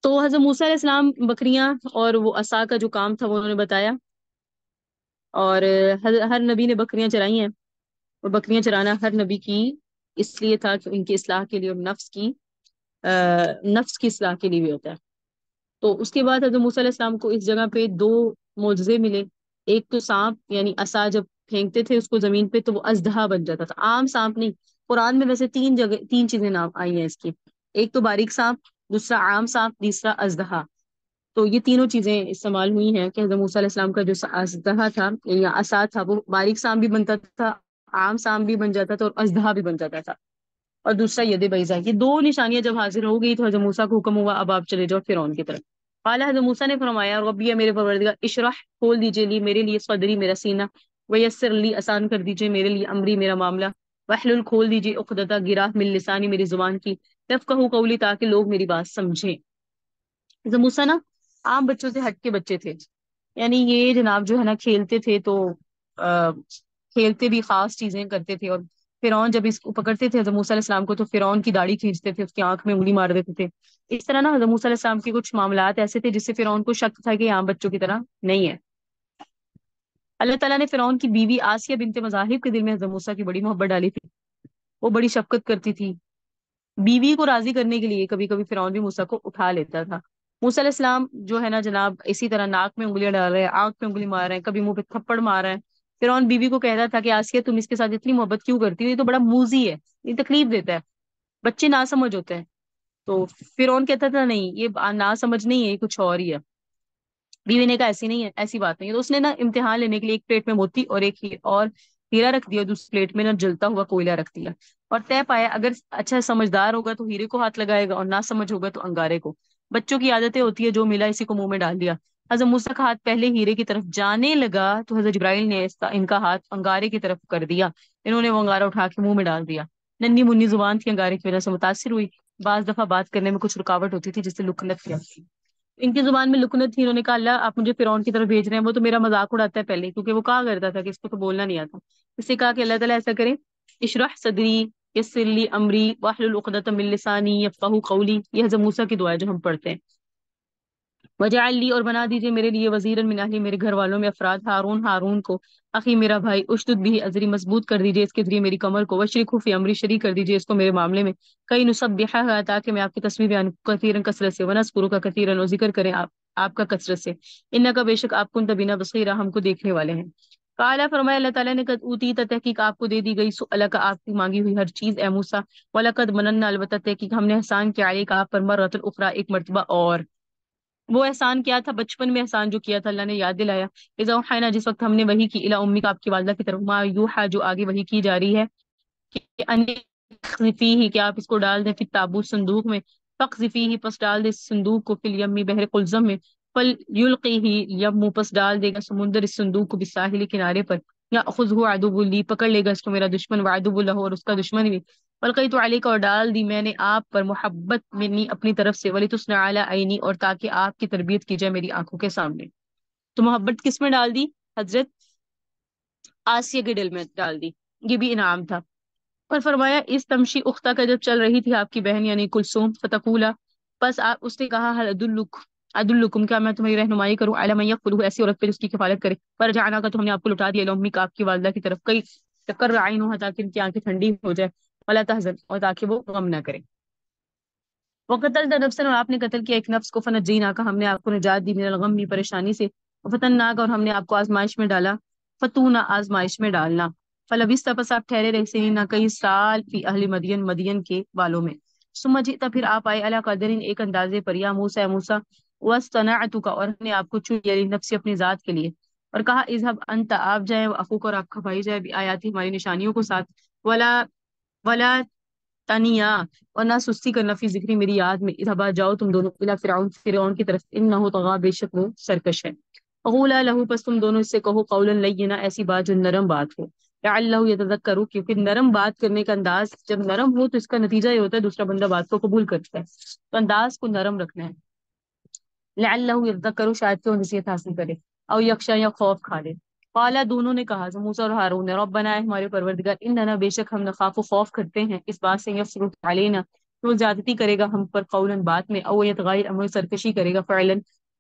تو حضرت موسیٰ علیہ السلام بکریاں اور وہ عصا کا جو کام تھا وہ انہوں نے بتایا، اور ہر نبی نے بکریاں چرائی ہیں، اور بکریاں چرانا ہر نبی کی اس لیے تھا کہ ان کی اصلاح کے لیے، اور نفس کی اصلاح کے لیے بھی ہوتا ہے۔ تو اس کے بعد حضرت موسیٰ علیہ السلام کو اس جگہ پہ 2 معجزے ملے، ایک تو سانپ، یعنی عصا جب پھینکتے تھے اس کو زمین پہ تو وہ اژدہا بن جاتا تھا، عام سانپ نہیں، قرآن میں ویسے 3 جگہ 3 چیزیں نام آئی ہیں اس کی، ایک تو باریک سانپ، دوسرا عام سانپ، تیسرا اژدہا، تو یہ تینوں چیزیں استعمال ہوئی ہیں کہ حضرت موسیٰ علیہ السلام کا جو اژدہا تھا یا عصا تھا وہ باریک سانپ بھی بنتا تھا، عام سانپ بھی بن جاتا تھا، اور اژدہا بھی بن جاتا تھا، اور دوسرا ید بیضا، یہ 2 نشانیاں جب حاضر ہو گئی تو حضرت موسیٰ کو حکم ہوا اب آپ چلے جاؤ فرعون کی طرف، قال، حضرت موسیٰ نے فرمایا، ربی، میرے پروردگار، اشرح، کھول دیجئے، لی، میرے لیے، صدری، میرا سینہ، ویسر لی، آسان کر دیجئے میرے لیے، امری، میرا معاملہ، واحلل، کھول دیجئے، عقدۃ، گرہ، من لسانی، میری زبان کی، یفقہوا قولی، تاکہ لوگ میری بات سمجھیں۔ حضرت موسیٰ نا عام بچوں سے ہٹ کے بچے تھے، یعنی یہ جناب جو ہے نا کھیلتے تھے تو کھیلتے بھی خاص چیزیں کرتے تھے، اور فرعون جب اس کو پکڑتے تھے حضرت موسیٰ علیہ السلام کو تو فرعون کی داڑھی کھینچتے تھے، اس کی آنکھ میں انگلی مار دیتے تھے، اس طرح نا حضرت موسیٰ علیہ السلام کے کچھ معاملات ایسے تھے جس سے فرعون کو شک تھا کہ یہ عام بچوں کی طرح نہیں ہے۔ اللہ تعالیٰ نے فرعون کی بیوی آسیہ بنت مذاہب کے دل میں حضرت موسیٰ کی بڑی محبت ڈالی تھی، وہ بڑی شفقت کرتی تھی، بیوی کو راضی کرنے کے لیے کبھی کبھی فرعون بھی موسیٰ کو اٹھا لیتا تھا، موسیٰ علیہ السلام جو ہے نا جناب اسی طرح ناک میں انگلیاں ڈال رہے ہیں، آنکھ میں انگلی مار رہے ہیں، کبھی منہ پہ تھپڑ مار رہے ہیں۔ فرعون بیوی کو کہتا تھا کہ آسیہ تم اس کے ساتھ اتنی محبت کیوں کرتی ہو، یہ تو بڑا موذی ہے، یہ تکلیف دیتا ہے، بچے نہ سمجھ ہوتے ہیں۔ تو فرعون کہتا تھا نہیں یہ نہ سمجھ نہیں ہے، یہ کچھ اور ہی ہے۔ بیوی نے کہا ایسی نہیں ہے، ایسی بات نہیں ہے۔ تو اس نے نا امتحان لینے کے لیے ایک پلیٹ میں موتی اور ایک اور ہیرا رکھ دیا، دوسری پلیٹ میں نا جلتا ہوا کوئلہ رکھ دیا، اور طے پایا اگر اچھا سمجھدار ہوگا تو ہیرے کو ہاتھ لگائے گا، اور نہ سمجھ ہوگا تو انگارے کو۔ بچوں کی عادتیں ہوتی ہے، جو ملا اسی کو منہ میں ڈال دیا۔ حضرت موسیٰ کا ہاتھ پہلے ہیرے کی طرف جانے لگا تو حضرت جبرائیل نے ان کا ہاتھ انگارے کی طرف کر دیا، انہوں نے وہ انگارہ اٹھا کے منہ میں ڈال دیا۔ ننھی منی زبان تھی، انگارے کی وجہ سے متاثر ہوئی، بعض دفعہ بات کرنے میں کچھ رکاوٹ ہوتی تھی جس سے لکنت کیا تھی، ان کی زبان میں لکنت تھی۔ انہوں نے کہا اللہ آپ مجھے فرعون کی طرف بھیج رہے ہیں، وہ تو میرا مذاق اڑاتا ہے پہلے، کیونکہ وہ کہا کرتا تھا کہ اس کو تو بولنا نہیں آتا۔ اس سے کہا کہ اللہ تعالیٰ ایسا کرے، اشرح صدری یسر لی امری واحلل عقدۃ من لسانی یفقہوا قولی، یہ حضرت موسیٰ کی دعا ہے جو ہم پڑھتے ہیں۔ وجعل لی، اور بنا دیجیے میرے لیے، وزیرا من اہلی، میرے گھر والوں میں افراد، ہارون کو، اخی میرا بھائی، اشدد بھی ازری، مضبوط کر دیجیے اس کے ذریعے میری کمر کو، وشرکہ فی امری، شریک کر دیجیے اس کو میرے معاملے میں، کئی نسبحہ، تاکہ میں آپ کی تسبیح بیان کثیرا کثرت سے، ونذکرک کثیرا، اور ذکر کریں آپ کا کثرت سے، انکا بے شک آپ کنت بنا بصیرا، ہم کو دیکھنے والے ہیں۔ قالا، فرمایا اللہ تعالیٰ نے، قد اوتیت، تحقیق آپ کو دے دی گئی، سؤلک، آپ کی مانگی ہوئی ہر چیز اے موسیٰ، ولقد مننا، البتہ تحقیق ہم نے احسان کیا علیک آپ پر، مرۃ اخری، ایک مرتبہ اور۔ وہ احسان کیا تھا؟ بچپن میں احسان جو کیا تھا اللہ نے یاد دلایا، اذا اوحینا، جس وقت ہم نے وحی کی، الی امیک، آپ کی والدہ کی طرف، ما یوحا، جو آگے وحی کی جا رہی ہے، کہ ان اقذفیہ، کہ آپ اس کو ڈال دیں، فی التابوت، صندوق میں، فاقذفیہ، پس ڈال دے اس صندوق کو، فی الیمی، بحر قلزم میں، فل یلقیہ الیم، پس ڈال دے گا سمندر اس صندوق کو، بالساحل، کنارے پر، یاخذہ عدو لی، پکڑ لے گا اس کو میرا دشمن، وعدو لہ، اور اس کا دشمن بھی، والقیت علیک، اور ڈال دی میں نے آپ پر، محبت منی، اپنی طرف سے، ولیتصنع علی عینی، اور تاکہ آپ کی تربیت کی جائے میری آنکھوں کے سامنے۔ تو محبت کس میں ڈال دی؟ حضرت آسیہ کے دل میں ڈال دی، یہ بھی انعام تھا۔ اور فرمایا اس تمشی اختہ کا، جب چل رہی تھی آپ کی بہن یعنی کلثوم، فتقولا، بس آپ اس نے کہا، حل ادلکم، کیا میں تمہاری رہنمائی کروں، علی من یکفلہ، ایسی عورت پہ جس کی کفالت کرے، فرجعنا کا، تو ہم نے آپ کو لوٹا دیا، الی امیک، آپ کی والدہ کی طرف، کئی تقر عینھا، تاکہ ان کی آنکھیں ٹھنڈی ہو جائے، ولا تحزن، اور تاکہ وہ غم نہ کرے، وقتل نفسا، اور آپ نے قتل کیا ایک نفس کو، فنجینا کا، ہم نے آپ کو نجات دی، من الغم، پریشانی سے، فتنا کا، اور ہم نے آپ کو آزمائش میں ڈالا، فتونا، آزمائش میں ڈالنا، فلبثت، پس آپ ٹھہرے رہے، سنین، کئی سال، فی اہل مدین، مدین کے والوں میں، ثم جئت، پھر آپ آئے، علی قدر، ایک اندازے پر، یا موسیٰ، موسیٰ، واصطنعتک، اور ہم نے آپ کو چن لیا، نفسی، اپنی ذات کے لیے، اور کہا اذهب انت، آپ جائیں، اخوک، اور آپ کا بھائی جائے، آیاتی، ہماری نشانیوں کو ساتھ، ولا ولا تنیا، اور نہ سستی کرنا، فی ذکری، میری یاد میں، اذهبا، جاؤ تم دونوں، الی فرعون، فرعون کی طرف، انه طغى، بے شک وہ سرکش ہے، فقولا له، پس تم دونوں اس سے کہو، قولا لینا، ایسی بات جو نرم بات ہو، لعلہ یتذکر، کیونکہ نرم بات کرنے کا انداز جب نرم ہو تو اس کا نتیجہ یہ ہوتا ہے دوسرا بندہ بات کو قبول کرتا ہے، تو انداز کو نرم رکھنا ہے، لعلہ یذکر، شاید کہ وہ نصیحت حاصل کرے، او یخشی، یا خوف کھا لے۔ قالا، دونوں نے کہا، موسیٰ اور ہارون نے، ربنا، اے ہمارے پروردگار، اننا، بے شک ہم نخاف، خوف کرتے ہیں، اس بات سے، یفرط علینا، کہ وہ زیادتی کرے گا ہم پر، قولا، بات میں، او یتغیر، امر، سرکشی کرے گا، فعلا،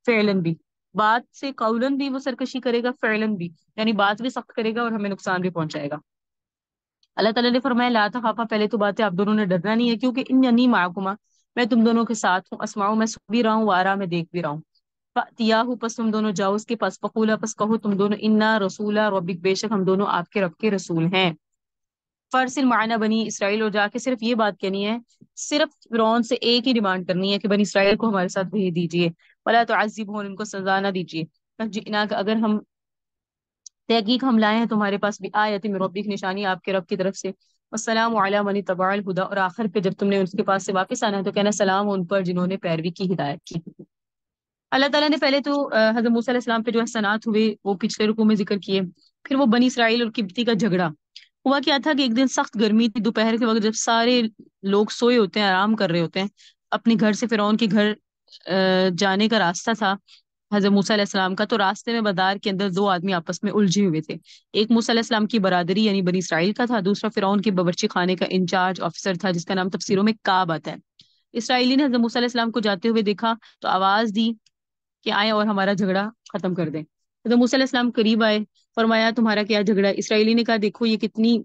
فعلا بھی، بات سے قولن بھی وہ سرکشی کرے گا، فعلن بھی، یعنی بات بھی سخت کرے گا اور ہمیں نقصان بھی پہنچائے گا۔ اللہ تعالیٰ نے فرمایا، لا تخافا، پہلے تو بات ہے آپ دونوں نے ڈرنا نہیں ہے، کیونکہ انی معکما، میں تم دونوں کے ساتھ ہوں، اسمعوا، میں سن بھی رہا ہوں، وارا، میں دیکھ بھی رہا ہوں، فاتیاہ، پس تم دونوں جاؤ اس کے پاس، فقولا، پس کہو تم دونوں، انا رسولا ربک، بے شک ہم دونوں آپ کے رب کے رسول ہیں، فرسل معنا بنی اسرائیل، اور جا کے صرف یہ بات کہنی ہے، صرف فرعون سے ایک ہی ڈیمانڈ کرنی ہے کہ بنی اسرائیل کو ہمارے ساتھ بھیج دیجیے، ولا تعذبہم، ان کو سزا نہ دیجیے، جئنا کا، اگر ہم تحقیق ہم لائے ہیں تمہارے پاس، بھی آیت من ربک، نشانی آپ کے رب کی طرف سے، والسلام علی من اتبع الہدی، اور آخر پہ جب تم نے اس کے پاس سے واپس آنا ہے تو کہنا سلام ان پر جنہوں نے پیروی کی، ہدایت کی۔ اللہ تعالیٰ نے پہلے تو حضرت موسیٰ علیہ السلام پہ جو احسانات ہوئے وہ پچھلے رکوع میں ذکر کیے، پھر وہ بنی اسرائیل اور قبطی کا جھگڑا ہوا، کیا تھا کہ ایک دن سخت گرمی تھی، دوپہر کے وقت جب سارے لوگ سوئے ہوتے ہیں، آرام کر رہے ہوتے ہیں، اپنے گھر سے فرعون کے گھر جانے کا راستہ تھا حضرت موسیٰ علیہ السلام کا، تو راستے میں بازار کے اندر دو آدمی آپس میں الجھے ہوئے تھے، ایک موسیٰ علیہ السلام کی برادری یعنی بنی اسرائیل کا تھا، دوسرا فرعون کے باورچی خانے کا انچارج آفیسر تھا جس کا نام تفسیروں میں کعب آتا ہے۔ اسرائیلی نے حضرت موسیٰ علیہ السلام کو جاتے ہوئے دیکھا تو آواز دی کہ آئیں اور ہمارا جھگڑا ختم کر دیں، حضرت موسیٰ علیہ السلام قریب آئے، فرمایا تمہارا کیا جھگڑا ہے؟ اسرائیلی نے کہا دیکھو یہ کتنی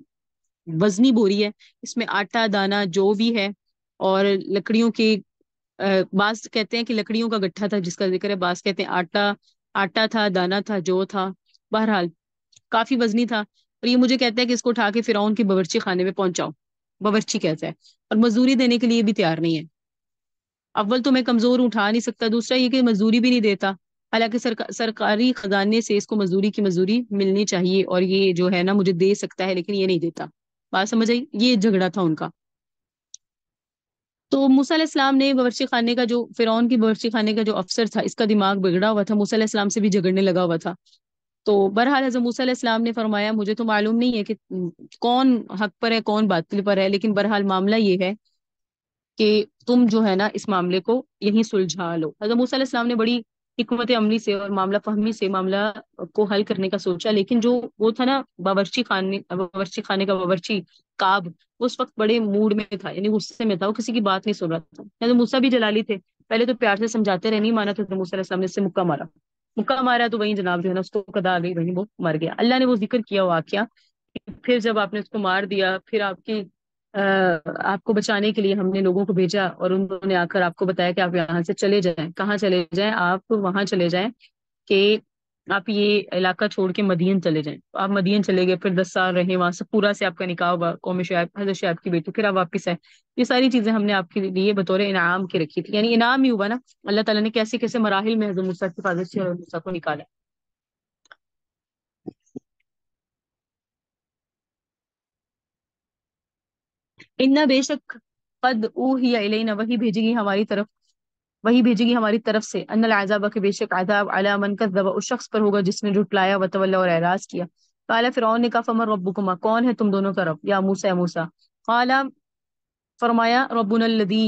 وزنی بوری ہے، اس میں آٹا دانا جو بھی ہے اور لکڑیوں کے بعض کہتے ہیں کہ لکڑیوں کا گٹھا تھا جس کا ذکر ہے، بعض کہتے ہیں آٹا، آٹا تھا، دانا تھا، جو تھا، بہرحال کافی وزنی تھا، اور یہ مجھے کہتا ہے کہ اس کو اٹھا کے فرعون کی باورچی خانے میں پہنچاؤ، باورچی کہتا ہے، اور مزدوری دینے کے لیے بھی تیار نہیں ہے۔ اول تو میں کمزور ہوں، اٹھا نہیں سکتا، دوسرا یہ کہ مزدوری بھی نہیں دیتا، حالانکہ سرکاری خزانے سے اس کو مزدوری کی مزدوری ملنی چاہیے، اور یہ جو ہے نا مجھے دے سکتا ہے لیکن یہ نہیں دیتا۔ بات سمجھ آئی؟ یہ جھگڑا تھا ان کا۔ تو موسیٰ علیہ السلام نے باورچی خانے کا جو فرعون کی باورچی خانے کا جو افسر تھا، اس کا دماغ بگڑا ہوا تھا، موسیٰ علیہ السلام سے بھی جھگڑنے لگا ہوا تھا۔ تو بہرحال حضرت موسیٰ علیہ السلام نے فرمایا مجھے تو معلوم نہیں ہے کہ کون حق پر ہے کون باطل پر ہے، لیکن بہرحال معاملہ یہ ہے کہ تم جو ہے نا اس معاملے کو یہیں سلجھا لو۔ حضرت موسیٰ علیہ السلام نے بڑی حکمت عملی سے اور معاملہ فہمی سے معاملہ کو حل کرنے کا سوچا، لیکن جو وہ تھا نا باورچی خانے کا باورچی کاب، اس وقت بڑے موڈ میں تھا، یعنی غصے میں تھا، وہ کسی کی بات نہیں سن رہا تھا۔ حضرت موسیٰ بھی جلالی تھے، پہلے تو پیار سے سمجھاتے رہے، نہیں مانا تو حضرت موسیٰ علیہ السلام نے اس سے مکہ مارا، مکہ مارا تو وہیں جناب جو ہے نا اس کو قضا آ گئی، وہیں وہ مر گیا۔ اللہ نے وہ ذکر کیا واقعہ، پھر جب آپ نے اس کو مار دیا، پھر آپ کو بچانے کے لیے ہم نے لوگوں کو بھیجا، اور انہوں نے آ کر آپ کو بتایا کہ آپ یہاں سے چلے جائیں۔ کہاں چلے جائیں؟ آپ وہاں چلے جائیں کہ آپ یہ علاقہ چھوڑ کے مدین چلے جائیں۔ تو آپ مدین چلے گئے، پھر 10 سال رہے وہاں سے، پورا سے آپ کا نکاح ہوا قوم شعیب، حضرت شعیب کی بیٹی، پھر آپ واپس آئے۔ یہ ساری چیزیں ہم نے آپ کے لیے بطور انعام کے رکھی تھی، یعنی انعام ہی ہوا نا، اللہ تعالیٰ نے کیسے کیسے مراحل میں حضرت موسیٰ کی حفاظت سے اور موسیٰ کو نکالا۔ ان بے شک قد اوحی الینا، وہی بھیجے گی ہماری طرف سے، ان العذاب کے بے شک عذاب علی من کذب، اس شخص پر ہوگا جس نے جھٹلایا، وتولی اور اعراض کیا۔ قال فرعون نے کہا فمن ربکما، کون ہے تم دونوں کا رب، یا موسیٰ، موسیٰ؟ قال، فرمایا ربنا الذی،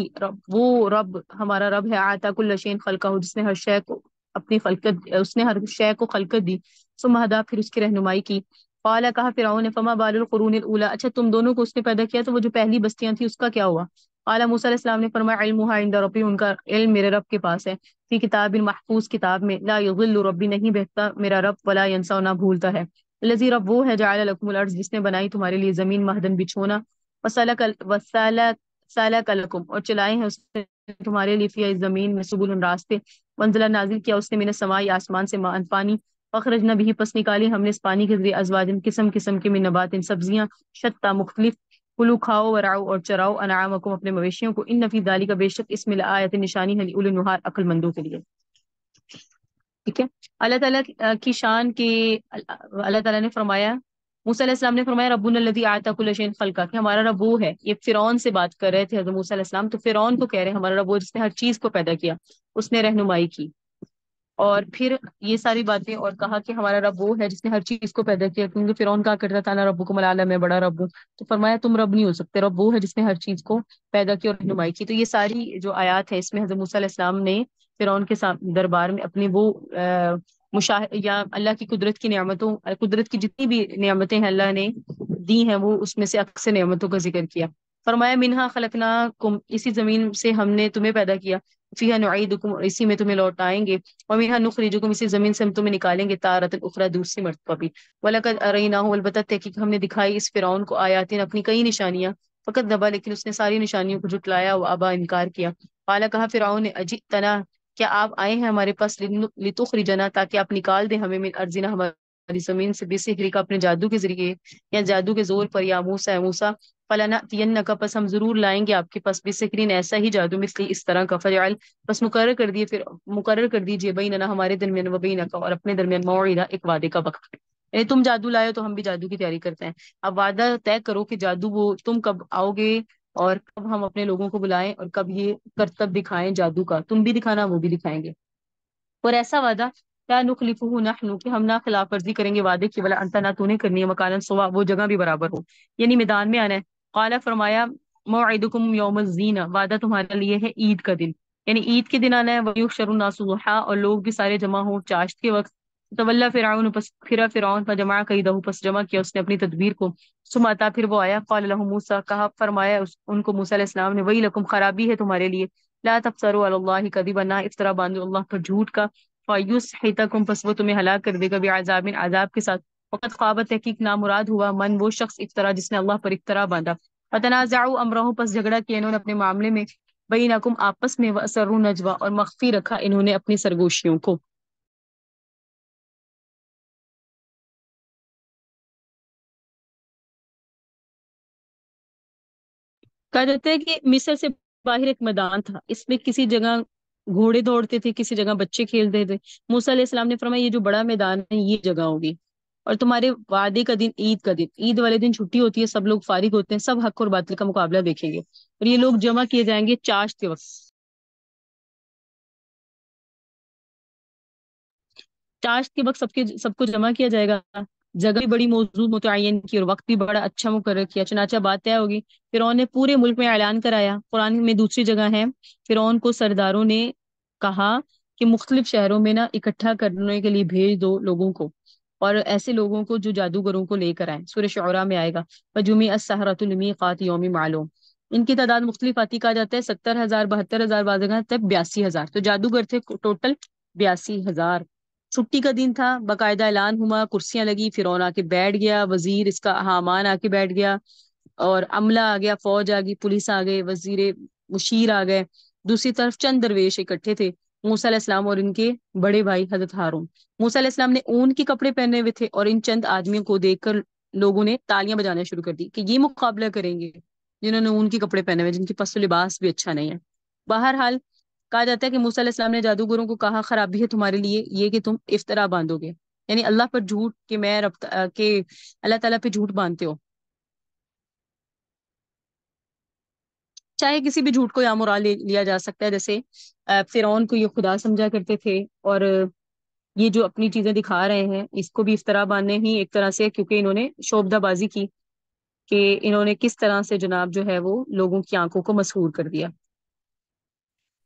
وہ رب ہمارا رب ہے، آتا کل شیء خلقہ، جس نے ہر شے کو اپنی خلقت، اس نے ہر شے کو خلقت دی، ثم ہدا، پھر اس کی رہنمائی کی۔ قال، کہا فرعون نے فما بال القرون الاولی، اچھا تم دونوں کو اس نے پیدا کیا تو وہ جو پہلی بستیاں تھیں اس کا کیا ہوا؟ قال موسیٰ علیہ السلام نے فرمایا علمها عند ربی، ان کا علم میرے رب کے پاس ہے، فی کتاب محفوظ کتاب میں، لا یضل ربی، نہیں بہتا میرا رب، ولا ینسا، نہ بھولتا ہے، الذی رب وہ ہے، جعل لکم الارض، جس نے بنائی تمہارے لیے زمین، مہدن بچھونا، وسلک وسلک سالک لکم، اور چلائے ہیں اس نے تمہارے لیے، فی زمین میں، سبل راستے، منزلہ نازل کیا اس نے، من السماء آسمان سے، ماء پانی، فخرجنا بھی، پس نکالی ہم نے اس پانی کے ذریعے، ازواجن قسم قسم کے، من نبات سبزیاں، شتہ مختلف، کلو کھاؤ ورعو اور چراؤ، انعامکم اپنے مویشیوں کو، ان فی ذالک بے شک اس میں لآیت نشانی ہے، اولی النہار عقل مندوں کے لیے۔ ٹھیک ہے، اللہ تعالیٰ کی شان کے، اللہ تعالیٰ نے فرمایا، موسیٰ علیہ السلام نے فرمایا ربنا الذی اعطی کل شیء خلقہ، کہ ہمارا رب وہ ہے، یہ فرعون سے بات کر رہے تھے حضرت موسیٰ علیہ السلام، تو فرعون کو کہہ رہے ہیں ہمارا رب وہ جس نے ہر چیز کو پیدا کیا، اس نے رہنمائی کی، اور پھر یہ ساری باتیں، اور کہا کہ ہمارا رب وہ ہے جس نے ہر چیز کو پیدا کیا، کیونکہ فرعون کہا کرتا تھا نا ربکم الاعلی، میں بڑا رب ہوں، تو فرمایا تم رب نہیں ہو سکتے، رب وہ ہے جس نے ہر چیز کو پیدا کیا اور رہنمائی کی۔ تو یہ ساری جو آیات ہے اس میں حضرت موسیٰ علیہ السلام نے فرعون کے دربار میں اپنی وہ یا اللہ کی قدرت کی نعمتوں، قدرت کی جتنی بھی نعمتیں ہیں اللہ نے دی ہیں، وہ اس میں سے اکثر نعمتوں کا ذکر کیا۔ فرمایا منہا خلقناکم، اسی زمین سے ہم نے تمہیں پیدا کیا، فیہا نعیدکم، اور اسی میں تمہیں لوٹائیں گے، ومنہا نخرجکم، اسی زمین سے ہم تمہیں نکالیں گے، تارۃ اخری، دوسری مرتبہ بھی، وَلَقَدْ أَرَيْنَاهُ، البتہ تحقیق ہم نے دکھائی اس فرعون کو، آیاتین اپنی کئی نشانیاں، فقط دبا، لیکن اس نے ساری نشانیوں کو جھٹلایا، و ابا، انکار کیا۔ قال، کہا فرعون نے اجئتنا، کیا آپ آئے ہیں ہمارے پاس، لتخرجنا، تاکہ آپ نکال دیں ہمیں، من ارضنا، ہماری زمین سے، بسحرک، اپنے جادو کے ذریعے، یا جادو کے زور پر، یا موسیٰ، موسیٰ، فلنأتینک، پس ہم ضرور لائیں گے آپ کے پاس، بسحرین، ایسا ہی جادو، مثلی، اس طرح کا، فجعل، بس مقرر کر دیجئے، بیننا، ہمارے درمیان، و بینک، اور اپنے درمیان، موعدہ، ایک وعدے کا وقت، یعنی تم جادو لائے تو ہم بھی جادو کی تیاری کرتے ہیں، اب وعدہ طے کرو کہ جادو وہ تم کب آؤ گے، اور کب ہم اپنے لوگوں کو بلائیں، اور کب یہ کرتب دکھائیں جادو کا، تم بھی دکھانا وہ بھی دکھائیں گے، اور ایسا وعدہ کیا نخلفہ نحن، کہ ہم نہ خلاف ورزی کریں گے وعدے کی، ولا انت، نہ تو نے کرنی ہے، مکانا سوا، وہ جگہ بھی برابر ہو، یعنی میدان میں آنا ہے۔ قال، فرمایا موعدکم یوم الزینہ، وعدہ تمہارے لیے ہے عید کا دن، یعنی عید کے دن آنا ہے، ویحشر الناس ضحیٰ، اور لوگ بھی سارے جمع ہوں چاشت کے وقت، تولی فرعون، پس پھرا فرعون، فجمع کیدہ، پس جمع کیا اس نے اپنی تدبیر کو، ثم اتی، پھر وہ آیا، قال لہ موسیٰ، کہا فرمایا ان کو موسیٰ علیہ السلام نے، ویلکم، خرابی ہے تمہارے لیے، لا تفتروا علی اللہ کذبا، نہ افطرا باندھو اللہ پر جھوٹ کا، فیسحتکم، پس وہ تمہیں ہلاک کر دے گا، بعذاب، عذاب کے ساتھ، وقد خواب، تحقیق نامراد ہوا، من، وہ شخص، افطرا، جس نے اللہ پر افطرا باندھا، فتنازعوا امرهم، پس جھگڑا کیا انہوں نے اپنے معاملے میں، بینکم آپس میں، واسروا نجوا اور مخفی رکھا انہوں نے اپنی سرگوشیوں کو. کہا جاتا ہے کہ مصر سے باہر ایک میدان تھا، اس میں کسی جگہ گھوڑے دوڑتے تھے، کسی جگہ بچے کھیلتے تھے. موسیٰ علیہ السلام نے فرمایا یہ جو بڑا میدان ہے یہ جگہ ہوگی، اور تمہارے وعدے کا دن عید کا دن، عید والے دن چھٹی ہوتی ہے، سب لوگ فارغ ہوتے ہیں، سب حق اور باطل کا مقابلہ دیکھیں گے، اور یہ لوگ جمع کیے جائیں گے چاشت کے وقت. چاشت کے وقت سب کو جمع کیا جائے گا. جگہ بھی بڑی موزوں متعین کی اور وقت بھی بڑا اچھا مقرر کیا، چنانچہ بات طے ہوگی. فرعون نے پورے ملک میں اعلان کرایا. قرآن میں دوسری جگہ ہے، فرعون کو سرداروں نے کہا کہ مختلف شہروں میں نا اکٹھا کرنے کے لیے بھیج دو لوگوں کو، اور ایسے لوگوں کو جو جادوگروں کو لے کر آئیں. سورہ شعراء میں آئے گا فجمع السحرۃ لمیقات یوم معلوم. ان کی تعداد مختلف آتی، کہا جاتا ہے 70,000، 72,000، بعض جگہ تک 82,000. تو جادوگر تھے ٹوٹل 82,000. چھٹی کا دن تھا، باقاعدہ اعلان ہوا، کرسیاں لگی، فرعون آ کے بیٹھ گیا، وزیر اس کا حامان آ کے بیٹھ گیا، اور عملہ آ گیا، فوج آ گئی، پولیس آ گئے، وزیر مشیر آ گئے. دوسری طرف چند درویش اکٹھے تھے، موسیٰ علیہ السلام اور ان کے بڑے بھائی حضرت ہارون. موسیٰ علیہ السلام نے اون کے کپڑے پہنے ہوئے تھے، اور ان چند آدمیوں کو دیکھ کر لوگوں نے تالیاں بجانا شروع کر دی کہ یہ مقابلہ کریں گے جنہوں نے اون کے کپڑے پہنے ہوئے، جن کے پاس تو لباس بھی اچھا نہیں ہے. بہرحال کہا جاتا ہے کہ موسیٰ علیہ السلام نے جادوگروں کو کہا خرابی ہے تمہارے لیے یہ کہ تم افطرا باندھو گے، یعنی اللہ پر جھوٹ، کہ میں رب کہ اللہ تعالیٰ پہ جھوٹ باندھتے ہو. چاہے کسی بھی جھوٹ کو یا مراد لیا جا سکتا ہے، جیسے فرعون کو یہ خدا سمجھا کرتے تھے، اور یہ جو اپنی چیزیں دکھا رہے ہیں اس کو بھی افطرا باندھنے ہی ایک طرح سے، کیونکہ انہوں نے شوبدہ بازی کی کہ انہوں نے کس طرح سے جناب جو ہے وہ لوگوں کی آنکھوں کو مسحور کر دیا.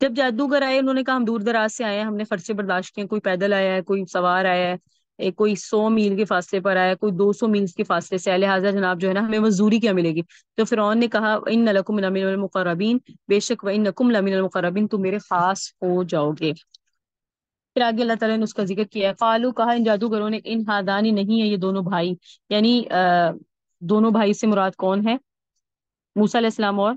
جب جادوگر آئے انہوں نے کہا ہم دور دراز سے آئے ہیں، ہم نے خرچے برداشت کیے، کوئی پیدل آیا ہے، کوئی سوار آیا ہے، کوئی 100 میل کے فاصلے پر آیا ہے، کوئی 200 میل کے فاصلے سے، لہٰذا جناب جو ہے نا ہمیں مزدوری کیا ملے گی. تو فرعون نے کہا ان لکم لمن المقربین، بے شک و انکم لمن المقربین، تم میرے خاص ہو جاؤ گے. پھر آگے اللہ تعالیٰ نے اس کا ذکر کیا ہے. قالو کہا ان جادوگروں نے ان ہادانی نہیں ہے یہ دونوں بھائی، یعنی دونوں بھائی سے مراد کون ہے؟ موسیٰ علیہ السلام اور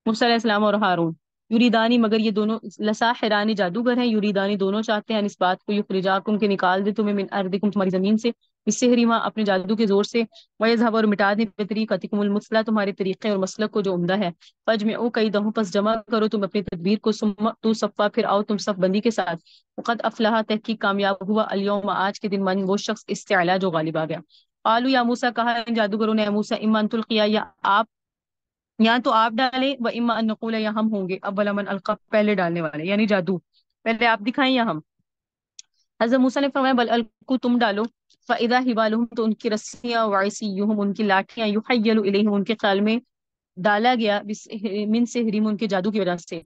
موسیٰ علیہ السلام اور ہارون. یریدانی مگر یہ دونوں لساحرانی جادوگر ہیں، یریدانی دونوں چاہتے ہیں اس بات کو یخرجاکم کے نکال دے تمہیں من ارضکم تمہاری زمین سے، اس سے ہریما اپنے جادو کے زور سے، ویذھب اور مٹا دے بطریقتکم المثلی تمہارے طریقے اور مسلک کو جو عمدہ ہے. فاجمعوا کیدہم پس جمع کرو تم اپنی تدبیر کو، ثم تو صفا پھر آؤ تم صف بندی کے ساتھ. وقد افلح تحقیق کامیاب ہوا الیوم آج کے دن من وہ شخص استعلا جو غالب آ گیا. قالوا یا موسیٰ کہا ان جادوگروں نے اے موسیٰ اما ان تلقیا یا آپ، یا تو آپ ڈالیں، و اما ان نقول یا ہم ہوں گے اول من القا پہلے ڈالنے والے، یعنی جادو پہلے آپ دکھائیں یا ہم. حضرت موسیٰ نے فرمایا بل القوا تم ڈالو. فاذا حبالهم تو ان کی رسیاں، وعصیهم ان کی لاٹیاں، یحیل الیہم ان کے خیال میں ڈالا گیا، من سحرہم ان کے جادو کی وجہ سے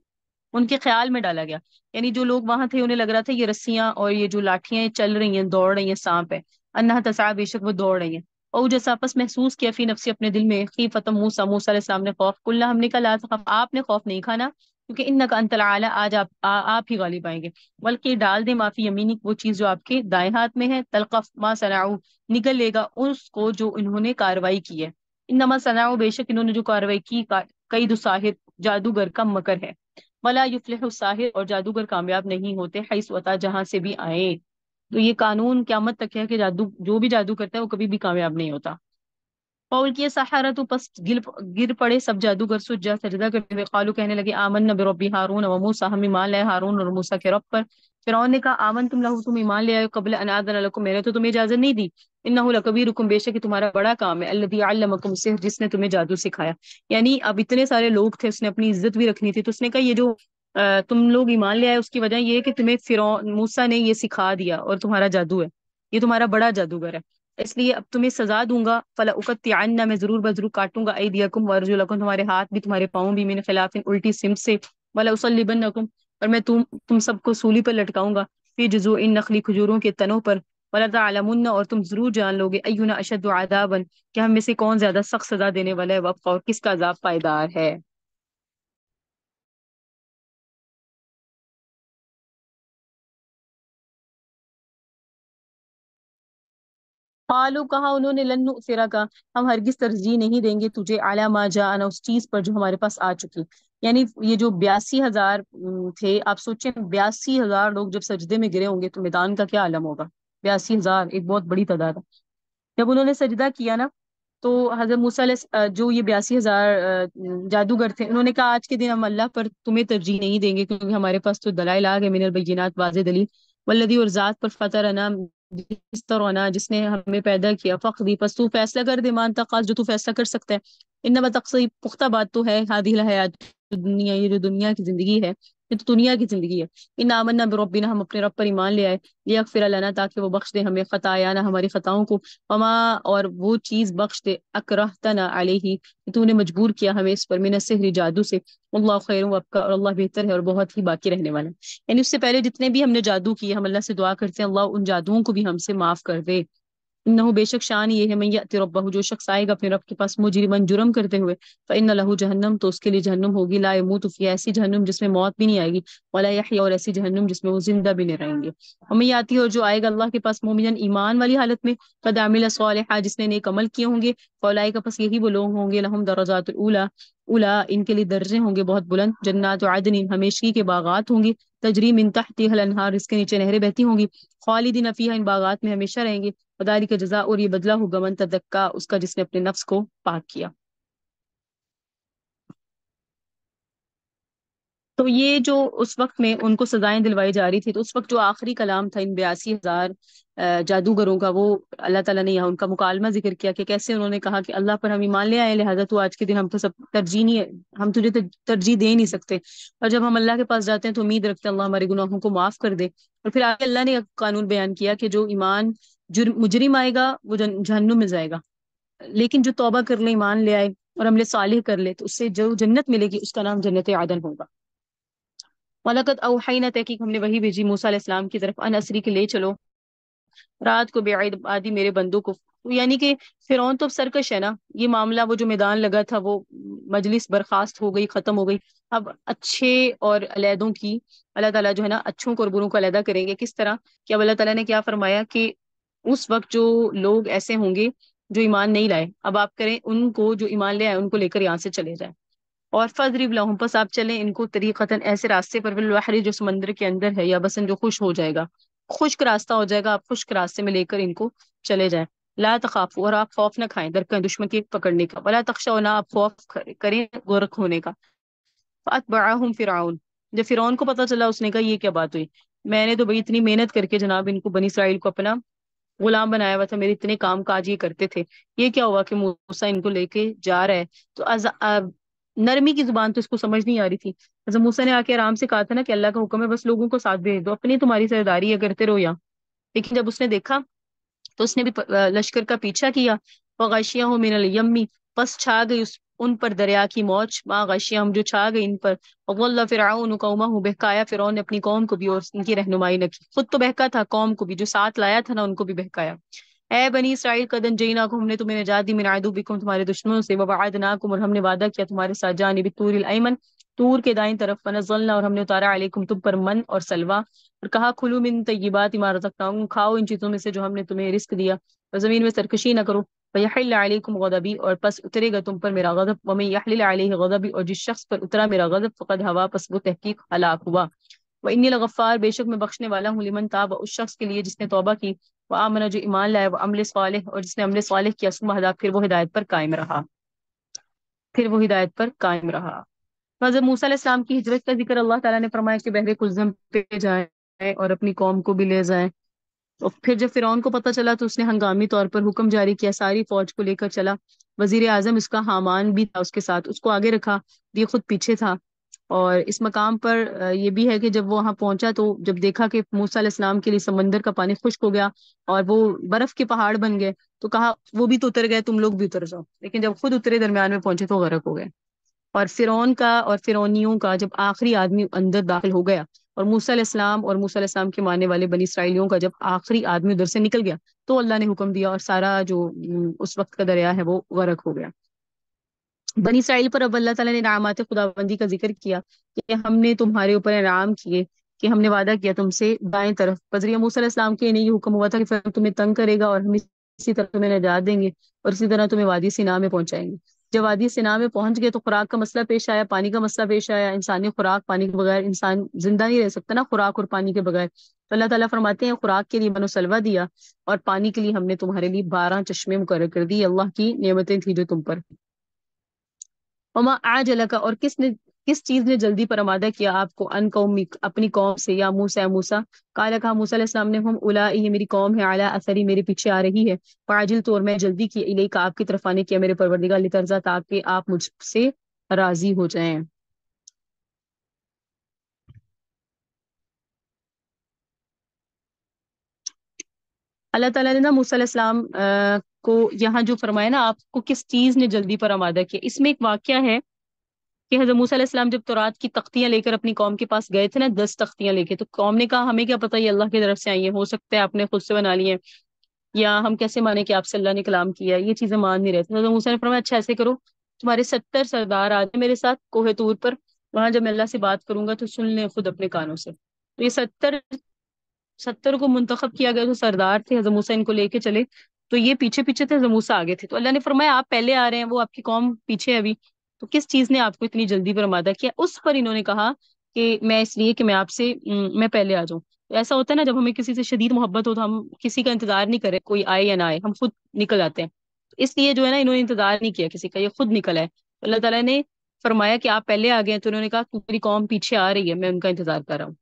ان کے خیال میں ڈالا گیا. یعنی جو لوگ وہاں تھے انہیں لگ رہا تھا یہ رسیاں اور یہ جو لاٹیاں چل رہی ہیں، دوڑ رہی ہیں، سانپ ہے. انہا تسعی بے شک وہ دوڑ رہی ہیں. او جیسا آپس محسوس کیا فی نفسی اپنے دل میں، خیفۃ موسیٰ موسیٰ علیہ السلام نے خوف، قلنا ہم نے کہا لا تخف آپ نے خوف نہیں کھانا، کیونکہ انک انت الاعلی آج آپ ہی غالب آئیں گے. بلکہ ڈال دیں معافی یمینک وہ چیز جو آپ کے دائیں ہاتھ میں ہے، تلقف ما صنعوا نگل لے گا اس کو جو انہوں نے کاروائی کی ہے. انما صنعوا بے شک انہوں نے جو کاروائی کی، کید ساحر جادوگر کا مکر ہے. ولا یفلح الساحر اور جادوگر کامیاب نہیں ہوتے، حیث اتا جہاں سے بھی آئے. تو یہ قانون قیامت تک ہے کہ جادو جو بھی جادو کرتا ہے وہ کبھی بھی کامیاب نہیں ہوتا. قول کیا سحرہ تو پس گر پڑے سب جادوگر سجا سجدہ کرتے ہوئے، قالو کہنے لگے آمنا برب ہارون و موسیٰ ہم ایمان لائے ہارون اور موسیٰ کے رب پر. فرعون نے کہا آمن تم لہو تم ایمان لے آئے قبل ان آذن لکم میں نے تو تمہیں اجازت نہیں دی. انہ لکبیرکم بے شک تمہارا بڑا کام ہے، الذی علمکم السحر جس نے تمہیں جادو سکھایا. یعنی اب اتنے سارے لوگ تھے، اس نے اپنی عزت بھی رکھنی تھی، تو اس نے کہا یہ جو تم لوگ ایمان لے آئے اس کی وجہ یہ ہے کہ تمہیں فرعون موسیٰ نے یہ سکھا دیا اور تمہارا جادو ہے، یہ تمہارا بڑا جادوگر ہے، اس لیے اب تمہیں سزا دوں گا. فلا اقطعن میں ضرور بضرور کاٹوں گا، ایدیکم وارجلکم تمہارے ہاتھ بھی تمہارے پاؤں بھی، من خلاف الٹی سمت سے، ولا اصلبنکم اور میں تم سب کو سولی پر لٹکاؤں گا، فی جذوع النخل کھجوروں کے تنوں پر، ولا تعلمن اور تم ضرور جان لوگے، اینا اشد عذابا کہ ہم میں سے کون زیادہ سخت سزا دینے والا ہے، وفقا اور کس کا عذاب پائیدار ہے. قالوا کہا انہوں نے لن نؤثرک، ہم ہرگز ترجیح نہیں دیں گے تجھے علی ما جاءنا، اس چیز پر جو ہمارے پاس آ چکی. یعنی یہ جو 82,000 تھے، آپ سوچیں 82,000 لوگ جب سجدے میں گرے ہوں گے تو میدان کا کیا عالم ہوگا. 82,000 ایک بہت بڑی تعداد ہے. جب انہوں نے سجدہ کیا نا تو حضرت موسیٰ جو یہ 82,000 جادوگر تھے، انہوں نے کہا آج کے دن ہم اللہ پر تمہیں ترجیح نہیں دیں گے، کیونکہ ہمارے پاس تو دلائل آ گئے، من البینات، واضح دلیل. والذی، اور ذات پر فطرنا، جس نے ہمیں پیدا کیا، فقدی، پس تو فیصلہ کر دے، مان تقاض، جو تو فیصلہ کر سکتا ہے. انما تقصی، پختہ بات تو ہے، ہادی الحیات دنیا، یہ جو دنیا کی زندگی ہے، یہ تو دنیا کی زندگی ہے. ان آمنا بربنا، ہم اپنے رب پر ایمان لے آئے، لیغفر لنا، تاکہ وہ بخش دے ہمیں خطایانا، ہماری خطاؤں کو، وما، اور وہ چیز بخش دے، اکرہتنا علیہ، کہ تو نے مجبور کیا ہمیں اس پر، من السحر، جادو سے. اللہ خیر وابقا، اور اللہ بہتر ہے اور بہت ہی باقی رہنے والا ہے. یعنی اس سے پہلے جتنے بھی ہم نے جادو کیے، ہم اللہ سے دعا کرتے ہیں اللہ ان جادوؤں کو بھی ہم سے معاف کر دے. انہو، بے شک شان یہ ہے، من یأتی ربہ، جو شخص آئے گا اپنے رب کے پاس، مجرمن، جرم کرتے ہوئے، فإن لہ جہنم، تو اس کے لیے جہنم ہوگی، لا یموت فیہا، ایسی جہنم جس میں موت بھی نہیں آئے گی، ولا یحیی، اور ایسی جہنم جس میں وہ زندہ بھی نہیں رہیں گے. ومن یاتی، اور جو آئے گا اللہ کے پاس، مومنن، ایمان والی حالت میں، قد عمل الصالحات، جس نے نیک عمل کیے ہوں گے، فاولئک، پس یہی وہ لوگ ہوں گے، لہم درجات الاولی، اولا، ان کے لیے درجے ہوں گے بہت بلند، جنات عدن، ہمیشگی کے باغات ہوں گے، تجری من تحتها الانہار، اس کے نیچے نہریں بہتی ہوں گی، خالدین فیہا، ان باغات میں ہمیشہ رہیں گے. وذالک جزاء، اور یہ بدلہ ہوگا، من تزکا، اس کا جس نے اپنے نفس کو پاک کیا. تو یہ جو اس وقت میں ان کو سزائیں دلوائی جا رہی تھی، تو اس وقت جو آخری کلام تھا ان 82,000 جادوگروں کا، وہ اللہ تعالیٰ نے یہاں ان کا مکالمہ ذکر کیا کہ کیسے انہوں نے کہا کہ اللہ پر ہم ایمان لے آئے، لہٰذا تو آج کے دن ہم تو سب ترجیح نہیں، ہم تجھے ترجیح دے نہیں سکتے. اور جب ہم اللہ کے پاس جاتے ہیں تو امید رکھتے ہیں اللہ ہمارے گناہوں کو معاف کر دے. اور پھر آگے اللہ نے ایک قانون بیان کیا کہ جو ایمان مجرم آئے گا وہ جہنم میں جائے گا، لیکن جو توبہ کر لے، ایمان لے آئے اور عمل صالح کر لے، تو اس سے جو جنت ملے گی اس کا نام جنت عدن ہوگا. وَلَقَدْ أَوْحَيْنَا، تحقیق ہم نے وہی بھیجی موسیٰ علیہ السلام کی طرف، ان اسری، کے لے چلو رات کو بعبادی، میرے بندوں کو. یعنی کہ فرعون تو اب سرکش ہے نا، یہ معاملہ وہ جو میدان لگا تھا وہ مجلس برخاست ہو گئی، ختم ہو گئی. اب اچھے اور علیحدوں کی اللہ تعالیٰ جو ہے نا اچھوں کو اور بروں کو علیحدہ کریں گے. کس طرح کہ اب اللہ تعالیٰ نے کیا فرمایا کہ اس وقت جو لوگ ایسے ہوں گے جو ایمان نہیں لائے، اب آپ کریں ان کو، جو ایمان لے آئے ان کو لے کر یہاں سے چلے جائیں. اور فضرب لہم، پس آپ چلیں ان کو، طریقتاً، ایسے راستے پر، بالبحر، جو سمندر کے اندر ہے، یا بسن، جو خشک ہو جائے گا، خشک راستہ ہو جائے گا، آپ خشک راستے میں لے کر ان کو چلے جائیں. لا تخافوا، اور آپ خوف نہ کھائیں، درکیں دشمن کے پکڑنے کا، ولا تخشوا، نہ آپ خوف کریں غرق ہونے کا. فاتبعہم فرعون، جب فرعون کو پتا چلا، اس نے کہا یہ کیا بات ہوئی، میں نے تو بھئی اتنی محنت کر کے جناب ان کو، بنی اسرائیل کو اپنا غلام بنایا ہوا تھا، میرے اتنے کام کاج یہ کرتے تھے، یہ کیا ہوا کہ موسیٰ ان کو لے کے جا رہا ہے. تو نرمی کی زبان تو اس کو سمجھ نہیں آ رہی تھی. حضرت موسیٰ نے آ کے آرام سے کہا تھا نا کہ اللہ کا حکم ہے، بس لوگوں کو ساتھ بھیج دو، اپنی تمہاری سرداری ہے، کرتے رہو یہاں. لیکن جب اس نے دیکھا تو اس نے بھی لشکر کا پیچھا کیا. وغشیہم من الیمی، پس چھا گئی ان پر دریا کی موج، ما غشیہم، جو چھا گئی ان پر. وضل فرعون قومہ، بہکایا فرعون نے اپنی قوم کو بھی اور ان کی رہنمائی نہ کی، خود تو بہکا تھا، قوم کو بھی جو ساتھ لایا تھا نا ان کو بھی بہکایا. اے بنی اسرائیل، قد انجیناکم، ہم نے تمہیں نجات دی، من عدوبکم، تمہارے دشمنوں سے، وبعدناکم، اور ہم نے وعدہ کیا تمہارے ساتھ، جانب الطور الایمن، طور کے دائیں طرف، فنزلنا، اور ہم نے اتارا، علیکم، تم پر، من اور سلوہ، اور کہا کھلو من طیبات ما رزقناکم، کھاؤ ان چیزوں میں سے جو ہم نے تمہیں رزق دیا، اور زمین میں سرکشی نہ کرو. ویحل علیکم غضبی، اور پس اترے گا تم پر میرا غضب، ومن یحلل علیہ غضبی، اور جس شخص پر اترا میرا غضب، فقد ہوا، پس وہ تحقیق ہلاک ہوا. وانی لغفار، بے شک میں بخشنے والا ہوں، لمن تاب، اس شخص کے لیے جس نے توبہ کی، وآمن، جو ایمان لائے، وعمل صالح، اور جس نے عمل صالح کیا، ثم ہدی، پھر وہ ہدایت پر قائم رہا، پھر وہ ہدایت پر قائم رہا. حضرت موسیٰ علیہ السلام کی ہجرت کا ذکر اللہ تعالیٰ نے فرمایا کہ بحر کلزم پہ جائیں اور اپنی قوم کو بھی لے جائیں. اور پھر جب فرعون کو پتہ چلا تو اس نے ہنگامی طور پر حکم جاری کیا، ساری فوج کو لے کر چلا. وزیر اعظم اس کا حامان بھی تھا اس کے ساتھ، اس کو آگے رکھا، یہ خود پیچھے تھا. اور اس مقام پر یہ بھی ہے کہ جب وہ وہاں پہنچا تو جب دیکھا کہ موسیٰ علیہ السلام کے لیے سمندر کا پانی خشک ہو گیا اور وہ برف کے پہاڑ بن گئے، تو کہا وہ بھی تو اتر گئے، تم لوگ بھی اتر جاؤ. لیکن جب خود اترے، درمیان میں پہنچے، تو غرق ہو گئے. اور فرعون کا اور فرعونیوں کا جب آخری آدمی اندر داخل ہو گیا، اور موسیٰ علیہ السلام اور موسیٰ علیہ السلام کے ماننے والے بنی اسرائیلیوں کا جب آخری آدمی ادھر سے نکل گیا، تو اللہ نے حکم دیا اور سارا جو اس وقت کا دریا ہے وہ غرق ہو گیا. بنی اسرائیل پر اب اللہ تعالیٰ نے انعامات خداوندی کا ذکر کیا کہ ہم نے تمہارے اوپر انعام کیے، کہ ہم نے وعدہ کیا تم سے دائیں طرف. بذریعہ موسیٰ علیہ السلام کے انہیں یہ حکم ہوا تھا کہ فرعون تمہیں تنگ کرے گا اور ہم اس اسی طرح تمہیں نجات دیں گے اور اسی طرح تمہیں وادی سینا میں پہنچائیں گے۔ جب وادی سینا میں پہنچ گئے تو خوراک کا مسئلہ پیش آیا، پانی کا مسئلہ پیش آیا، انسانی خوراک، پانی کے بغیر انسان زندہ نہیں رہ سکتا نا، خوراک اور پانی کے بغیر۔ تو اللہ تعالیٰ فرماتے ہیں خوراک کے لیے بنو سلوا دیا اور پانی کے لیے ہم نے تمہارے لیے 12 چشمے مقرر کر دی، اللہ کی نعمتیں تھیں جو تم پر۔ وما اعجلک، اور کس چیز نے جلدی پر آمادہ کیا آپ کو، ان قومی، اپنی قوم سے، یا موسیٰ موسیٰ، قال، کہا موسیٰ علیہ السلام نے، ہم اولائی، یہ میری قوم ہے، علی اثری، میرے پیچھے آ رہی ہے، فاجل تو، اور میں جلدی کی، الیک، آپ کی طرف آنے کیا میرے پروردگار، لترضا، تاکہ آپ مجھ سے راضی ہو جائیں۔ اللہ تعالیٰ نے نا موسیٰ علیہ السلام کو یہاں جو فرمایا نا آپ کو کس چیز نے جلدی پر آمادہ کیا، اس میں ایک واقعہ ہے کہ حضرت موسیٰ علیہ السلام جب تورات کی تختیاں لے کر اپنی قوم کے پاس گئے تھے نا، 10 تختیاں لے کے، تو قوم نے کہا ہمیں کیا پتہ یہ اللہ کی طرف سے آئی ہیں، ہو سکتا ہے آپ نے خود سے بنا لی ہیں، یا ہم کیسے مانے کہ آپ سے اللہ نے کلام کیا ہے، یہ چیزیں مان نہیں رہتے۔ حضرت موسیٰ نے فرمایا اچھا ایسے کرو، تمہارے 70 سردار آ جائیں میرے ساتھ کوہ طور پر، وہاں جب میں اللہ سے بات کروں گا تو سن لیں خود اپنے کانوں سے۔ تو یہ 70 کو منتخب کیا گیا، جو سردار تھے، حضرت موسیٰ ان کو لے کے چلے، تو یہ پیچھے پیچھے تھے، حضرت موسیٰ آگے تھے، تو اللہ نے فرمایا آپ پہلے آ رہے ہیں، وہ آپ کی قوم پیچھے ہے ابھی، تو کس چیز نے آپ کو اتنی جلدی پر آمادہ کیا؟ اس پر انہوں نے کہا کہ میں اس لیے کہ میں آپ سے میں پہلے آ جاؤں۔ تو ایسا ہوتا ہے نا جب ہمیں کسی سے شدید محبت ہو تو ہم کسی کا انتظار نہیں کرے کوئی آئے یا نہ آئے، ہم خود نکل آتے ہیں، تو اس لیے جو ہے نا انہوں نے انتظار نہیں کیا کسی کا، یہ خود نکل آئے۔ تو اللہ تعالیٰ نے فرمایا کہ آپ پہلے آ گئے ہیں، تو انہوں نے کہا کہ میری قوم پیچھے آ رہی ہے، میں ان کا انتظار کر رہا ہوں،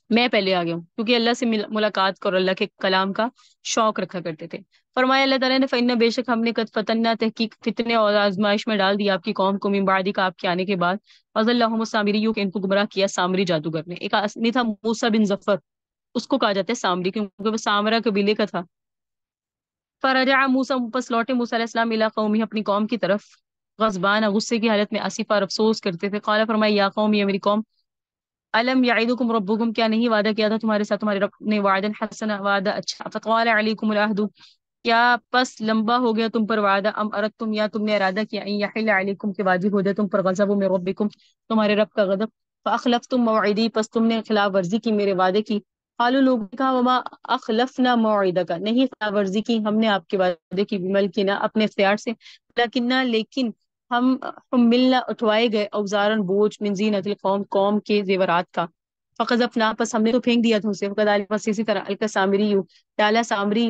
میں پہلے آ گیا ہوں، کیونکہ اللہ سے ملاقات کر، اللہ کے کلام کا شوق رکھا کرتے تھے۔ فرمایا اللہ تعالیٰ نے فَإِنَّ، بے شک ہم نے قد فتنا، تحقیق فتنے اور آزمائش میں ڈال دیا آپ کی قوم کو، من بعد کا، آپ کے آنے کے بعد، وَأَضَلَّهُمُ السَّامِرِيُّ، کہ ان کو گمراہ کیا سامری جادوگر نے۔ ایک آدمی تھا موسیٰ بن ظفر، اس کو کہا جاتا ہے سامری کیونکہ وہ سامرا قبیلے کا تھا۔ فرجع موسیٰ، پس لوٹے موسیٰ علیہ السلام، الی قومی، اپنی قوم کی طرف، غضبان، غصے کی حالت میں، آصفا، اور افسوس کرتے تھے۔ قال، فرمایا یا قوم، یہ میری قوم، الم یعدکم ربکم، کیا نہیں وعدہ کیا تھا تمہارے ساتھ تمہارے رب نے، وعدا حسنا، وعدہ اچھا، فطوال علیکم العہد، کیا پس لمبا ہو گیا تم پر وعدہ، ام اردتم، یا تم نے ارادہ کیا، ان یحل علیکم، کے واجب ہو جائے تم پر، غضب من ربکم، تمہارے رب کا غضب، فاخلفتم موعدی، پس تم نے خلاف ورزی کی میرے وعدے کی۔ قالوا، لوگوں نے کہا، وما اخلفنا موعدک، نہیں خلاف ورزی کی ہم نے آپ کے وعدے کی، بملکنا، اپنے اختیار سے، لیکنہ، لیکن ہم ملنا، اٹھوائے گئے، اوزارن، بوجھ، من زینت القوم، قوم کے زیورات کا، فقذفنا، پس ہم نے تو پھینک دیا تھا اسے، وکذالک، پس اسی طرح، القى سامری، ڈالا سامری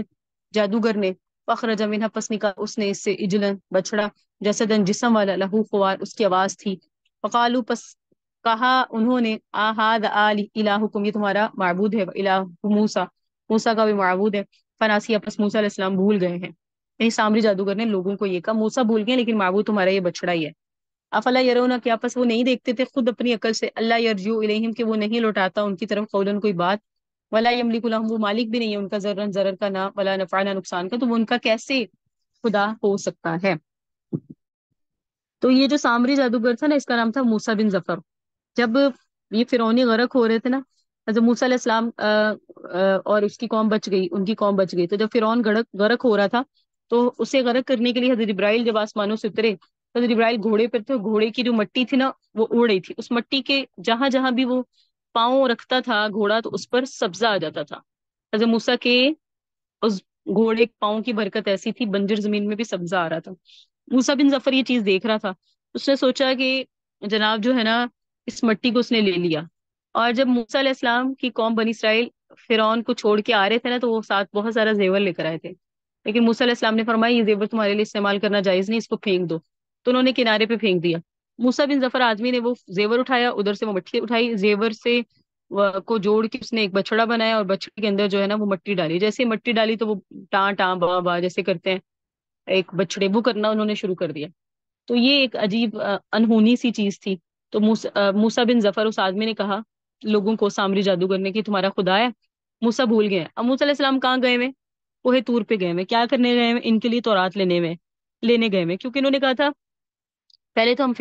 جادوگر نے، فخرج منها، پس نکال اس نے اس سے، اجلن، بچڑا، جسدن، جسم والا، لہو خوار، اس کی آواز تھی، فقالوا، پس کہا انہوں نے، آہاد الہکم، یہ تمہارا معبود ہے، الہ موسیٰ، موسیٰ کا بھی معبود ہے، فناسیہ، پس موسیٰ علیہ السلام بھول گئے ہیں، یعنی سامری جادوگر نے لوگوں کو یہ کہا موسیٰ بھول گئے لیکن معبود تمہارا یہ بچڑا ہی ہے۔ افلا یرون، کیا پس وہ نہیں دیکھتے تھے خود اپنی عقل سے، اللہ یرجو الیہم، کہ وہ نہیں لوٹاتا ان کی طرف، قولاً، کوئی بات، ولا یملک لہم، وہ مالک بھی نہیں ہے ان کا، ذرن، ضرر کا نہ، ولا نفع، نہ نقصان کا، تو وہ ان کا کیسے خدا ہو سکتا ہے؟ تو یہ جو سامری جادوگر تھا نا، اس کا نام تھا موسیٰ بن ظفر۔ جب یہ فرعونی غرق ہو رہے تھے نا، حضرت موسیٰ علیہ السلام اور اس کی قوم بچ گئی، ان کی قوم بچ گئی، تو جب فرعون غرق ہو رہا تھا تو اسے غرق کرنے کے لیے حضرت جبرائیل جب آسمانوں سے اترے، تو حضرت جبرائیل گھوڑے پر تھے، گھوڑے کی جو مٹی تھی نا وہ اڑ رہی تھی، اس مٹی کے جہاں جہاں بھی وہ پاؤں رکھتا تھا گھوڑا تو اس پر سبزہ آ جاتا تھا۔ حضرت موسیٰ کے اس گھوڑے کے پاؤں کی برکت ایسی تھی، بنجر زمین میں بھی سبزہ آ رہا تھا۔ موسیٰ بن ظفر یہ چیز دیکھ رہا تھا، اس نے سوچا کہ جناب جو ہے نا اس مٹی کو اس نے لے لیا، اور جب موسیٰ علیہ السلام کی قوم بنی اسرائیل فرعون کو چھوڑ کے آ رہے تھے نا، تو وہ ساتھ بہت سارا زیور لے کر آئے تھے، لیکن موسیٰ علیہ السلام نے فرمایا یہ زیور تمہارے لیے استعمال کرنا جائز نہیں، اس کو پھینک دو، تو انہوں نے کنارے پہ پھینک دیا۔ موسیٰ بن ظفر آدمی نے وہ زیور اٹھایا، ادھر سے وہ مٹی اٹھائی، زیور سے کو جوڑ کے اس نے ایک بچڑا بنایا، اور بچڑے کے اندر جو ہے نا وہ مٹی ڈالی، جیسے مٹی ڈالی تو وہ ٹاں ٹاں با با جیسے کرتے ہیں ایک بچڑے، وہ کرنا انہوں نے شروع کر دیا۔ تو یہ ایک عجیب انہونی سی چیز تھی۔ تو موسیٰ بن ظفر، اس آدمی نے کہا لوگوں کو، سامری جادوگر نے، کہ تمہارا خدا ہے؟ موسیٰ بھول گئے ہیں۔ اب موسیٰ علیہ السلام کہاں گئے ہوئے؟ کوہ طور پہ گئے ہوئے، کیا کرنے گئے ہوئے؟ ان کے لیے تورات لینے گئے ہوئے، کیونکہ انہوں نے کہا تھا پہلے تو ہم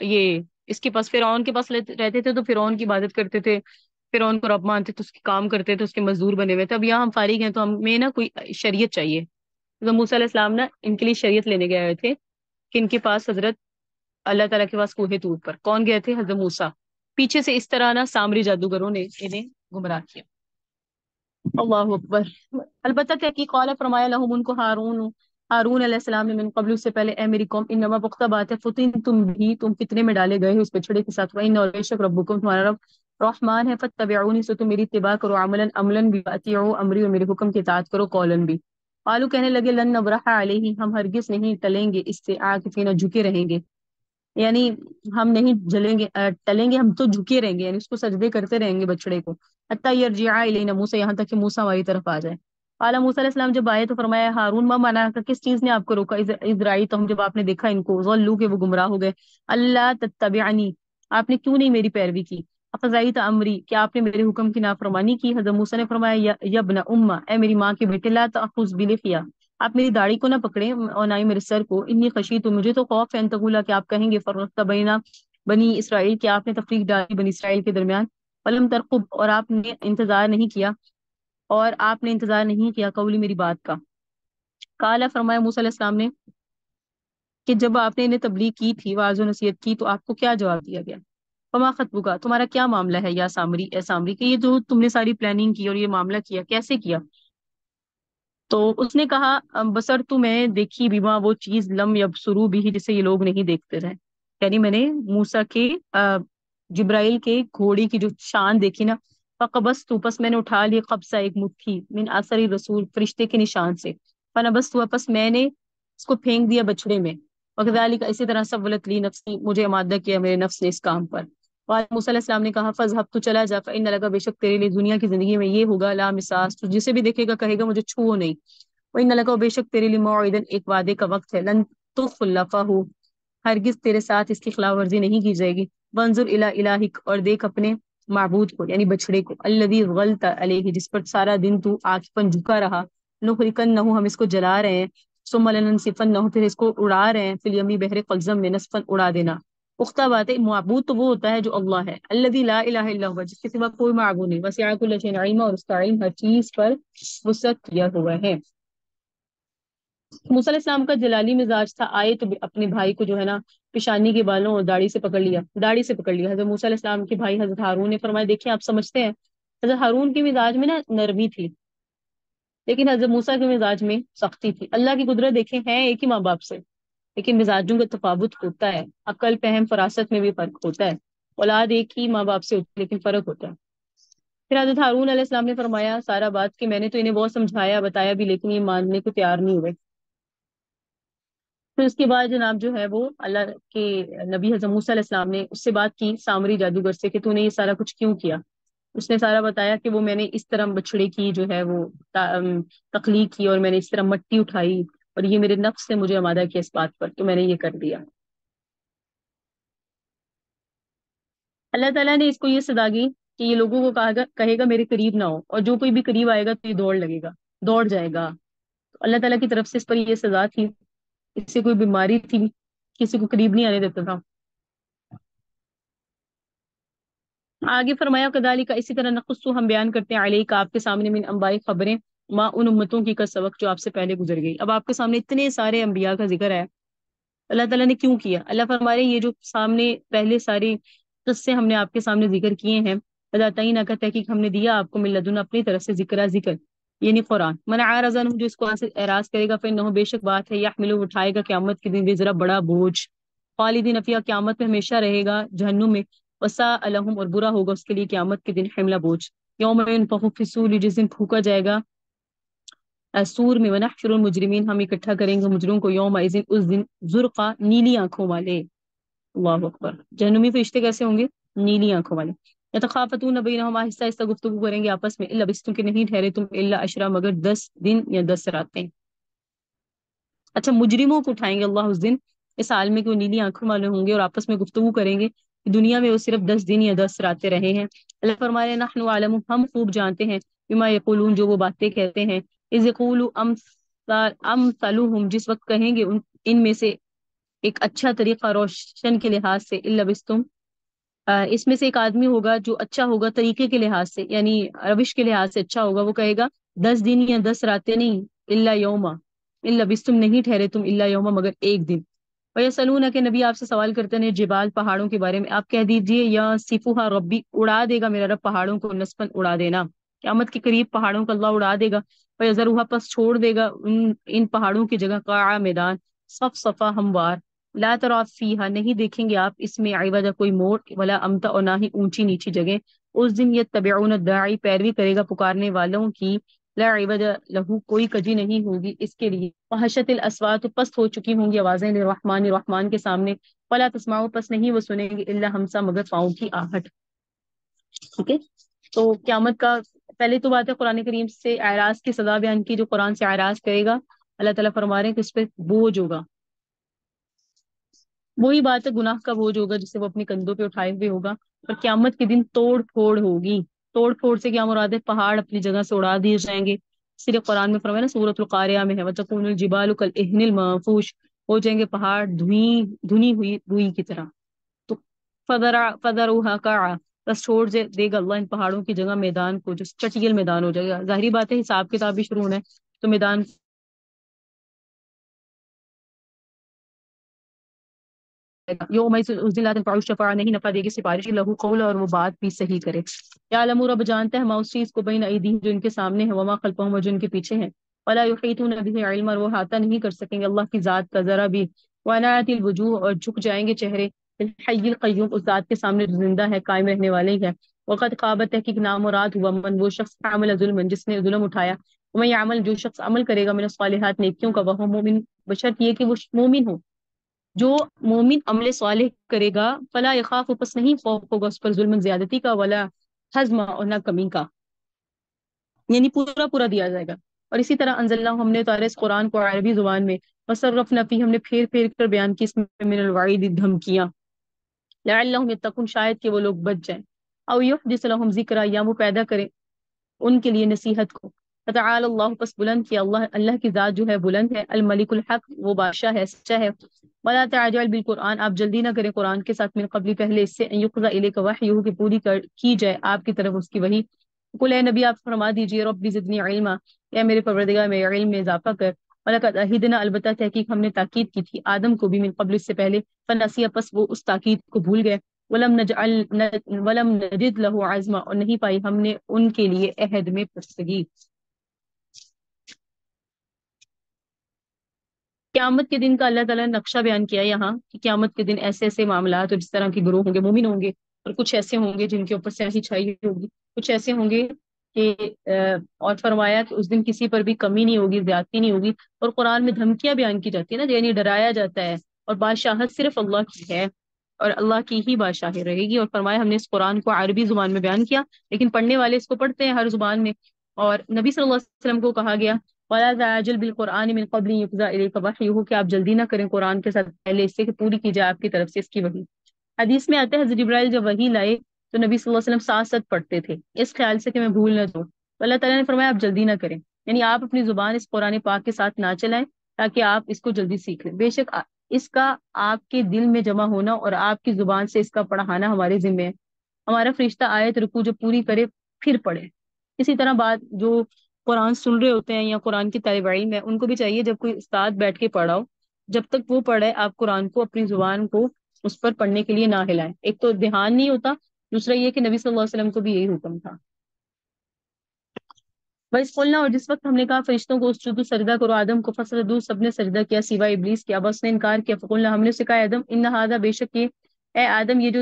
یہ اس کے پاس، فرعون کے پاس رہتے تھے تو فرعون کی عبادت کرتے تھے، فرعون کو رب مانتے تھے، اس کے کام کرتے تھے، اس کے مزدور بنے ہوئے تھے، اب یہاں ہم فارغ ہیں تو ہمیں نا کوئی شریعت چاہیے۔ تو موسیٰ علیہ السلام نا ان کے لیے شریعت لینے گئے ہوئے تھے کہ ان کے پاس حضرت اللہ تعالیٰ کے پاس کوہ طور پر کون گئے تھے؟ حضرت موسیٰ۔ پیچھے سے اس طرح نا سامری جادوگروں نے انہیں گمراہ کیا۔ اللہ اکبر۔ البتہ تحقیق قال فرمایا لہم ان کو ہارون علیہ السلام نے من قبل، اس سے پہلے، اے میری قوم، انما پختہ بات ہے فتن تم بھی، تم فتنے میں ڈالے گئے ہو اس بچڑے کے ساتھ، وان اور بے شک ربکم تمہارا رب رحمان ہے، فتبعونی سو تم میری اتباع کرو، عملاً بھی، اطیعوا امری اور میرے حکم کی اطاعت کرو، قولاً بھی۔ قالوا کہنے لگے لن نبرح علیہ، ہم ہرگز نہیں ٹلیں گے اس سے، عاکفین جھکے رہیں گے، یعنی ہم نہیں جلیں گے ٹلیں گے، ہم تو جھکے رہیں گے، یعنی اس کو سجدے کرتے رہیں گے بچڑے کو، حتی یرجع الینا موسیٰ، یہاں تک کہ موسیٰ ہماری طرف آ جائے۔ قال موسیٰ علیہ السلام جب آئے تو فرمایا ہارون ما منع کا، کس چیز نے آپ کو روکا، اذ تو ہم جب آپ نے دیکھا ان کو، ظلوا کہ وہ گمراہ ہو گئے، اللہ تتبعنی، آپ نے کیوں نہیں میری پیروی کی، افزعیت امری، کیا آپ نے میرے حکم کی نافرمانی کی، حضرت موسیٰ نے فرمایا یا ابن امہ، اے میری ماں کے بیٹے، لا تأخذ بلحیہ، آپ میری داڑھی کو نہ پکڑیں اور نہ ہی میرے سر کو، انی خشیت، مجھے تو خوف ہے، ان تقولا کہ آپ کہیں گے فرقت بینا بنی اسرائیل، کہ آپ نے تفریق ڈالی بنی اسرائیل کے درمیان، ولم ترقب، اور آپ نے انتظار نہیں کیا قولی میری بات کا، قال فرمایا موسیٰ علیہ السلام نے کہ جب آپ نے انہیں تبلیغ کی تھی، واعظ و نصیحت کی، تو آپ کو کیا جواب دیا گیا، فما خطبک، تمہارا کیا معاملہ ہے یا سامری، اے سامری، کہ یہ جو تم نے ساری پلاننگ کی اور یہ معاملہ کیا، کیسے کیا، تو اس نے کہا بسر تو میں دیکھی بیما وہ چیز لم یبصروا بھی، جسے یہ لوگ نہیں دیکھتے رہے، یعنی میں نے موسیٰ کے جبرائیل کے گھوڑے کی جو شان دیکھی نا، فقبضت، پس میں نے اٹھا لی قبضہ ایک مٹھی، من اثر رسول، فرشتے کے نشان سے، فنبذت، پس میں نے اس کو پھینک دیا بچڑے میں، وکذالک، اسی طرح سولت لی نفسی، مجھے آمادہ کیا میرے نفس نے اس کام پر، قال موسیٰ علیہ السلام نے کہا فذهب، تو چلا جا، فإن لک، بے شک تیرے لیے دنیا کی زندگی میں یہ ہوگا، لا مساس، تو جسے بھی دیکھے گا کہے گا مجھے چھوؤ نہیں، وإن لک، بے شک تیرے لیے موعدا، ایک وعدے کا وقت ہے، لن تخلفہ، ہرگز تیرے ساتھ اس کی خلاف ورزی نہیں کی جائے گی، وانظر الی الہک، اور دیکھ اپنے معبود کو، یعنی بچڑے کو، الذی غلت علیہ، جس پر سارا دن تو عاکفاً جھکا رہا، نحرقنہ، ہم اس کو جلا رہے ہیں، ثم لننسفنہ، پھر اس کو اڑا رہے ہیں، فی الیمی، بحر قلزم میں، نسفا، اڑا دینا، پختہ بات ہے، معبود تو وہ ہوتا ہے جو اللہ ہے، الذی لا الہ الا هو، جس کے سوا کوئی معبود نہیں، وسع کل شیء علما، اور اس کا علم ہر چیز پر وسعت کیا ہوا ہے۔ موسیٰ علیہ السلام کا جلالی مزاج تھا، آئے تو اپنے بھائی کو جو ہے نا پیشانی کے بالوں اور داڑھی سے پکڑ لیا، داڑھی سے پکڑ لیا، حضرت موسیٰ علیہ السلام کے بھائی حضرت ہارون نے فرمایا دیکھیں آپ سمجھتے ہیں، حضرت ہارون کے مزاج میں نا نرمی تھی، لیکن حضرت موسیٰ کے مزاج میں سختی تھی، اللہ کی قدرت دیکھیں، ہیں ایک ہی ماں باپ سے، لیکن مزاجوں کا تفاوت ہوتا ہے، عقل فہم فراست میں بھی فرق ہوتا ہے، اولاد ایک ہی ماں باپ سے ہوتی ہے لیکن فرق ہوتا ہے۔ پھر حضرت ہارون علیہ السلام نے فرمایا سارا بات کہ میں نے تو انہیں بہت سمجھایا بتایا بھی، لیکن یہ ماننے کو تیار نہیں ہوئے۔ پھر اس کے بعد جناب جو ہے وہ اللہ کے نبی حضرت موسیٰ علیہ السلام نے اس سے بات کی سامری جادوگر سے کہ تو نے یہ سارا کچھ کیوں کیا، اس نے سارا بتایا کہ وہ میں نے اس طرح بچڑے کی جو ہے وہ تخلیق کی، اور میں نے اس طرح مٹی اٹھائی، اور یہ میرے نفس نے مجھے آمادہ کیا اس بات پر، تو میں نے یہ کر دیا۔ اللہ تعالیٰ نے اس کو یہ سزا دی کہ یہ لوگوں کو کہے گا میرے قریب نہ ہو، اور جو کوئی بھی قریب آئے گا تو یہ دوڑ لگے گا، دوڑ جائے گا، تو اللہ تعالیٰ کی طرف سے اس پر یہ سزا تھی، اس سے کوئی بیماری تھی، کسی کو قریب نہیں آنے دیتا تھا۔ آگے فرمایا کذالک، اسی طرح نقص ہم بیان کرتے ہیں علیک، آپ کے سامنے، من انباء خبریں، ماں ان امتوں کی کا سبق جو آپ سے پہلے گزر گئی، اب آپ کے سامنے اتنے سارے انبیاء کا ذکر ہے، اللہ تعالیٰ نے کیوں کیا، اللہ فرمائے یہ جو سامنے پہلے سارے قصے ہم نے آپ کے سامنے ذکر کیے ہیں، بتائی نہ کا تحقیق ہم نے دیا آپ کو، من لدن، اپنی طرف سے، ذکر، یعنی قرآن، من اعرض عنہ، جو اس کو اعراض کرے گا، فإنہ، بے شک بات ہے، یحمل، اٹھائے گا قیامت کے دن وزرا، بڑا بوجھ، خالدین فیہا، قیامت میں ہمیشہ رہے گا جہنم میں، وساء لہم، اور برا ہوگا اس کے لیے قیامت کے دن حملہ بوجھ، یوم ينفخ فی الصور، جس دن پھونکا جائے گا سور میں، ونحشر المجرمین، ہم اکٹھا کریں گے مجرموں کو، یوم اذن، اس دن، زرقا، نیلی آنکھوں والے، اللہ اکبر، جہنمی فرشتے کیسے ہوں گے، نیلی آنکھوں والے، یتخافتون بینہم، آہستہ آہستہ گفتگو کریں گے آپس میں، الا لبثتم، کہ نہیں ٹھہرے تم، الا عشرا، مگر 10 دن یا 10 راتیں۔ اچھا مجرموں کو اٹھائیں گے اللہ اس دن، اس حال میں کہ وہ نیلی آنکھوں والے ہوں گے اور آپس میں گفتگو کریں گے کہ دنیا میں وہ صرف 10 دن یا 10 راتیں رہے ہیں، اللہ فرمائے نحن عالم، ہم خوب جانتے ہیں، بما یقولون، جو وہ باتیں کہتے ہیں، اذ یقول امثلهم، جس وقت کہیں گے ان میں سے ایک اچھا طریقہ روشن کے لحاظ سے، الا بستم، اس میں سے ایک آدمی ہوگا جو اچھا ہوگا طریقے کے لحاظ سے، یعنی روش کے لحاظ سے اچھا ہوگا، وہ کہے گا 10 دن یا 10 راتیں نہیں، الا یوما، الا بستم، نہیں ٹھہرے تم، الا یوما، مگر ایک دن، ویسألونک، کہ نبی آپ سے سوال کرتے ہیں جبال، پہاڑوں کے بارے میں، آپ کہہ دیجئے یا صفوہا ربی، اڑا دے گا میرا رب پہاڑوں کو، نسفاً، اڑا دینا، قیامت کے قریب پہاڑوں کو اللہ اڑا دے گا، فیذرھا پس چھوڑ دے گا ان پہاڑوں کی جگہ قاع میدان، صف صفا ہموار، لا ترى فیہا نہیں دیکھیں گے آپ اس میں عوجا کوئی موڑ، ولا امتا اور نہ ہی اونچی نیچی جگہ۔ اس دن یتبعون الداعی پیروی کرے گا پکارنے والوں کی، لا عوج لہو کوئی کجی نہیں ہوگی اس کے لیے، وحشت الاصوات پست ہو چکی ہوں گی آوازیں للرحمن رحمان کے سامنے، فلا تسمعوا پس نہیں وہ سنیں گے الا ہمسا مگر پاؤں کی آہٹ۔ ٹھیک ہے، تو قیامت کا پہلے تو بات ہے قرآن کریم سے اعراض کی سزا بیان کی، جو قرآن سے اعراض کرے گا اللہ تعالیٰ فرما رہے ہیں کہ اس پہ بوجھ ہوگا، وہی بات ہے گناہ کا بوجھ ہوگا جسے وہ اپنے کندھوں پہ اٹھائے ہوئے ہوگا۔ اور قیامت کے دن توڑ پھوڑ ہوگی، توڑ پھوڑ سے کیا مراد ہے؟ پہاڑ اپنی جگہ سے اڑا دیے جائیں گے، صرف قرآن میں فرمایا نا سورۃ القاریہ میں ہے وَتَكُونُ الْجِبَالُ كَالْعِهْنِ الْمَنفُوشِ، ہو جائیں گے پہاڑ دھنی ہوئی روئی کی طرح۔ تو فَذَرُوهَا قَاعًا، بس چھوڑ دے گا اللہ ان پہاڑوں کی جگہ میدان کو، جو چٹیل میدان ہو جائے گا۔ ظاہری بات ہے حساب کتاب بھی شروع ہونا ہے تو میدان یوم اس دن لا تنفع الشفاعہ نہیں نفع دے گی سفارش، لہو قول اور وہ بات بھی صحیح کرے۔ یعلم رب جانتا ہے ما اس چیز کو بین ایدیہم جو ان کے سامنے ہے، وما خلفہم اور جو ان کے پیچھے ہے، ولا یحیطون بہ علما اور وہ احاطہ نہیں کر سکیں گے اللہ کی ذات کا ذرا بھی، وعنات الوجوہ اور جھک جائیں گے چہرے، الحی القیوم اس ذات کے سامنے جو زندہ ہے قائم رہنے والے ہی ہے۔ وقد خواب تحقیق نامراد ہوا من وہ شخص عمل ظلم جس نے ظلم اٹھایا، ومن یعمل جو شخص عمل کرے گا من الصالحات نیکیوں کا، وہو مومن بشرط یہ کہ وہ مومن ہو، جو مومن عمل صالح کرے گا، فلا یخاف پس نہیں خوف ہوگا اس پر ظلم زیادتی کا، ولا حزم اور نہ کمی کا، یعنی پورا پورا دیا جائے گا۔ اور اسی طرح انزلنا ہم نے اتارا اس قرآن کو عربی زبان میں، وصرفنا فی ہم نے پھیر پھیر کر بیان کی اس میں من الوعید دھمکیاں، لعلہم یتقون شاید کہ وہ لوگ بچ جائیں، او یحدث لهم ذکرا یا وہ پیدا کرے ان کے لیے نصیحت کو۔ فتعال اللہ پس بلند کیا اللہ، اللہ کی ذات جو ہے بلند ہے، الملک الحق وہ بادشاہ ہے سچا ہے، ولا تعجل بالقرآن آپ جلدی نہ کریں قرآن کے ساتھ، من قبل پہلے اس سے ان یقضى الیک وحیہ کہ پوری کی جائے آپ کی طرف اس کی وحی۔ قل اے نبی آپ فرما دیجئے ربی زدنی علما، اے میرے پروردگار میرے علم میں اضافہ کر، وَلَقَدْ عَهِدْنَا البتہ تحقیق ہم نے تاکید کی تھی آدم کو بھی من قبل اس سے پہلے، فنسیا پس وہ اس تاکید کو بھول گئے، ولم نجد له عزما اور نہیں پائی ہم نے ان کے لیے عہد میں پختگی۔ قیامت کے دن کا اللہ تعالیٰ نے نقشہ بیان کیا یہاں کہ قیامت کے دن ایسے ایسے معاملات اور جس طرح کے گروہ ہوں گے مومن ہوں گے، اور کچھ ایسے ہوں گے جن کے اوپر سیاہی چھائی ہوگی، کچھ ایسے ہوں گے کہ اور فرمایا کہ اس دن کسی پر بھی کمی نہیں ہوگی، زیادتی نہیں ہوگی، اور قرآن میں دھمکیاں بیان کی جاتی ہے نا، یعنی ڈرایا جاتا ہے، اور بادشاہت صرف اللہ کی ہے اور اللہ کی ہی بادشاہی رہے گی۔ اور فرمایا ہم نے اس قرآن کو عربی زبان میں بیان کیا، لیکن پڑھنے والے اس کو پڑھتے ہیں ہر زبان میں، اور نبی صلی اللہ علیہ وسلم کو کہا گیا وَلَا تَعْجَلْ بِالْقُرْآنِ مِنْ قَبْلِ يُقْضَى إِلَيْكَ وَحْيُهُ کہ آپ جلدی نہ کریں قرآن کے ساتھ پہلے اس سے کہ پوری کی جائے آپ کی طرف سے اس کی وحی۔ حدیث میں آتا ہے حضرت جبرائیل جب وحی لائے تو نبی صلی اللہ علیہ وسلم ساتھ ساتھ پڑھتے تھے اس خیال سے کہ میں بھول نہ جاؤں، تو اللہ تعالیٰ نے فرمایا آپ جلدی نہ کریں، یعنی آپ اپنی زبان اس قرآن پاک کے ساتھ نہ چلائیں تاکہ آپ اس کو جلدی سیکھ لیں، بے شک اس کا آپ کے دل میں جمع ہونا اور آپ کی زبان سے اس کا پڑھانا ہمارے ذمہ ہے، ہمارا فرشتہ آیت رکوع جب پوری کرے پھر پڑھے۔ اسی طرح بات جو قرآن سن رہے ہوتے ہیں یا قرآن کی طالب علم ہے ان کو بھی چاہیے جب کوئی استاد بیٹھ کے پڑھاؤ، جب تک وہ پڑھے آپ قرآن کو اپنی زبان کو اس پر پڑھنے کے لیے نہ ہلائیں، ایک تو دھیان نہیں ہوتا، دوسرا یہ کہ نبی صلی اللہ علیہ وسلم کو بھی یہی حکم تھا۔ وَإِذْ قُلْنَا اور جس وقت ہم نے کہا فرشتوں کو اسجدوا سجدہ کرو آدم کو، فسجدوا سب نے سجدہ کیا سوائے ابلیس کے، اب اس نے انکار کیا، فقلنا ہم نے اسے کہا آدم ان ھذا بے شک یہ اے آدم یہ جو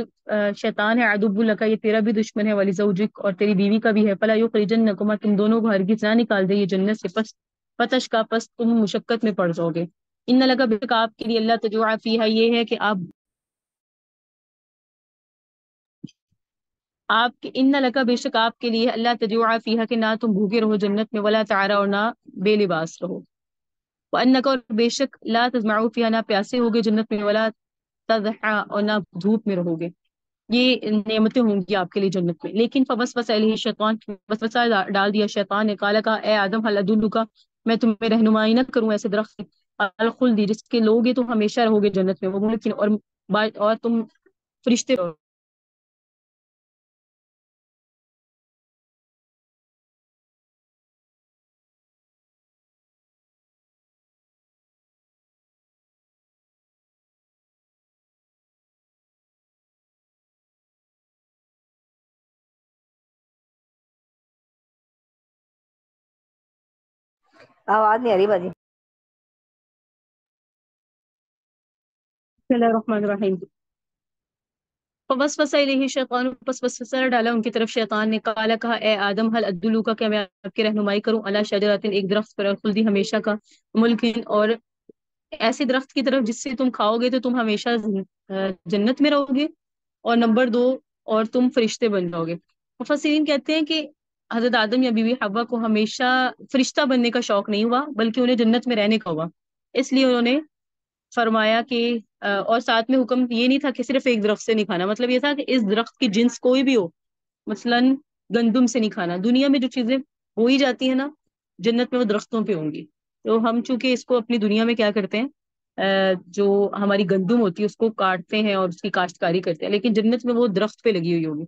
شیطان ہے عدو لک یہ تیرا بھی دشمن ہے، ولزوجک اور تیری بیوی کا بھی ہے، فلا یخرجنکما تم دونوں کو ہرگز نہ نکال دے یہ جنت سے، پس فتش کا پس تم مشقت میں پڑ جاؤ گے، ان لک بے شک آپ کے لیے اللہ تجوع فیہا یہ ہے کہ آپ کے ان لکا بے شک آپ کے لیے اللہ تجوع فیہا کہ نہ تم بھوکے رہو جنت میں، ولا تعرا اور نہ بے لباس رہو، وانک اور بے شک لا تظمعوا فیہا نہ پیاسے ہوگے جنت میں، ولا تضحا اور نہ دھوپ میں رہو گے، یہ نعمتیں ہوں گی آپ کے لیے جنت میں۔ لیکن فوسوس الیہ شیطان وسوسہ ڈال دیا شیطان نے، قال کہا اے آدم هل ادلک میں تمہیں رہنمائی نہ کروں ایسے درخت الخلد جس کے لوگے تو ہمیشہ رہو گے جنت میں، وہ ملک اور تم فرشتے رہو آواز نہیں آ رہی باجی. بسم اللہ الرحمن الرحیم. فوسوس الیہ الشیطان، پس وسوسہ ڈالا ان کی طرف شیطان نے. قال، کہا، اے آدم هل ادلوک، کیا میں آپ کی رہنمائی کروں، علی شجرۃ، ایک درخت پر، خلدی، ہمیشہ کا، ملک، اور ایسے درخت کی طرف جس سے تم کھاؤ گے تو تم ہمیشہ جنت میں رہو گے، اور نمبر دو، اور تم فرشتے بن جاؤ گے. مفسرین کہتے ہیں کہ حضرت آدم یا بی بی حوا کو ہمیشہ فرشتہ بننے کا شوق نہیں ہوا، بلکہ انہیں جنت میں رہنے کا ہوا. اس لیے انہوں نے فرمایا کہ اور ساتھ میں حکم یہ نہیں تھا کہ صرف ایک درخت سے نہیں کھانا، مطلب یہ تھا کہ اس درخت کی جنس کوئی بھی ہو، مثلا گندم سے نہیں کھانا. دنیا میں جو چیزیں بوئی جاتی ہیں نا، جنت میں وہ درختوں پہ ہوں گی. تو ہم چونکہ اس کو اپنی دنیا میں کیا کرتے ہیں، جو ہماری گندم ہوتی ہے اس کو کاٹتے ہیں اور اس کی کاشتکاری کرتے ہیں، لیکن جنت میں وہ درخت پہ لگی ہوئی ہوگی.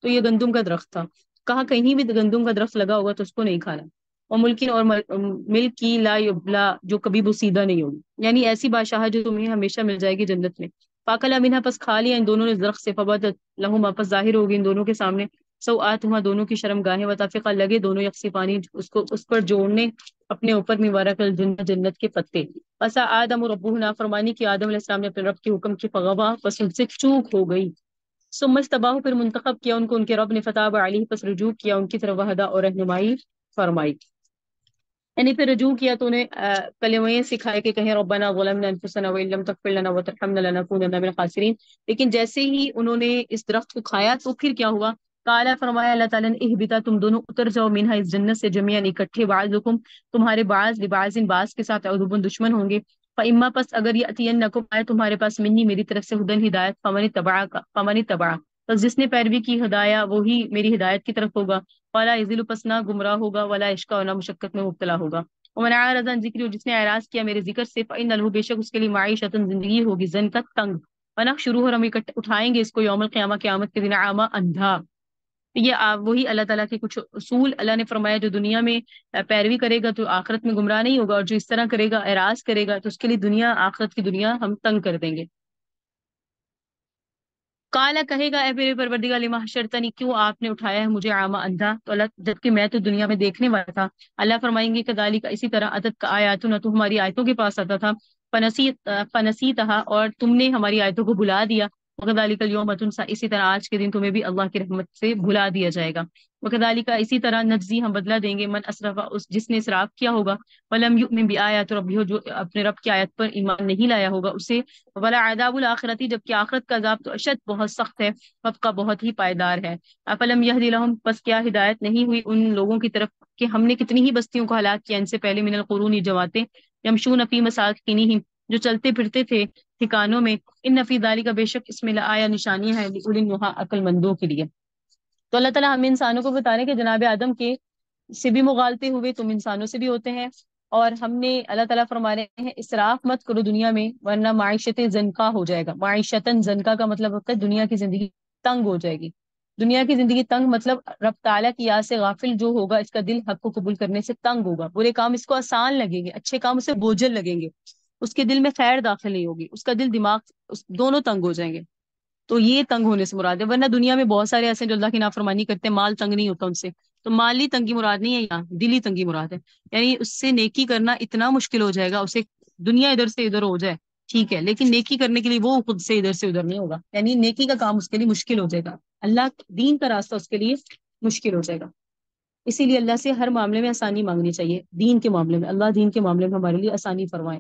تو یہ گندم کا درخت تھا. کہا کہیں بھی گندم کا درخت لگا ہوگا تو اس کو نہیں کھانا. اور ملکن، اور ملک کی، لا یبلا، جو کبھی بوسیدہ نہیں ہوگی، یعنی ایسی بادشاہ جو تمہیں ہمیشہ مل جائے گی جنت میں. فاکلا منہا، پس کھا لیا ان دونوں نے درخت سے. فبدت لہما، پس ظاہر ہوگی ان دونوں کے سامنے، سوآتہما، دونوں کی شرم گاہیں، وطفقا، لگے دونوں یخصفانی، اس پر جوڑنے اپنے اوپر، من ورق الجنت، جنت کے پتے. پسا آدم ربہ، نافرمانی کی آدم علیہ السلام نے اپنے رب کے حکم کی. فغوا، پس ان سے چوک ہو گئی. ثم اجتباہ، پھر منتخب کیا ان کو ان کے رب نے. فتاب علیہ، پس رجوع کیا ان کی طرف. وہدا، اور رہنمائی فرمائی. یعنی پھر رجوع کیا تو انہیں کلمے سکھائے کہ کہیں ربنا ظلمنا انفسنا وان لم تغفر لنا وترحمنا لنکونن من الخاسرین. لیکن جیسے ہی انہوں نے اس درخت کو کھایا تو پھر کیا ہوا، قالا، فرمایا اللہ تعالیٰ نے، اہبتا، تم دونوں اتر جاؤ، منہا، اس جنت سے، جميعا، اکٹھے، بعضکم، تمہارے بعض، لبعض، بعض کے ساتھ، عدو، دشمن ہوں گے. فاما، پس اگر یاتینکم، آئے تمہارے پاس، منی، میری طرف سے، ہدن، ہدایت، فمن تبع، پس جس نے پیروی کی، ہدایہ، وہی میری ہدایت کی طرف ہوگا. ولا یذل، پس نہ گمراہ ہوگا، ولا یشقى، اور نہ مشقت میں مبتلا ہوگا. ومن اعرض عن ذکری، جس نے اعراض کیا میرے ذکر سے، فإن له، بے شک اس کے لیے، معیشۃ، زندگی ہوگی، ضنکا، تنگ. ونحشرہ، اور ہم اٹھائیں گے اس کو، یوم القیامہ، قیامت کے دن، اعمی، اندھا. یہ وہی اللہ تعالیٰ کے کچھ اصول اللہ نے فرمایا، جو دنیا میں پیروی کرے گا تو آخرت میں گمراہ نہیں ہوگا، اور جو اس طرح کرے گا، اعراض کرے گا، تو اس کے لیے دنیا، آخرت کی دنیا ہم تنگ کر دیں گے. کالا، کہے گا، اے میرے پروردگار، لما حشرتنی، کیوں آپ نے اٹھایا ہے مجھے، اعمی، اندھا، تو اللہ، جبکہ میں تو دنیا میں دیکھنے والا تھا. اللہ فرمائیں گے کذالک، اسی طرح، اتت کا آیاتنا، تو ہماری آیتوں کے پاس آتا تھا. فنسیتھا، اور تم نے ہماری آیتوں کو بھلا دیا. وکذالک الیوم تنسیٰ، اسی طرح آج کے دن تمہیں بھی اللہ کی رحمت سے بھلا دیا جائے گا. وکذالک، اسی طرح، نجزی، ہم بدلہ دیں گے، من اسرف، اس جس نے اسراف کیا ہوگا. ولم یؤمن بآیات ربہ، جو اپنے رب کی آیت پر ایمان نہیں لایا ہوگا اسے. ولا عذاب الاخرتی، جبکہ آخرت کا عذاب تو اشد، بہت سخت ہے، وقت کا، بہت ہی پائیدار ہے. افلم یہدی لہم، پس کیا ہدایت نہیں ہوئی ان لوگوں کی طرف کہ ہم نے کتنی ہی بستیوں کو ہلاک کیا ان سے پہلے، من القرون، جماعتیں، یمشون فی مساکنہم، جو چلتے پھرتے تھے ٹھکانوں میں. ان فی ذلک، بے شک اس میں، لآیہ، نشانی ہے، لأولی النہی، عقل مندوں کے لیے. تو اللہ تعالیٰ ہم انسانوں کو بتا رہے ہیں کہ جناب آدم کے سے بھی مغالطے ہوئے، تم انسانوں سے بھی ہوتے ہیں. اور ہم نے، اللہ تعالیٰ فرما رہے ہیں، اسراف مت کرو دنیا میں، ورنہ معیشت زنکا ہو جائے گا. معیشتاً زنکا کا مطلب ہوتا ہے دنیا کی زندگی تنگ ہو جائے گی. دنیا کی زندگی تنگ مطلب رب تعالیٰ کی یاد سے غافل جو ہوگا، اس کا دل حق کو قبول کرنے سے تنگ ہوگا. برے کام اس کو آسان لگیں گے، اچھے کام اسے بوجھل لگیں گے. اس کے دل میں خیر داخل نہیں ہوگی، اس کا دل، دماغ، دونوں تنگ ہو جائیں گے. تو یہ تنگ ہونے سے مراد ہے. ورنہ دنیا میں بہت سارے ایسے ہیں جو اللہ کی نافرمانی کرتے ہیں، مال تنگ نہیں ہوتا ان سے. تو مالی تنگی مراد نہیں ہے یہاں، دلی تنگی مراد ہے. یعنی اس سے نیکی کرنا اتنا مشکل ہو جائے گا، اسے دنیا ادھر سے ادھر ہو جائے ٹھیک ہے، لیکن نیکی کرنے کے لیے وہ خود سے ادھر سے ادھر نہیں ہوگا. یعنی نیکی کا کام اس کے لیے مشکل ہو جائے گا، اللہ دین کا راستہ اس کے لیے مشکل ہو جائے گا. اسی لیے اللہ سے ہر معاملے میں آسانی مانگنی چاہیے. دین کے معاملے میں اللہ دین کے معاملے میں ہمارے لیے آسانی فرمائے.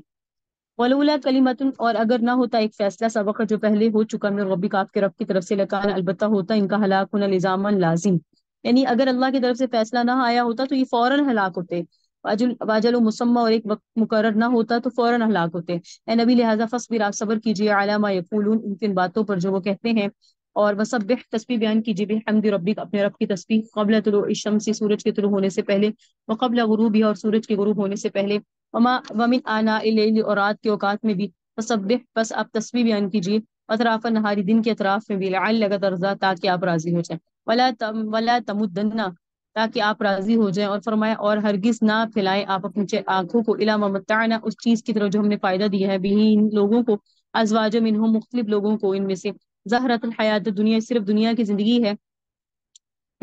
ولولا کلمتن، اور اگر نہ ہوتا ایک فیصلہ، سبق، جو پہلے ہو چکا، میں ربک، آپ کے رب کی طرف سے، لکان، البتہ ہوتا ان کا ہلاک ہونا، لزاما، لازم. یعنی اگر اللہ کی طرف سے فیصلہ نہ آیا ہوتا تو یہ فوراً ہلاک ہوتے. واجل مسمى، اور ایک وقت مقرر نہ ہوتا تو فوراً ہلاک ہوتے. اے نبی، لہذا فصبر، آپ صبر کیجیے، علی ما یقولون، ان باتوں پر جو وہ کہتے ہیں. اور وسبح، تسبیح بیان کیجیے، بحمد ربک، اپنے رب کی تسبیح، قبل طلوع الشمس، سورج کے طلوع ہونے سے پہلے، وقبل غروبها، اور سورج کے غروب ہونے سے پہلے، ومن آناء اللیل، اور رات کے اوقات میں بھی. فسبح، بس آپ تسبیح بیان کیجیے، اطراف النہاری، دن کے اطراف میں بھی، لعلک ترضی، تاکہ آپ راضی ہو جائیں. ولا تمدن، تاکہ آپ راضی ہو جائیں. اور فرمایا، اور ہرگز نہ پھیلائیں آپ اپنی آنکھوں کو، الی ما متعنا، اس چیز کی طرف جو ہم نے فائدہ دیا ہے، بھی ان لوگوں کو، ازواج منہم، مختلف لوگوں کو ان میں سے، زہرۃ الحیات الدنیا، صرف دنیا کی زندگی ہے،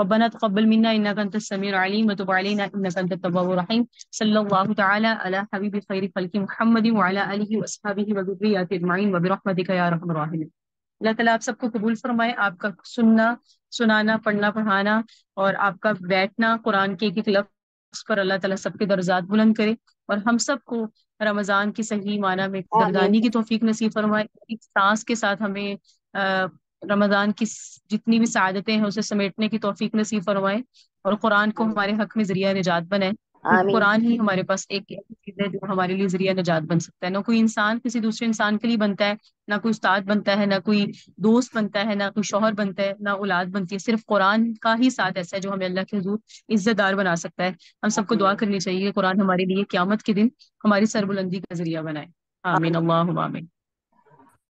ربنا تقبل منا انك انت السميع العليم وتب علينا انك انت التواب الرحيم. صلی اللہ تعالی علی حبیب خیر خلق محمد وعلى اله واصحابہ وذریته اجمعین وبرحمتک یا ارحم الراحمین. اللہ تعالیٰ آپ سب کو قبول فرمائے، آپ کا سننا، سنانا، پڑھنا، پڑھانا اور آپ کا بیٹھنا قرآن کے ایک ایک لفظ پر اللہ تعالیٰ سب کے درجات بلند کرے، اور ہم سب کو رمضان کی صحیح معنی میں آمین قدردانی کی توفیق نصیب فرمائے، ایک سانس کے ساتھ ہمیں رمضان کی جتنی بھی سعادتیں ہیں اسے سمیٹنے کی توفیق نصیب فرمائے، اور قرآن کو آمین ہمارے حق میں ذریعہ نجات بنائے، کیونکہ آمین قرآن ہی ہمارے پاس ایک ایسی چیز ہے جو ہمارے لیے ذریعہ نجات بن سکتا ہے. نہ کوئی انسان کسی دوسرے انسان کے لیے بنتا ہے، نہ کوئی استاد بنتا ہے، نہ کوئی دوست بنتا ہے، نہ کوئی شوہر بنتا ہے، نہ اولاد بنتی ہے. صرف قرآن کا ہی ساتھ ایسا ہے جو ہمیں اللہ کے حضور عزت دار بنا سکتا ہے. ہم سب کو دعا آمین کرنی چاہیے کہ قرآن ہمارے لیے قیامت کے دن ہماری سربلندی کا ذریعہ بنائے. آمین آمین اللہم آمین.